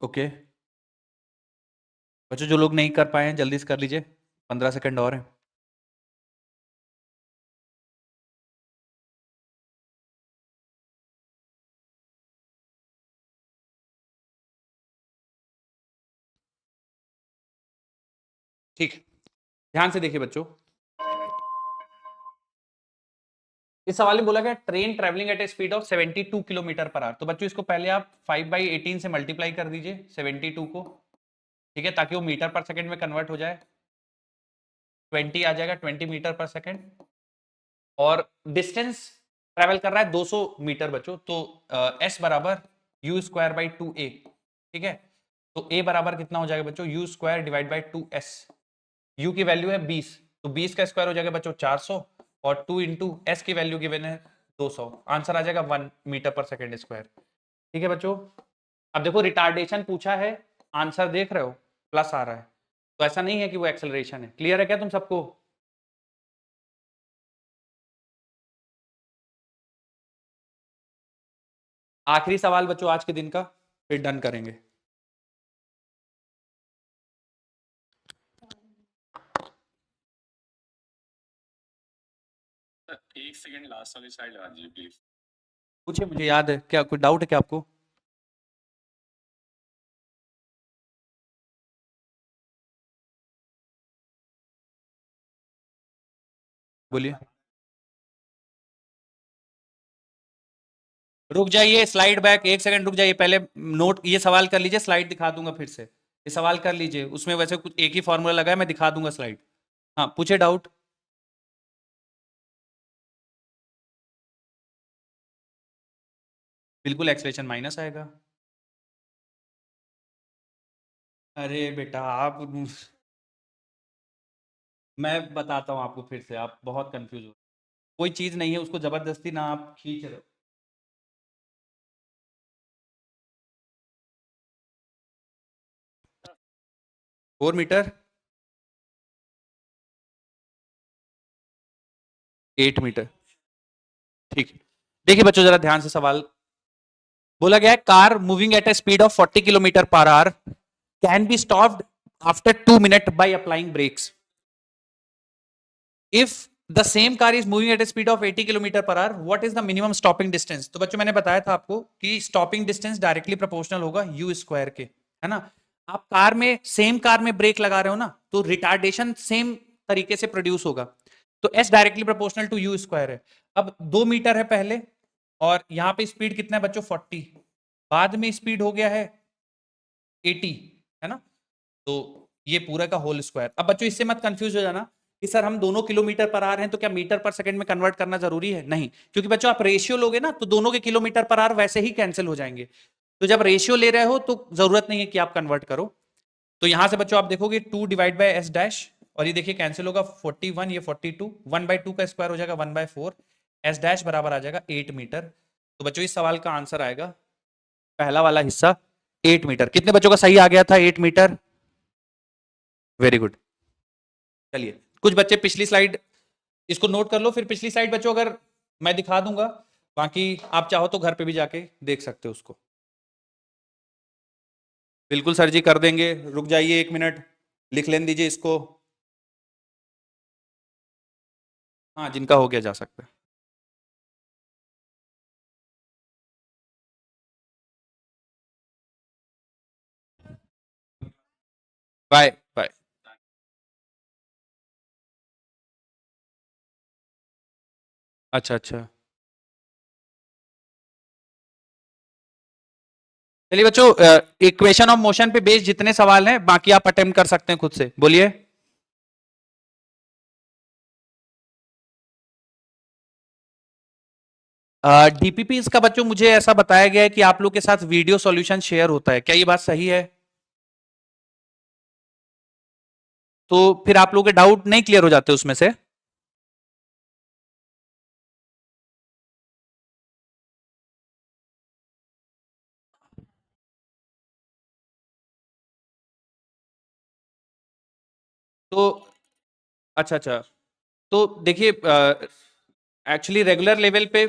ओके बच्चों, जो लोग नहीं कर पाए हैं जल्दी से कर लीजिए, 15 सेकंड और हैं। ठीक, ध्यान से देखिए बच्चों, इस सवाल में बोला गया train travelling at a speed of 72 kilometre पर आवर। तो बच्चों इसको पहले आप 5/18 से मल्टीप्लाई कर दीजिए 72 को, ठीक है, ताकि वो मीटर पर सेकंड में कन्वर्ट हो जाए। 20 आ जाएगा, 20 मीटर पर सेकंड। और डिस्टेंस ट्रेवल कर रहा है 200 मीटर बच्चों, तो एस बराबर यू स्क्वायर बाई 2a, ठीक है। तो a बराबर कितना हो जाएगा बच्चों, you square divide by 2s। u की वैल्यू है 20, तो 20 का स्क्वायर हो जाएगा बच्चों 400, और 2 इंटू एस की वैल्यू गिवन है 200। आंसर आ जाएगा 1 मीटर पर सेकेंड स्क्वायर। ठीक है बच्चों, अब देखो रिटार्डेशन पूछा है, आंसर देख रहे हो प्लस आ रहा है, तो ऐसा नहीं है कि वो एक्सेलरेशन है। क्लियर है क्या तुम सबको? आखिरी सवाल बच्चों आज के दिन का, फिर डन करेंगे।
एक सेकंड लास्ट वाली स्लाइड लगा दीजिए प्लीज।
पूछिए, मुझे याद है, क्या कोई डाउट है क्या आपको? बोलिए। रुक जाइए, स्लाइड बैक, एक सेकंड रुक जाइए, पहले नोट ये सवाल कर लीजिए, स्लाइड दिखा दूंगा फिर से। ये सवाल कर लीजिए, उसमें वैसे कुछ एक ही फॉर्मूला लगा है, मैं दिखा दूंगा स्लाइड। हाँ पूछे डाउट। बिल्कुल एक्सलेशन माइनस आएगा। अरे बेटा आप मैं बताता हूँ आपको फिर से, आप बहुत कंफ्यूज हो। कोई चीज नहीं है उसको जबरदस्ती ना आप खींच रहे हो। 4 मीटर 8 मीटर, ठीक। देखिए बच्चों जरा ध्यान से सवाल, बोला गया है car moving at a speed of 40 kilometre पर hour can be stopped after 2 minute by applying brakes if the same car is moving at a speed of 80 kilometre पर hour, what is the minimum stopping distance. तो बच्चों मैंने बताया था आपको कि stopping distance directly proportional होगा u square के, है ना। आप कार में, सेम कार में ब्रेक लगा रहे हो ना, तो रिटार्डेशन सेम तरीके से प्रोड्यूस होगा, तो s directly proportional to u square है। अब 2 मीटर है पहले और यहाँ पे स्पीड कितना है बच्चों 40, बाद में स्पीड हो गया है 80, है ना। तो ये पूरा का होल स्क्वायर। अब बच्चों इससे मत कंफ्यूज हो जाना कि सर हम दोनों किलोमीटर पर आवर हैं तो क्या मीटर पर सेकंड में कन्वर्ट करना जरूरी है, नहीं, क्योंकि बच्चों आप रेशियो लोगे ना तो दोनों के किलोमीटर पर आवर वैसे ही कैंसिल हो जाएंगे। तो जब रेशियो ले रहे हो तो जरूरत नहीं है कि आप कन्वर्ट करो। तो यहां से बच्चों आप देखोगे 2 डिवाइड बाय एस डैश, और ये देखिए कैंसिल होगा 41, ये 42, 1/2 का स्क्वायर हो जाएगा 1/4, एस डैश बराबर आ जाएगा 8 मीटर। तो बच्चों इस सवाल का आंसर आएगा पहला वाला हिस्सा 8 मीटर। कितने बच्चों का सही आ गया था 8 मीटर? Very good. चलिए कुछ बच्चे पिछली स्लाइड इसको नोट कर लो, फिर पिछली स्लाइड बच्चों अगर मैं दिखा दूंगा, बाकी आप चाहो तो घर पे भी जाके देख सकते हो उसको। बिल्कुल सर जी कर देंगे, रुक जाइए 1 मिनट, लिख लेने दीजिए इसको। हाँ जिनका हो गया जा सकता है। Bye bye. अच्छा अच्छा, चलिए बच्चों इक्वेशन ऑफ मोशन पे बेस्ड जितने सवाल हैं बाकी आप अटेम्प्ट कर सकते हैं खुद से, बोलिए। डीपीपी का बच्चों मुझे ऐसा बताया गया है कि आप लोग के साथ वीडियो सॉल्यूशन शेयर होता है, क्या ये बात सही है? तो फिर आप लोगों के डाउट नहीं क्लियर हो जाते उसमें से? तो अच्छा अच्छा, तो देखिए एक्चुअली रेगुलर लेवल पे,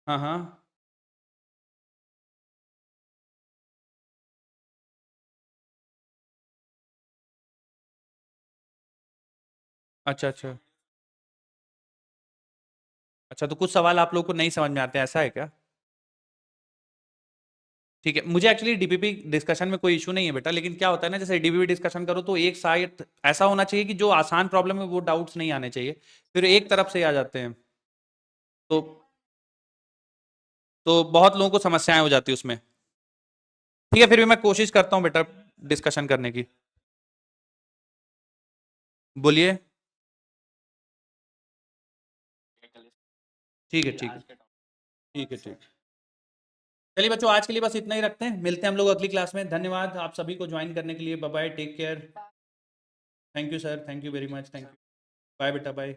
हाँ हाँ, अच्छा अच्छा अच्छा, तो कुछ सवाल आप लोग को नहीं समझ में आते हैं, ऐसा है क्या? ठीक है, मुझे एक्चुअली डीपीपी डिस्कशन में कोई इशू नहीं है बेटा, लेकिन क्या होता है ना, जैसे डीपीपी डिस्कशन करो तो एक साइड ऐसा होना चाहिए कि जो आसान प्रॉब्लम है वो डाउट्स नहीं आने चाहिए, फिर एक तरफ से आ जाते हैं तो बहुत लोगों को समस्याएं हो जाती है उसमें। ठीक है, फिर भी मैं कोशिश करता हूँ बेटा डिस्कशन करने की, बोलिए। ठीक है ठीक है ठीक है ठीक। चलिए बच्चों आज के लिए बस इतना ही रखते हैं, मिलते हैं हम लोग अगली क्लास में। धन्यवाद आप सभी को ज्वाइन करने के लिए, bye bye, take care, thank you sir, thank you very much, thank you, bye बेटा बाय।